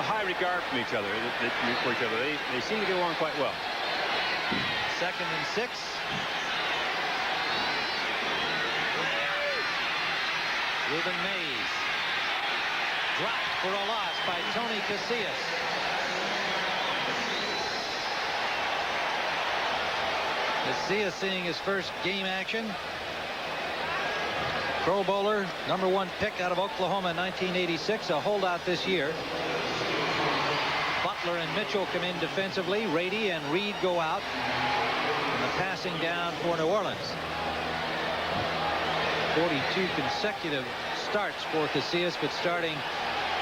high regard for each other. They seem to get along quite well. 2nd and 6. Ruben Mays. Dropped for a loss by Tony Casillas. Casillas seeing his first game action. Pro Bowler, #1 pick out of Oklahoma in 1986, a holdout this year. Butler and Mitchell come in defensively. Rady and Reed go out. And the passing down for New Orleans. 42 consecutive starts for Casillas, but starting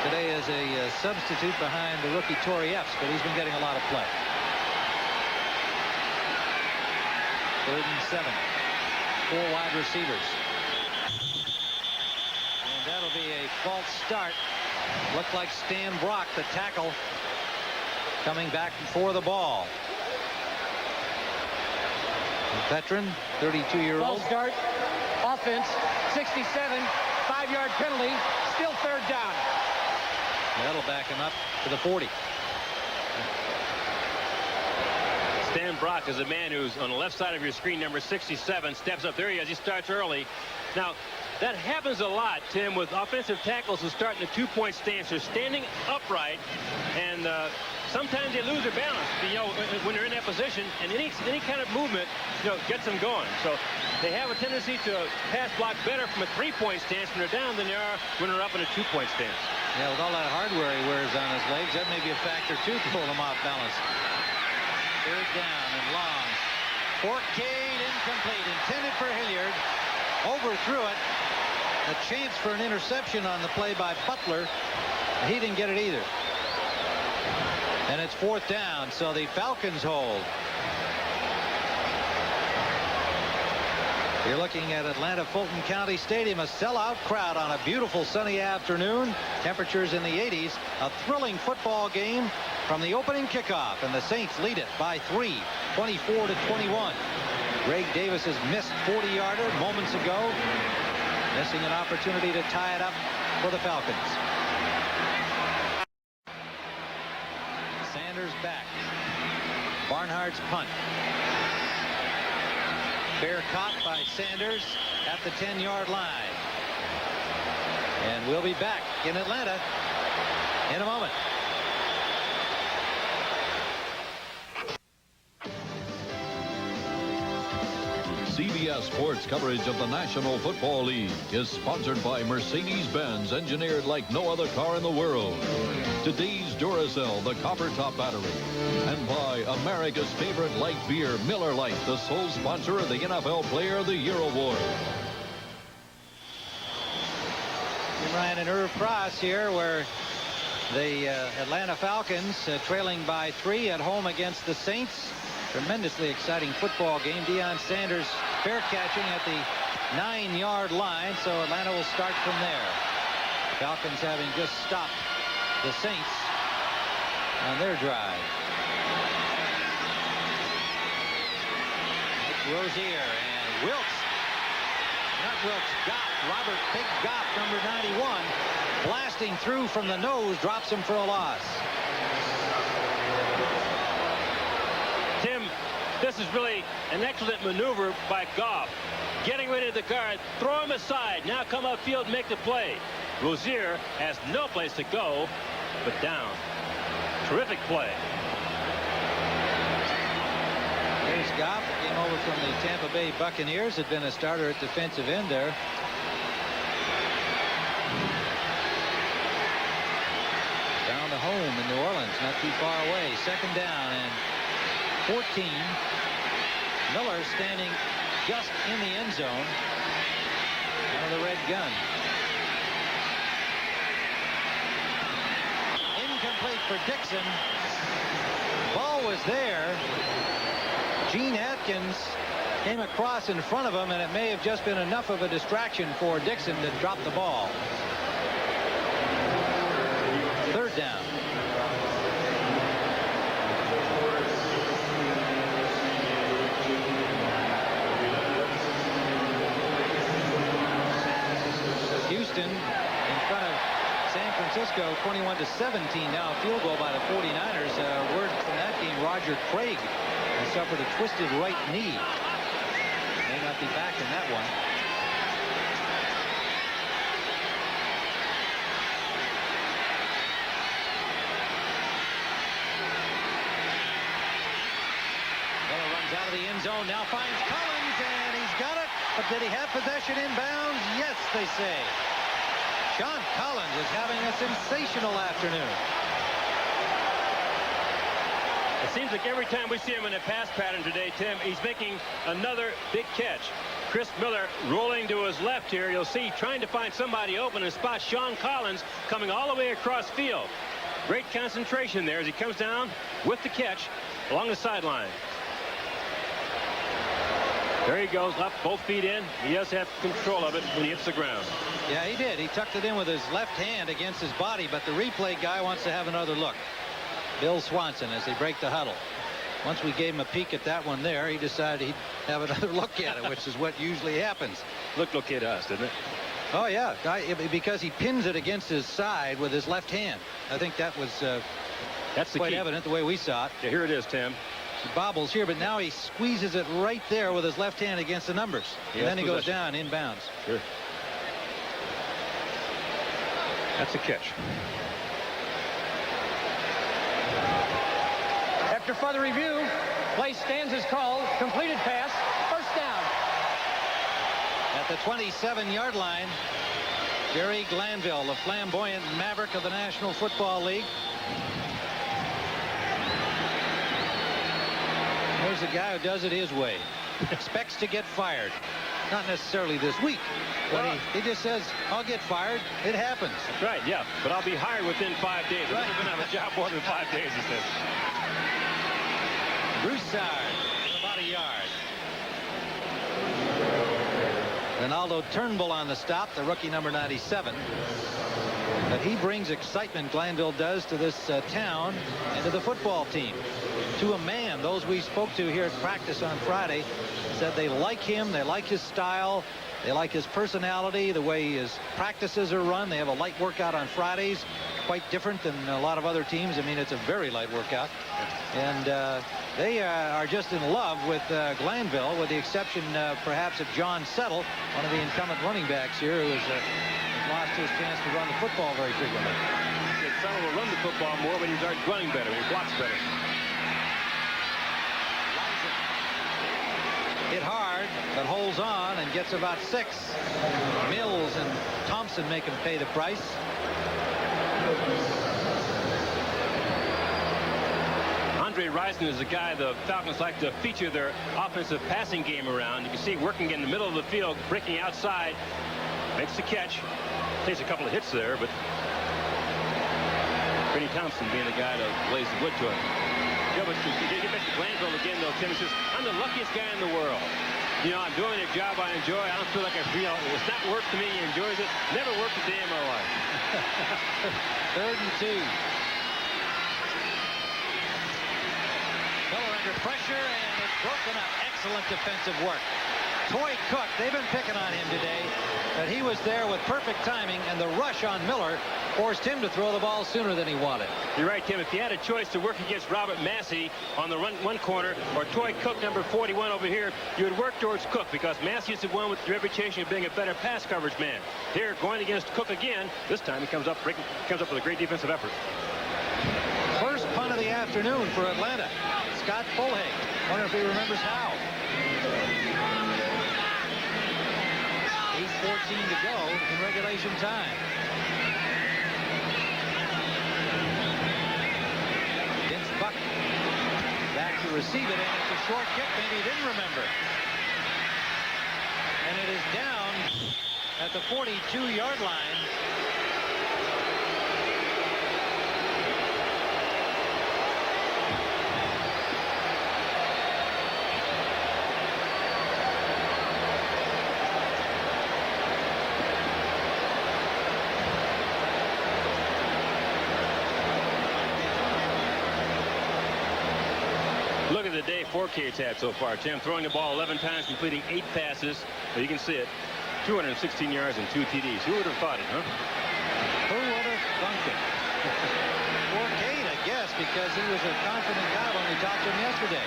today as a substitute behind the rookie Torrey Epps, but he's been getting a lot of play. 3rd and 7. 4 wide receivers. And that'll be a false start. Looked like Stan Brock, the tackle, coming back for the ball. Veteran, 32-year-old. False start. Offense, 67. 5-yard penalty. Still 3rd down. That'll back him up to the 40. Stan Brock is a man who's on the left side of your screen, number 67, steps up. There he is. He starts early. Now, that happens a lot, Tim, with offensive tackles who start in a 2-point stance. They're standing upright, and sometimes they lose their balance, when they're in that position, and any kind of movement, gets them going. So they have a tendency to pass block better from a 3-point stance when they're down than they are when they're up in a 2-point stance. Yeah, with all that hardware he wears on his legs, that may be a factor, too, to pull him off balance. 3rd down and long. Forcade incomplete, intended for Hilliard. Overthrew it. A chance for an interception on the play by Butler. He didn't get it either. And it's 4th down, so the Falcons hold. You're looking at Atlanta Fulton County Stadium, a sellout crowd on a beautiful sunny afternoon. Temperatures in the 80s. A thrilling football game from the opening kickoff, and the Saints lead it by 3, 24-21. Greg Davis's missed 40-yarder moments ago, missing an opportunity to tie it up for the Falcons. Sanders back. Barnhart's punt. Fair caught by Sanders at the 10-yard line. And we'll be back in Atlanta in a moment. CBS Sports coverage of the National Football League is sponsored by Mercedes-Benz, engineered like no other car in the world. Today's Duracell, the copper top battery. And by America's favorite light beer, Miller Lite, the sole sponsor of the NFL Player of the Year Award. Ryan and Irv Cross here, where the Atlanta Falcons trailing by 3 at home against the Saints. Tremendously exciting football game. Deion Sanders fair catching at the 9-yard line, so Atlanta will start from there. Falcons having just stopped the Saints on their drive. Rozier and Wilkes. Not Wilkes, Goff. Robert Big Goff, number 91, blasting through from the nose, drops him for a loss. Tim, this is really an excellent maneuver by Goff. Getting ready to the guard, throw him aside, now come upfield and make the play. Rozier has no place to go, but down. Terrific play. Here's Goff, who came over from the Tampa Bay Buccaneers, had been a starter at defensive end there. Down to home in New Orleans, not too far away. Second down and 14. Miller standing just in the end zone. Out of the red gun. Incomplete for Dixon. Ball was there. Gene Atkins came across in front of him, and it may have just been enough of a distraction for Dixon to drop the ball. Third down. Houston in front of San Francisco 21-17 now. A field goal by the 49ers. Word from that game, Roger Craig has suffered a twisted right knee. May not be back in that one. Miller runs out of the end zone, now finds Collins, and he's got it. But did he have possession inbounds? Yes, they say. Sean Collins is having a sensational afternoon. It seems like every time we see him in a pass pattern today, Tim, he's making another big catch. Chris Miller rolling to his left here. You'll see trying to find somebody open and spot Sean Collins coming all the way across field. Great concentration there as he comes down with the catch along the sideline. There he goes, up, both feet in. He does have control of it when he hits the ground. Yeah, he did. He tucked it in with his left hand against his body, but the replay guy wants to have another look. Bill Swanson, as they break the huddle. Once we gave him a peek at that one there, he decided he'd have another look at it, which is what usually happens. Looked okay to us, didn't it? Oh, yeah, because he pins it against his side with his left hand. I think that was that's quite key. Evident the way we saw it. Yeah, here it is, Tim. He bobbles here, but now he squeezes it right there with his left hand against the numbers. And then he goes down inbounds. Sure. That's a catch. After further review, play stands as called. Completed pass. First down. At the 27-yard line, Jerry Glanville, the flamboyant maverick of the National Football League. Here's a guy who does it his way. Expects to get fired. Not necessarily this week, but he just says, I'll get fired. It happens. That's right, yeah. But I'll be hired within 5 days. Right. I'm not going to have a job more than 5 days, he says. Broussard, about a yard. Ronaldo Turnbull on the stop, the rookie number 97. But he brings excitement, Glanville does, to this town and to the football team. To a man, those we spoke to here at practice on Friday said they like him, they like his style, they like his personality, the way his practices are run. They have a light workout on Fridays, quite different than a lot of other teams. I mean, it's a very light workout. And they are just in love with Glanville, with the exception perhaps of John Settle, one of the incumbent running backs here, who has lost his chance to run the football very frequently. Settle will run the football more when he starts running better, when he blocks better. Hit hard, but holds on and gets about 6. Mills and Thompson make him pay the price. Andre Rison is a guy the Falcons like to feature their offensive passing game around. You can see working in the middle of the field, breaking outside, makes the catch. Takes a couple of hits there, but Brady Thompson being the guy that lays the wood to him. Yeah, but you get back to Glanville again, though, Tim. He says, I'm the luckiest guy in the world. You know, I'm doing a job I enjoy. I don't feel like it's not work to me. He enjoys it. Never worked a day in my life. 3rd and 2. Miller under pressure, and it's broken up. Excellent defensive work. Toy Cook, they've been picking on him today, but he was there with perfect timing, and the rush on Miller forced him to throw the ball sooner than he wanted. You're right, Tim. If you had a choice to work against Robert Massey on the one corner or Toy Cook, number 41 over here, you would work towards Cook because Massey is the one with the reputation of being a better pass coverage man. Here, going against Cook again. This time he comes up with a great defensive effort. First punt of the afternoon for Atlanta. Scott Folhake. Wonder if he remembers how. 8:14 to go in regulation time. Vince Buck back to receive it, and it's a short kick. Maybe he didn't remember. And it is down at the 42-yard line. Look at the day Forcade's had so far, Tim. Throwing the ball 11 times, completing 8 passes. Well, you can see it. 216 yards and 2 TDs. Who would have thought it, huh? Who would have thunk it? Forcade, I guess, because he was a confident guy when we talked to him yesterday.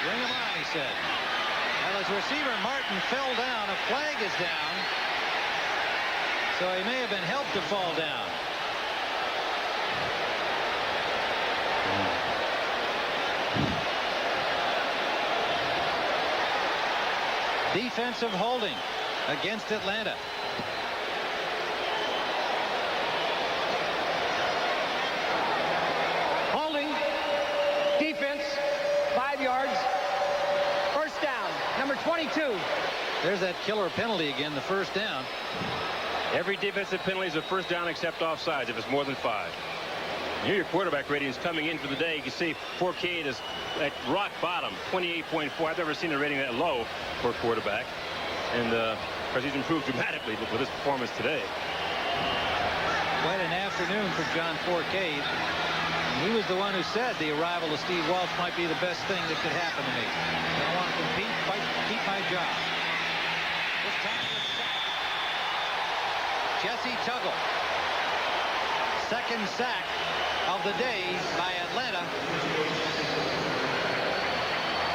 Bring him on, he said. Well, his receiver, Martin, fell down. A flag is down. So he may have been helped to fall down. Defensive holding against Atlanta. Holding. Defense. 5 yards. First down. Number 22. There's that killer penalty again, the first down. Every defensive penalty is a first down except offsides if it's more than 5. Here your quarterback ratings coming in for the day. You can see Forcade is at rock bottom, 28.4. I've never seen a rating that low for a quarterback. And of course, he's improved dramatically with his performance today. Quite an afternoon for John Forcade. He was the one who said the arrival of Steve Walsh might be the best thing that could happen to me. I don't want to compete, fight, keep my job. This time it's Jesse Tuggle. Second sack of the day by Atlanta.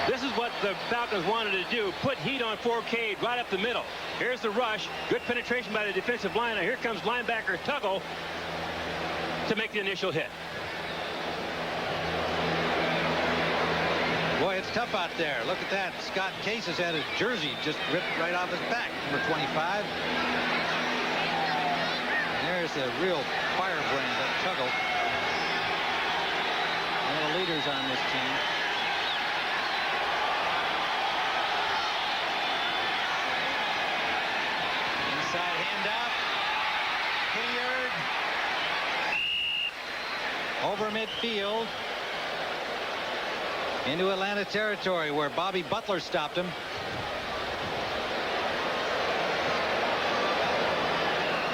This is what the Falcons wanted to do, put heat on Forcade right up the middle. Here's the rush. Good penetration by the defensive line. Now here comes linebacker Tuggle to make the initial hit. Boy, it's tough out there. Look at that. Scott Case has had his jersey just ripped right off his back, number 25. And there's the real firebrand of Tuggle. One of the leaders on this team. Inside handout. Hilliard. Over midfield. Into Atlanta territory where Bobby Butler stopped him.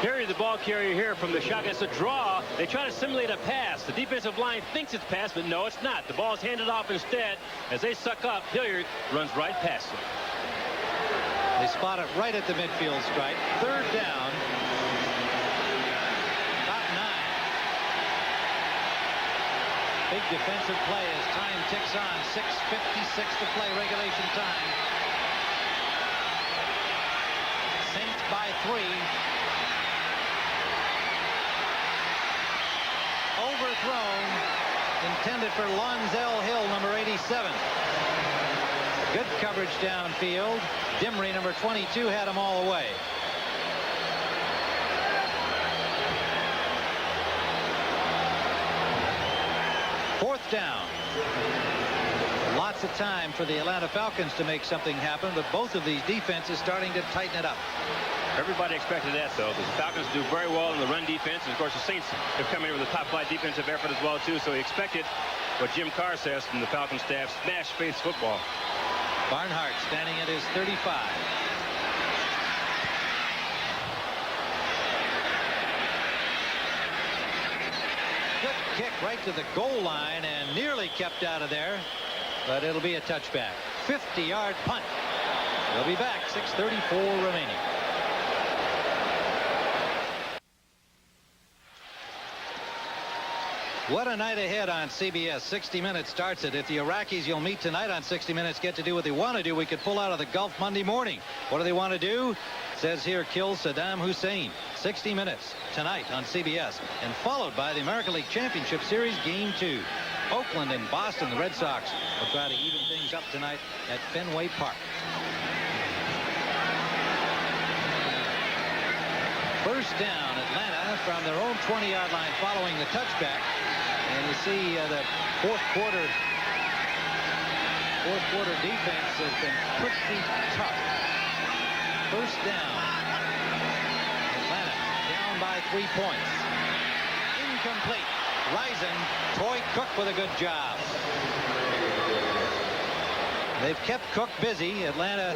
Harry, the ball carrier here from the shotgun. It's a draw. They try to simulate a pass. The defensive line thinks it's pass, but no, it's not. The ball is handed off instead. As they suck up, Hilliard runs right past them. They spot it right at the midfield stripe. Third down. Top 9. Big defensive play as time ticks on. 6:56 to play, regulation time. Saints by 3. Overthrown. Intended for Lonzel Hill, number 87. Good coverage downfield. Dimry, number 22, had them all away. Fourth down. Lots of time for the Atlanta Falcons to make something happen, but both of these defenses starting to tighten it up. Everybody expected that, though. The Falcons do very well in the run defense. And, of course, the Saints have come in with a top-flight defensive effort as well, too. So he expected what Jim Carr says from the Falcons staff, smash face football. Barnhart standing at his 35. Good kick right to the goal line and nearly kept out of there, but it'll be a touchback. 50-yard punt. We'll be back. 6:34 remaining. What a night ahead on CBS. 60 Minutes starts it. If the Iraqis you'll meet tonight on 60 Minutes get to do what they want to do, we could pull out of the Gulf Monday morning. What do they want to do? It says here, kill Saddam Hussein. 60 Minutes tonight on CBS. And followed by the American League Championship Series Game 2. Oakland and Boston, the Red Sox, will try to even things up tonight at Fenway Park. First down, Atlanta from their own 20-yard line following the touchback. And you see the fourth quarter defense has been pretty tough. First down. Atlanta down by 3 points. Incomplete. Rising. Troy Cook with a good job. They've kept Cook busy. Atlanta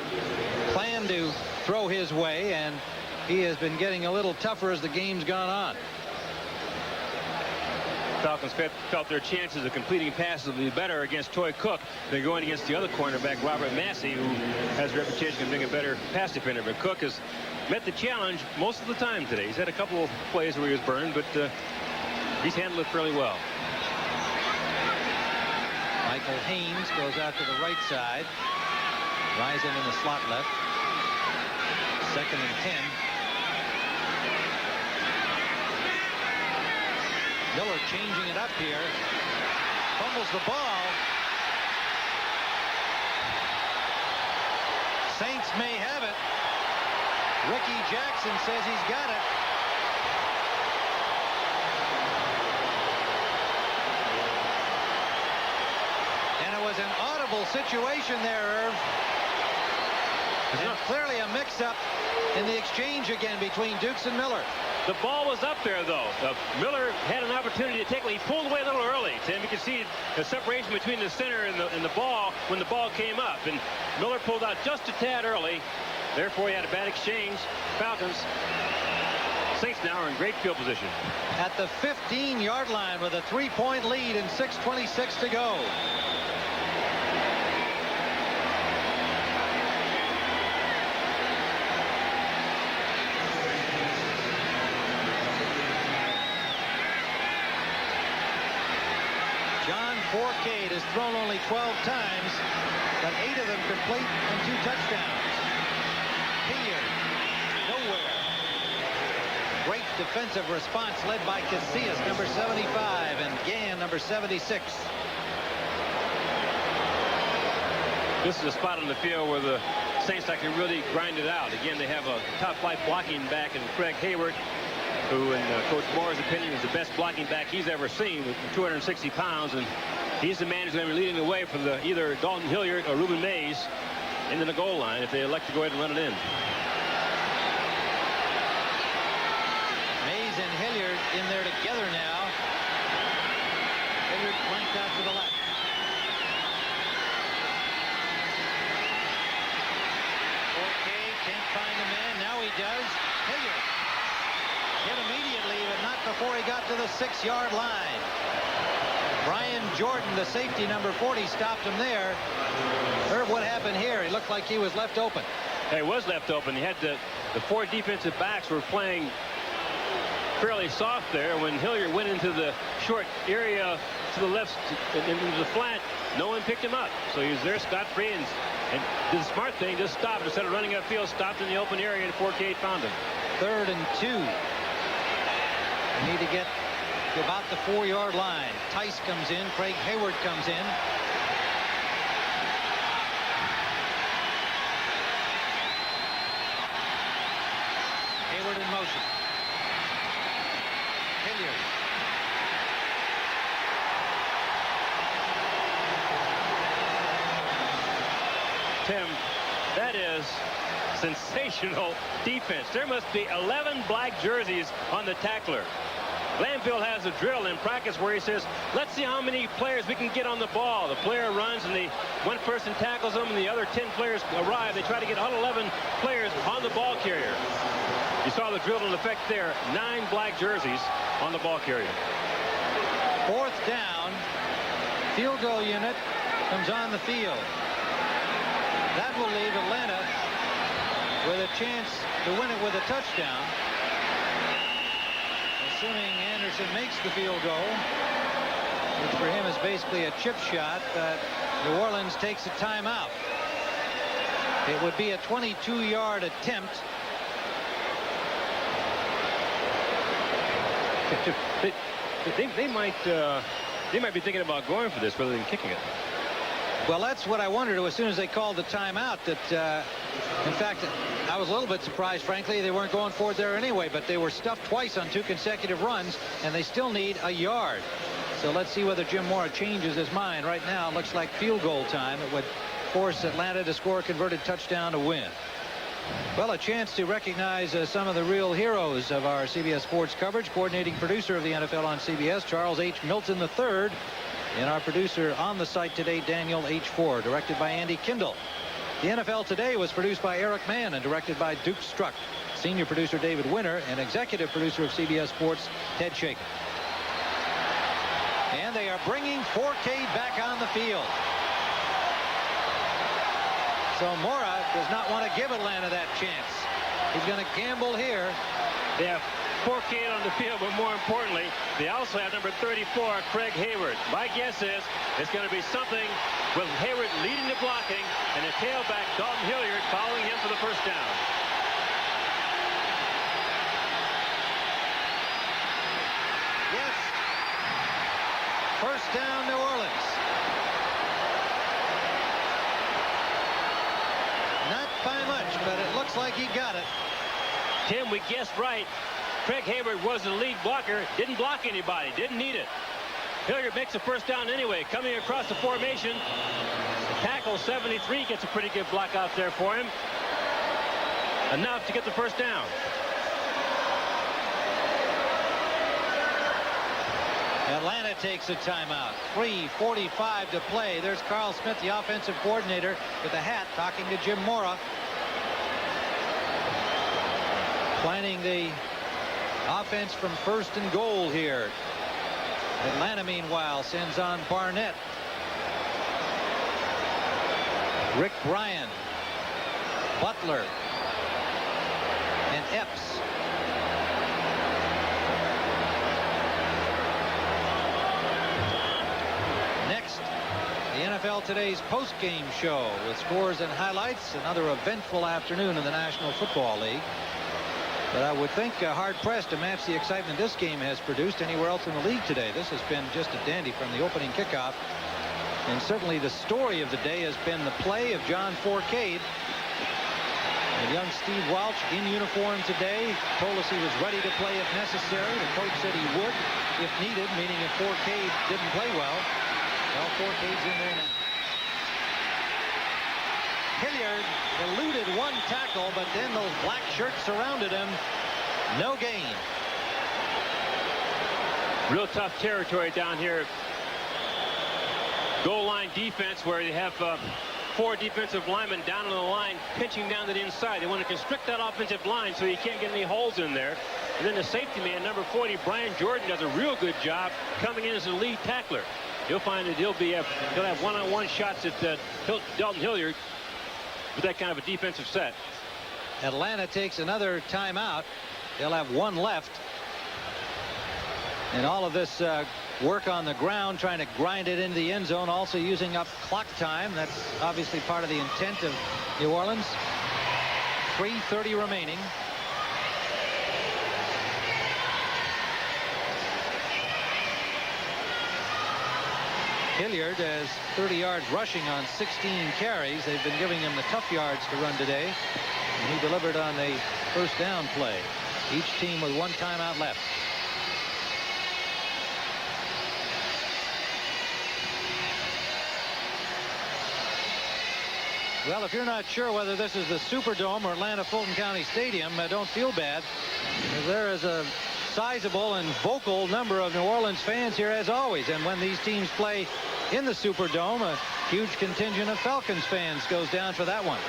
planned to throw his way, and he has been getting a little tougher as the game's gone on. Falcons felt their chances of completing passes would be better against Troy Cook than going against the other cornerback, Robert Massey, who has a reputation of being a better pass defender. But Cook has met the challenge most of the time today. He's had a couple of plays where he was burned, but he's handled it fairly well. Michael Haynes goes out to the right side. Rising in the slot left. 2nd and 10. Miller changing it up here. Fumbles the ball. Saints may have it. Ricky Jackson says he's got it. And it was an audible situation there, Irv. And clearly a mix-up in the exchange again between Dukes and Miller. The ball was up there, though. Miller had an opportunity to take it. He pulled away a little early. Tim, you can see the separation between the center and the ball when the ball came up. And Miller pulled out just a tad early. Therefore, he had a bad exchange. Falcons. Saints now are in great field position. At the 15-yard line with a 3-point lead and 6:26 to go. Fourcade has thrown only 12 times, but 8 of them complete and 2 touchdowns. Hilliard, nowhere. Great defensive response led by Casillas, number 75, and Gann, number 76. This is a spot on the field where the Saints like to really grind it out. Again, they have a top-flight blocking back in Craig Hayward, who in Coach Moore's opinion is the best blocking back he's ever seen with 260 pounds. And he's the man who's going to be leading the way for either Dalton Hilliard or Reuben Mays into the goal line if they elect to go ahead and run it in. Mays and Hilliard in there together now. Hilliard flanked out to the left. Okay, can't find the man. Now he does. Hilliard hit immediately, but not before he got to the 6-yard line. Brian Jordan, the safety, number 40, stopped him there. Herb, what happened here? He looked like he was left open. He was left open. He had the 4 defensive backs were playing fairly soft there. When Hilliard went into the short area to the left, into the flat, no one picked him up. So he was there scot-free and did the smart thing, just stopped. Instead of running upfield, stopped in the open area, and Fourcade found him. 3rd and 2. They need to get to about the 4-yard line. Tice comes in. Craig Hayward comes in. Hayward in motion. Hilliard. Tim, that is sensational defense. There must be 11 black jerseys on the tackler. Glanville has a drill in practice where he says, let's see how many players we can get on the ball. The player runs and one person tackles them and the other 10 players arrive. They try to get all 11 players on the ball carrier. You saw the drill in effect there. 9 black jerseys on the ball carrier. 4th down. Field goal unit comes on the field. That will leave Atlanta with a chance to win it with a touchdown. Assuming Anderson makes the field goal, which for him is basically a chip shot, New Orleans takes a timeout. It would be a 22-yard attempt. They might be thinking about going for this rather than kicking it. Well, that's what I wondered as soon as they called the timeout. That, in fact, I was a little bit surprised, frankly. They weren't going for it there anyway, but they were stuffed twice on 2 consecutive runs, and they still need a yard. So let's see whether Jim Mora changes his mind. Right now, it looks like field goal time. It would force Atlanta to score a converted touchdown to win. Well, a chance to recognize some of the real heroes of our CBS Sports coverage. Coordinating producer of the NFL on CBS, Charles H. Milton III. And our producer on the site today, Daniel H. Ford. Directed by Andy Kindle. The NFL Today was produced by Eric Mann and directed by Duke Struck. Senior producer David Winter and executive producer of CBS Sports, Ted Shaken. And they are bringing Forcade back on the field. So Mora does not want to give Atlanta that chance. He's going to gamble here. They have Forcade on the field, but more importantly, they also have number 34, Craig Hayward. My guess is it's going to be something with Hayward leading the blocking and the tailback, Dalton Hilliard, following him for the first down. Yes. First down, New Orleans. Not by much, but it looks like he got it. Tim, we guessed right. Craig Hayward was the lead blocker. Didn't block anybody. Didn't need it. Hilliard makes the first down anyway. Coming across the formation. Tackle 73 gets a pretty good block out there for him. Enough to get the first down. Atlanta takes a timeout. 3:45 to play. There's Carl Smith, the offensive coordinator, with a hat, talking to Jim Mora. Planning the offense from 1st and goal here. Atlanta, meanwhile, sends on Barnett. Rick Bryan. Butler. And Epps. Next, the NFL Today's post-game show with scores and highlights. Another eventful afternoon in the National Football League. But I would think hard-pressed to match the excitement this game has produced anywhere else in the league today. This has been just a dandy from the opening kickoff. And certainly the story of the day has been the play of John Forcade. And young Steve Welch in uniform today told us he was ready to play if necessary. The coach said he would if needed, meaning if Forcade didn't play well. Well, Forcade's in there now. Hilliard eluded one tackle, but then those black shirts surrounded him. No gain. Real tough territory down here. Goal line defense where you have 4 defensive linemen down on the line pinching down to the inside. They want to constrict that offensive line so you can't get any holes in there. And then the safety man, number 40, Brian Jordan, does a real good job coming in as the lead tackler. You'll find that he'll have one-on-one shots at Dalton Hilliard with that kind of a defensive set. Atlanta takes another timeout. They'll have 1 left. And all of this work on the ground, trying to grind it into the end zone, also using up clock time. That's obviously part of the intent of New Orleans. 3:30 remaining. Hilliard has 30 yards rushing on 16 carries. They've been giving him the tough yards to run today. And he delivered on the first down play. Each team with 1 timeout left. Well, if you're not sure whether this is the Superdome or Atlanta Fulton County Stadium, don't feel bad. There is a sizable and vocal number of New Orleans fans here as always. And when these teams play in the Superdome, a huge contingent of Falcons fans goes down for that one.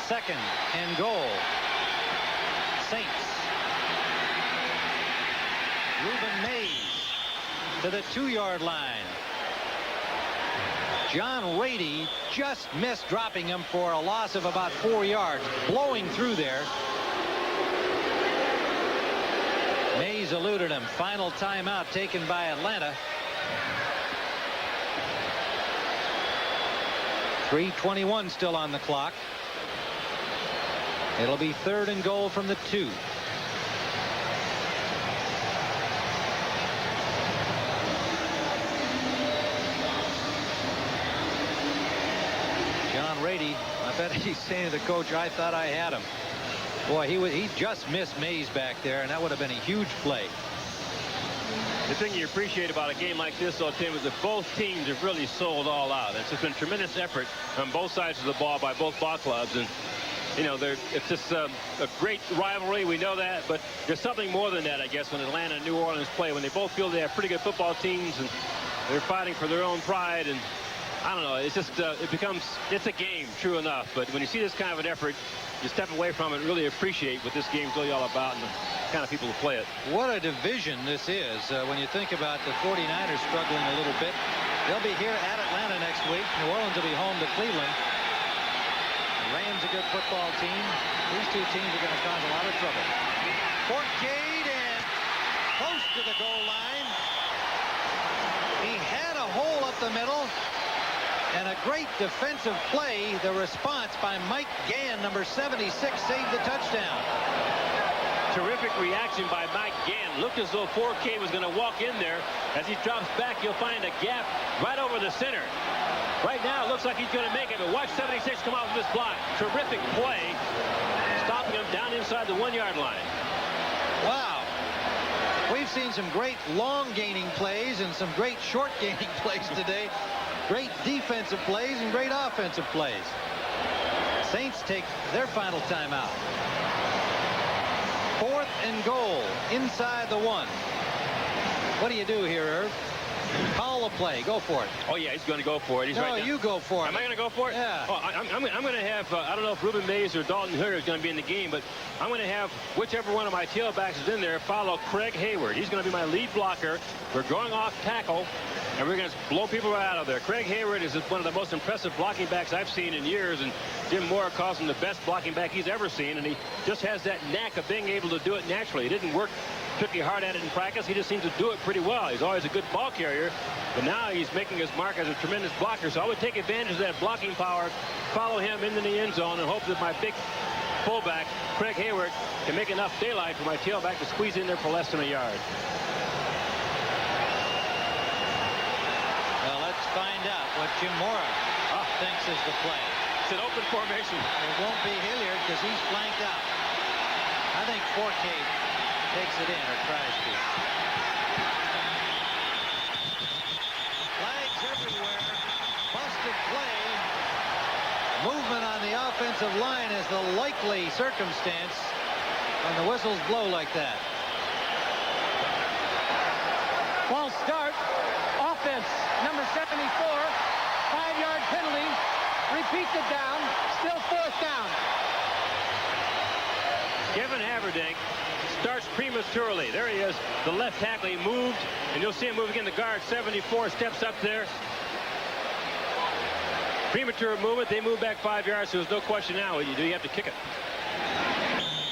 2nd and goal. Saints. Reuben Mays to the 2-yard line. John Rady just missed dropping him for a loss of about 4 yards, blowing through there. Mays eluded him. Final timeout taken by Atlanta. 3:21 still on the clock. It'll be 3rd and goal from the 2. John Rady, I bet he's saying to the coach, I thought I had him. Boy, he just missed Mays back there, and that would have been a huge play. The thing you appreciate about a game like this, though, Tim, is that both teams have really sold all out. It's just been tremendous effort on both sides of the ball by both ball clubs. And, you know, it's just a great rivalry. We know that. But there's something more than that, I guess, when Atlanta and New Orleans play, when they both feel they have pretty good football teams and they're fighting for their own pride. And I don't know. It's just it's a game, true enough. But when you see this kind of an effort, you step away from it and really appreciate what this game's really all about and the kind of people who play it. What a division this is when you think about the 49ers struggling a little bit. They'll be here at Atlanta next week. New Orleans will be home to Cleveland. The Rams a good football team. These two teams are going to cause a lot of trouble. Forcade and close to the goal line. He had a hole up the middle. And a great defensive play. The response by Mike Gann, number 76, saved the touchdown. Terrific reaction by Mike Gann. Looked as though 4K was going to walk in there. As he drops back, you'll find a gap right over the center. Right now, it looks like he's going to make it. But watch 76 come out with this block. Terrific play. Stopping him down inside the 1-yard line. Wow. We've seen some great long gaining plays and some great short gaining plays today. Great defensive plays and great offensive plays. Saints take their final timeout. 4th and goal inside the 1. What do you do here, Irv? Call the play. Go for it. Oh, yeah, he's going to go for it. He's no, right you go for it. Am I going to go for it? Yeah. Oh, I'm going to have, I don't know if Reuben Mays or Dalton Hooker is going to be in the game, but I'm going to have whichever one of my tailbacks is in there follow Craig Hayward. He's going to be my lead blocker. We're going off tackle, and we're going to blow people right out of there. Craig Hayward is one of the most impressive blocking backs I've seen in years, and Jim Moore calls him the best blocking back he's ever seen, and he just has that knack of being able to do it naturally. He didn't work particularly hard at it in practice. He just seems to do it pretty well. He's always a good ball carrier, but now he's making his mark as a tremendous blocker. So I would take advantage of that blocking power, follow him into the end zone, and hope that my big fullback, Craig Hayward, can make enough daylight for my tailback to squeeze in there for less than a yard. Well, let's find out what Jim Moore thinks is the play. It's an open formation. It won't be Hilliard because he's flanked out. I think Forcade takes it in, or tries to. Flags everywhere. Busted play. Movement on the offensive line is the likely circumstance when the whistles blow like that. False start. Offense, number 74. 5-yard penalty. Repeats it down. Still 4th down. Kevin Haverdink starts prematurely. There he is, the left tackle. He moved, and you'll see him move again. The guard, 74, steps up there. Premature movement. They move back 5 yards, so there's no question now. What do? You have to kick it.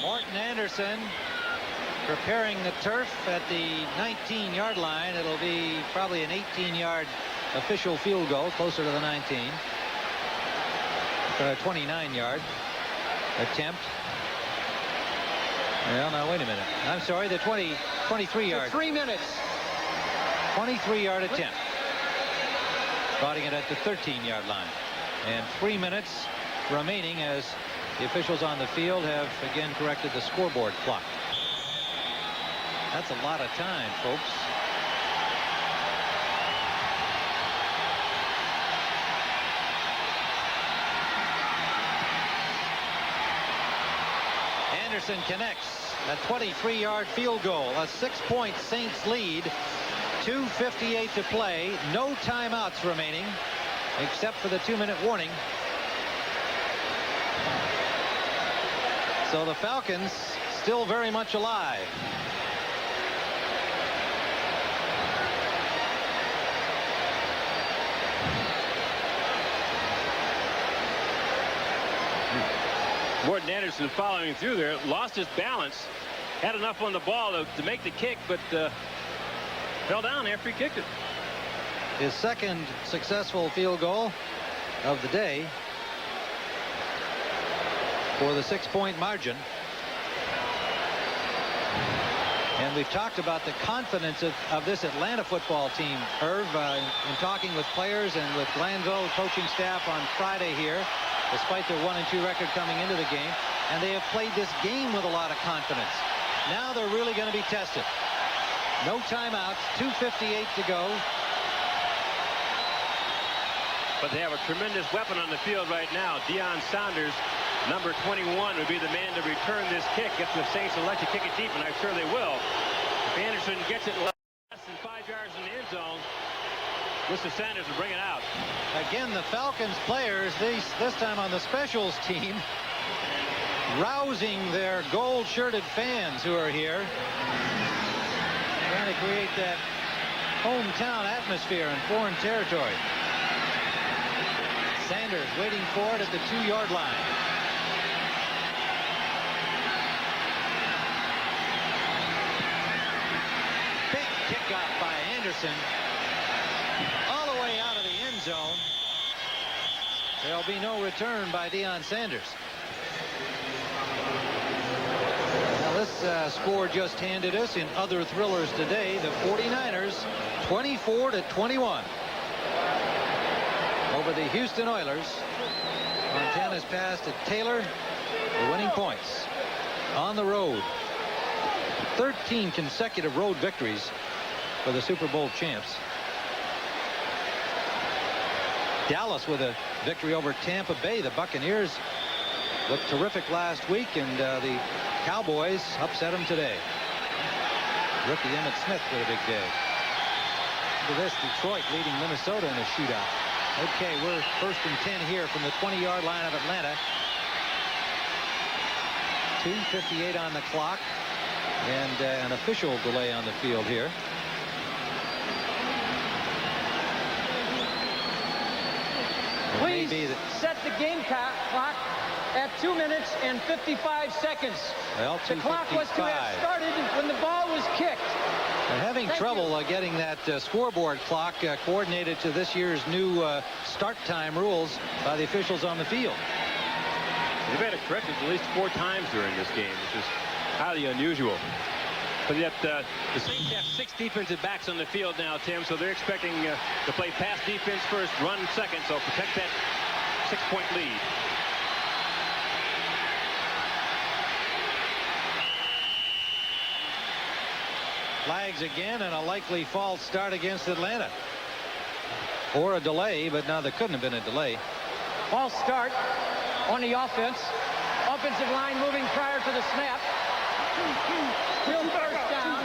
Morton Anderson preparing the turf at the 19-yard line. It'll be probably an 18-yard official field goal, closer to the 19. 29-yard attempt. Well, now, wait a minute. I'm sorry, the 23-yard. 3 minutes. 23-yard attempt. Spotting it at the 13-yard line. And 3 minutes remaining as the officials on the field have again corrected the scoreboard clock. That's a lot of time, folks. Anderson connects a 23-yard field goal, a 6-point Saints lead. 2:58 to play. No timeouts remaining except for the 2-minute warning. So the Falcons still very much alive. Gordon Anderson following through there, lost his balance, had enough on the ball to make the kick, but fell down after he kicked it. His second successful field goal of the day for the 6-point margin. And we've talked about the confidence of this Atlanta football team, Irv, in talking with players and with Glanville coaching staff on Friday here, despite their 1-2 record coming into the game. And they have played this game with a lot of confidence. Now they're really going to be tested. No timeouts, 2:58 to go. But they have a tremendous weapon on the field right now. Deion Sanders, number 21, would be the man to return this kick if the Saints elect to kick it deep, and I'm sure they will. If Anderson gets it less than 5 yards in the end zone, Mr. Sanders will bring it out. Again, the Falcons players, this time on the specials team, rousing their gold-shirted fans who are here, trying to create that hometown atmosphere in foreign territory. Sanders waiting for it at the 2-yard line. Big kickoff by Anderson. All the way out of the end zone. There'll be no return by Deion Sanders. Now this score just handed us in other thrillers today. The 49ers 24-21 over the Houston Oilers. Montana's pass to Taylor, the winning points on the road. 13 consecutive road victories for the Super Bowl champs. Dallas with a victory over Tampa Bay. The Buccaneers looked terrific last week, and the Cowboys upset them today. Rookie Emmitt Smith with a big day. Look at this, Detroit leading Minnesota in a shootout. Okay, we're 1st and 10 here from the 20-yard line of Atlanta. 2:58 on the clock, and an official delay on the field here. Please set the game clock at 2 minutes and 55 seconds. Well, the clock was to have started when the ball was kicked. They're having trouble getting that scoreboard clock coordinated to this year's new start time rules by the officials on the field. They've had it corrected at least 4 times during this game, which is highly unusual. But yet the Saints have 6 defensive backs on the field now, Tim, so they're expecting to play pass defense first, run second, so protect that 6-point lead. Flags again, and a likely false start against Atlanta. Or a delay, but now there couldn't have been a delay. False start on the offense. Offensive line moving prior to the snap. Still first down.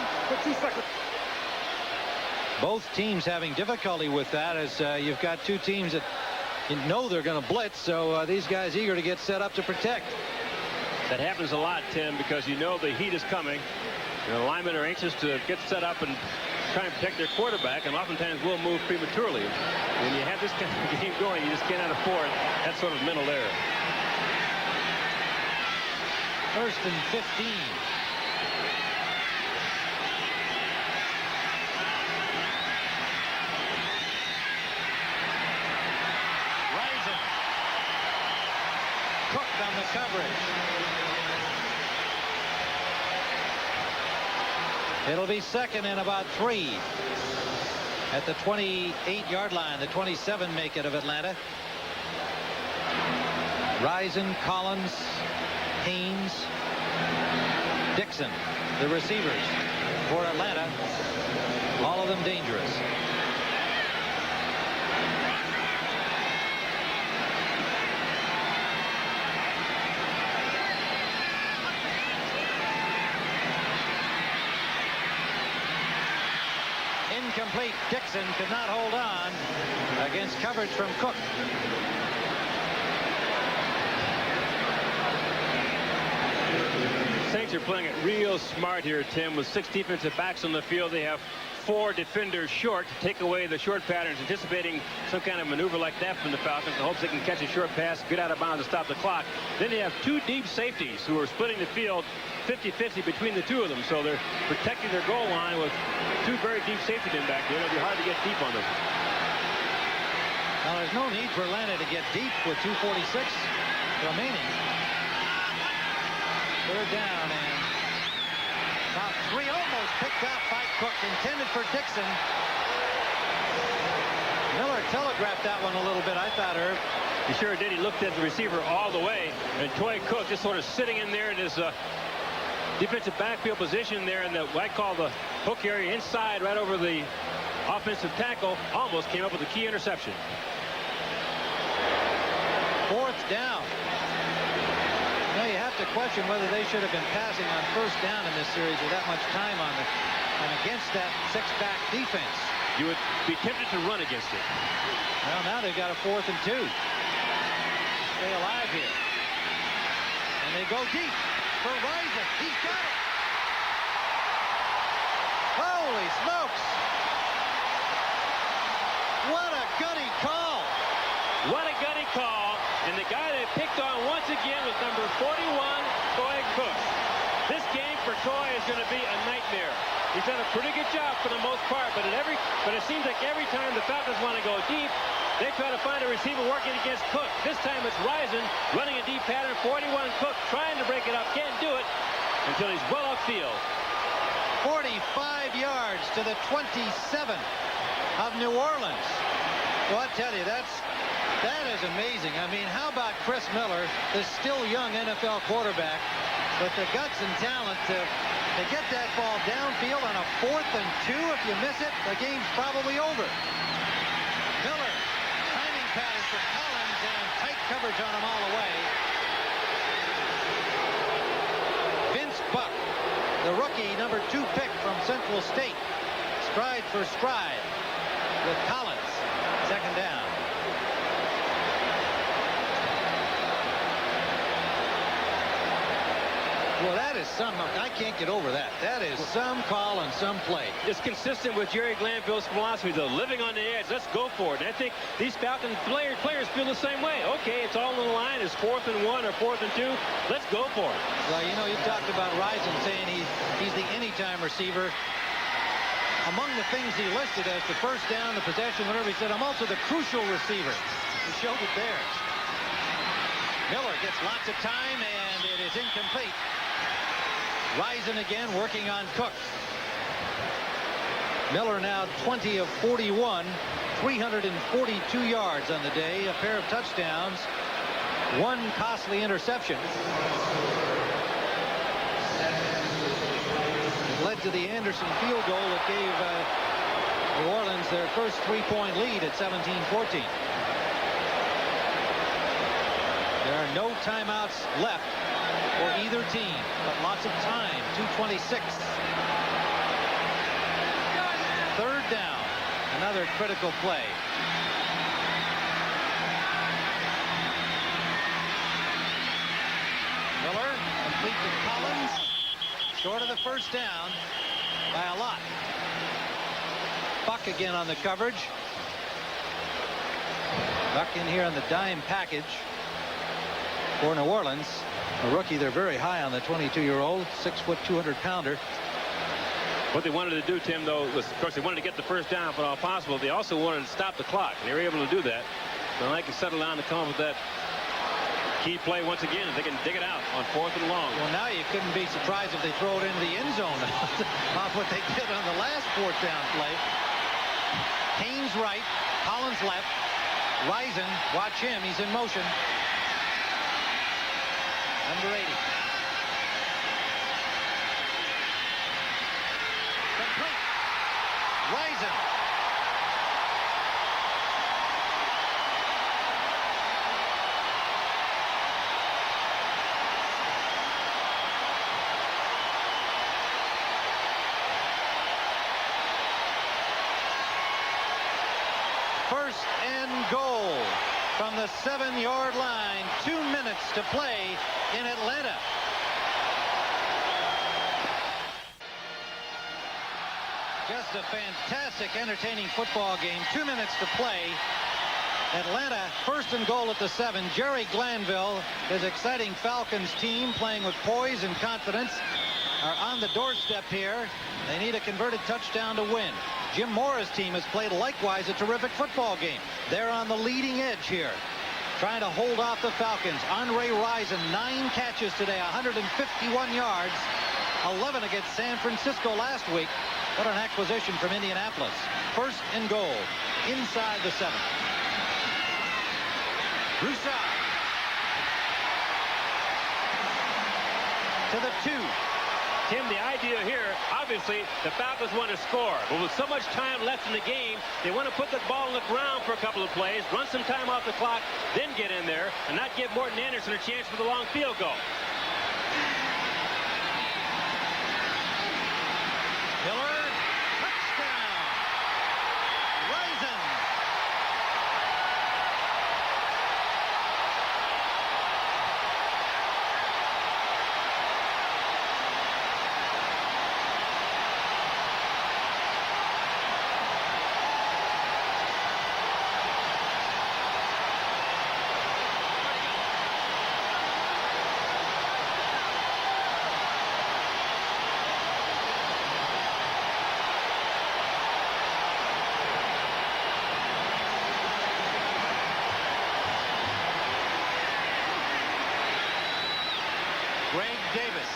Both teams having difficulty with that, as you've got 2 teams that you know they're going to blitz, so these guys eager to get set up to protect. That happens a lot, Tim, because you know the heat is coming. The linemen are anxious to get set up and try and protect their quarterback, and oftentimes will move prematurely. When you have this kind of game going, you just cannot afford that sort of mental error. 1st and 15. Rising. Cooked on the coverage. It'll be 2nd and about 3 at the 28-yard line. The 27 make it of Atlanta. Risen, Collins, Haynes, Dixon, the receivers for Atlanta. All of them dangerous. Incomplete. Dixon could not hold on against coverage from Cook. Saints are playing it real smart here, Tim. With 6 defensive backs on the field, they have 4 defenders short to take away the short patterns, anticipating some kind of maneuver like that from the Falcons in hopes they can catch a short pass, get out of bounds and stop the clock. Then they have 2 deep safeties who are splitting the field 50-50 between the 2 of them, so they're protecting their goal line with 2 very deep safety men back there. It'll be hard to get deep on them. Now, there's no need for Atlanta to get deep with 2:46 remaining. 3rd down, and about 3 almost picked up by Cook, intended for Dixon. Miller telegraphed that one a little bit, I thought, Herb. He sure did. He looked at the receiver all the way, and Toy Cook just sort of sitting in there in his defensive backfield position there in the what I call the hook area inside, right over the offensive tackle. Almost came up with a key interception. 4th down. Now you have to question whether they should have been passing on 1st down in this series with that much time on it, and against that 6-back defense. You would be tempted to run against it. Well, now they've got a 4th and 2. Stay alive here. And they go deep for Risen. He's got it. Holy smokes. What a gunny call. What a gunny call. And the guy they picked on once again was number 41, Toy Cook. This game for Toy is going to be a nightmare. He's done a pretty good job for the most part, but it seems like every time the Falcons want to go deep, they try to find a receiver working against Cook. This time it's Risen running a deep pattern. 41 Cook trying to break it up. Can't do it until he's well upfield. 45 yards to the 27 of New Orleans. Well, I tell you, that is amazing. I mean, how about Chris Miller, the still young NFL quarterback, with the guts and talent to get that ball downfield on a 4th and 2. If you miss it, the game's probably over. Miller, timing pattern for Collins, and tight coverage on him all the way. Vince Buck, the rookie number 2 pick from Central State, stride for stride with Collins. 2nd down. Well, that is some, I can't get over that. That is some call and some play. It's consistent with Jerry Glanville's philosophy, though, living on the edge. Let's go for it. And I think these Falcons players feel the same way. Okay, it's all in the line. It's 4th and 1 or 4th and 2. Let's go for it. Well, you know, you talked about Risen saying he's the anytime receiver. Among the things he listed as the 1st down, the possession, whatever, he said, I'm also the crucial receiver. He showed it there. Miller gets lots of time, and it is incomplete. Risen again, working on Cook. Miller now 20 of 41, 342 yards on the day, a pair of touchdowns, 1 costly interception. It led to the Anderson field goal that gave New Orleans their first 3-point lead at 17-14. There are no timeouts left for either team, but lots of time. 2:26. 3rd down. Another critical play. Miller complete to Collins. Short of the 1st down by a lot. Buck again on the coverage. Buck in here on the dime package for New Orleans. A rookie, they're very high on the 22-year-old, 6-foot, 200-pounder. What they wanted to do, Tim, though, was, of course, they wanted to get the 1st down if at all possible. They also wanted to stop the clock, and they were able to do that. So they can settle down to come up with that key play once again, if they can dig it out on 4th and long. Well, now you couldn't be surprised if they throw it into the end zone off what they did on the last 4th down play. Haynes right, Collins left. Risen, watch him, he's in motion. Number 80. Complete. Risen. First and goal from the 7-yard line. 2 minutes to play in Atlanta. Just a fantastic, entertaining football game. 2 minutes to play. Atlanta first and goal at the 7. Jerry Glanville, his exciting Falcons team, playing with poise and confidence, are on the doorstep here. They need a converted touchdown to win. Jim Mora's team has played likewise a terrific football game. They're on the leading edge here, trying to hold off the Falcons. Andre Rison, 9 catches today, 151 yards, 11 against San Francisco last week. What an acquisition from Indianapolis. First and goal, inside the 7. Broussard to the 2. Tim, the idea here, obviously, the Falcons want to score. But with so much time left in the game, they want to put the ball on the ground for a couple of plays, run some time off the clock, then get in there, and not give Morton Anderson a chance for the long field goal. Miller, touchdown. Rison. Greg Davis.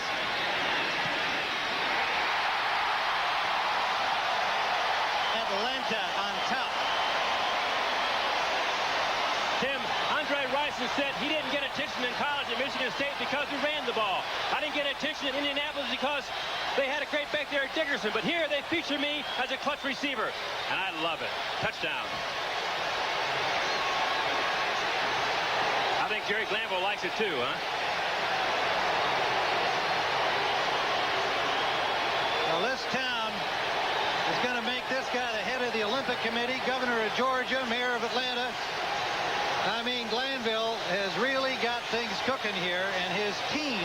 Atlanta on top. Tim, Andre Rison said he didn't get attention in college at Michigan State because we ran the ball. I didn't get attention in Indianapolis because they had a great back there at Dickerson. But here they feature me as a clutch receiver. And I love it. Touchdown. I think Jerry Glanville likes it too, huh? Well, this town is going to make this guy the head of the Olympic Committee, governor of Georgia, mayor of Atlanta. I mean, Glanville has really got things cooking here, and his team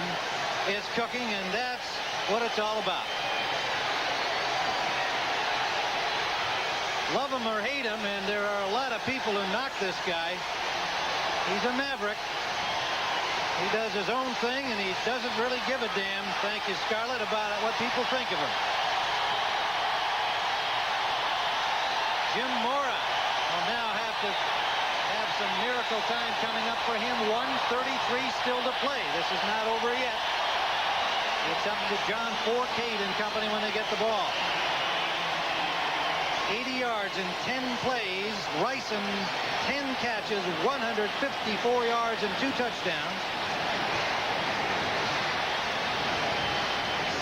is cooking, and that's what it's all about. Love him or hate him, and there are a lot of people who knock this guy. He's a maverick. He does his own thing, and he doesn't really give a damn, thank you, Scarlett, about what people think of him. Jim Mora will now have to have some miracle time coming up for him. 1:33 still to play. This is not over yet. It's up to John Forcade and company when they get the ball. 80 yards in 10 plays. Rison, 10 catches, 154 yards, and 2 touchdowns.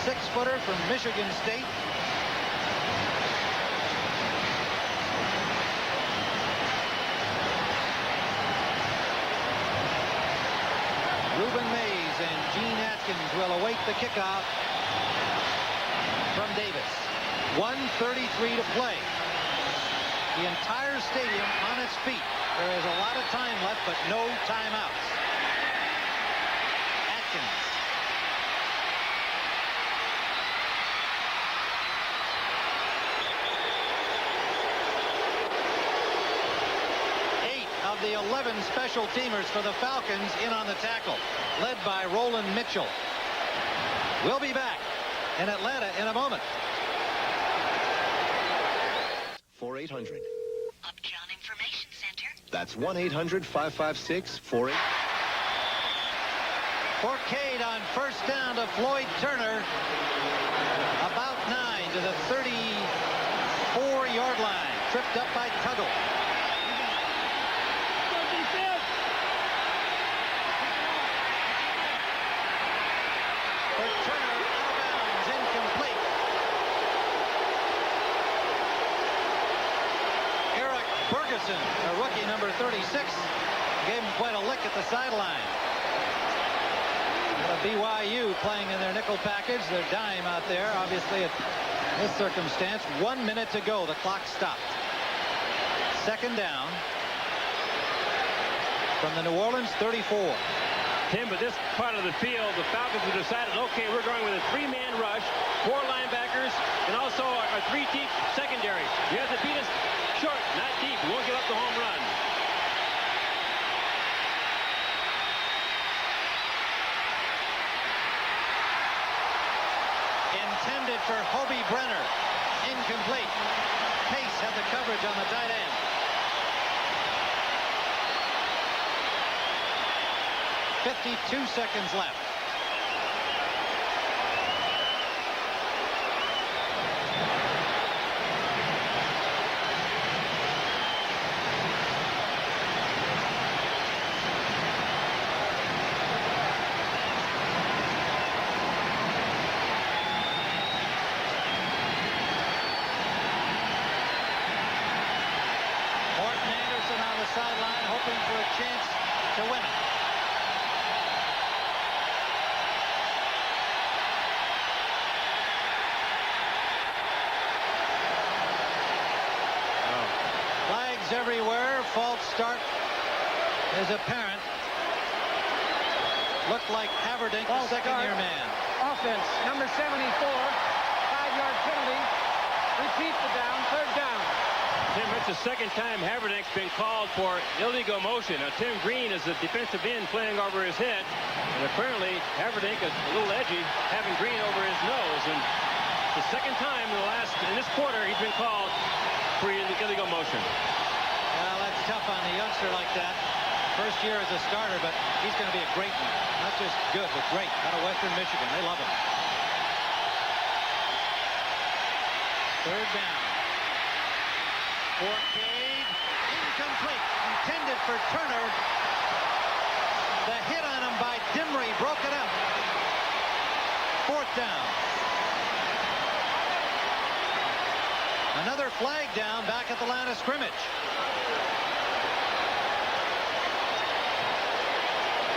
6-footer from Michigan State. Reuben Mays and Gene Atkins will await the kickoff from Davis. 1:33 to play. The entire stadium on its feet. There is a lot of time left, but no timeouts. Atkins. Of the 11 special teamers for the Falcons in on the tackle, led by Roland Mitchell. We'll be back in Atlanta in a moment. 4-800. Uptown Information Center. That's 1-800-556-48. Forcade on first down to Floyd Turner. About 9 to the 34-yard line. Tripped up by Tuggle. A rookie, number 36, gave him quite a lick at the sideline. BYU playing in their nickel package, their dime out there, obviously at this circumstance. 1 minute to go. The clock stopped. Second down from the New Orleans 34. Tim, but this part of the field, the Falcons have decided, okay, we're going with a 3-man rush, 4 linebackers, and also our 3 deep intended for Hobie Brenner. Incomplete. Pace had the coverage on the tight end. 52 seconds left. Sideline hoping for a chance to win it. Flags everywhere. False start is apparent. Looked like Haverdink, the second-year man. Offense, number 74, 5-yard penalty. Repeat the down, third down. Tim, it's the second time Haverdink's been called for illegal motion. Now, Tim Green is the defensive end playing over his head. And apparently, Haverdink is a little edgy, having Green over his nose. And the second time in this quarter, he's been called for illegal motion. Well, that's tough on a youngster like that. First year as a starter, but he's going to be a great one. Not just good, but great. Out of Western Michigan. They love him. Third down. Forcade, incomplete, intended for Turner. The hit on him by Dimry broke it up. Fourth down. Another flag down back at the line of scrimmage.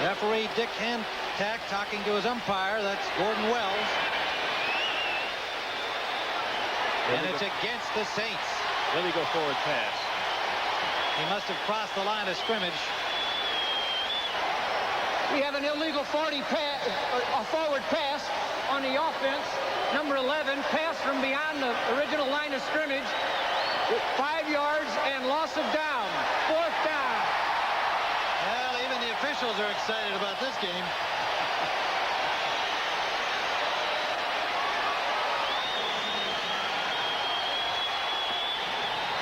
Referee Dick Hantack talking to his umpire. That's Gordon Wells. And it's against the Saints. Illegal forward pass. He must have crossed the line of scrimmage. We have an illegal 40 pass, a forward pass on the offense. Number 11, pass from beyond the original line of scrimmage. 5 yards and loss of down. Fourth down. Well, even the officials are excited about this game.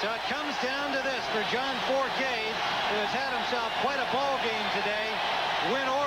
So it comes down to this for John Forcade, who has had himself quite a ball game today. Win or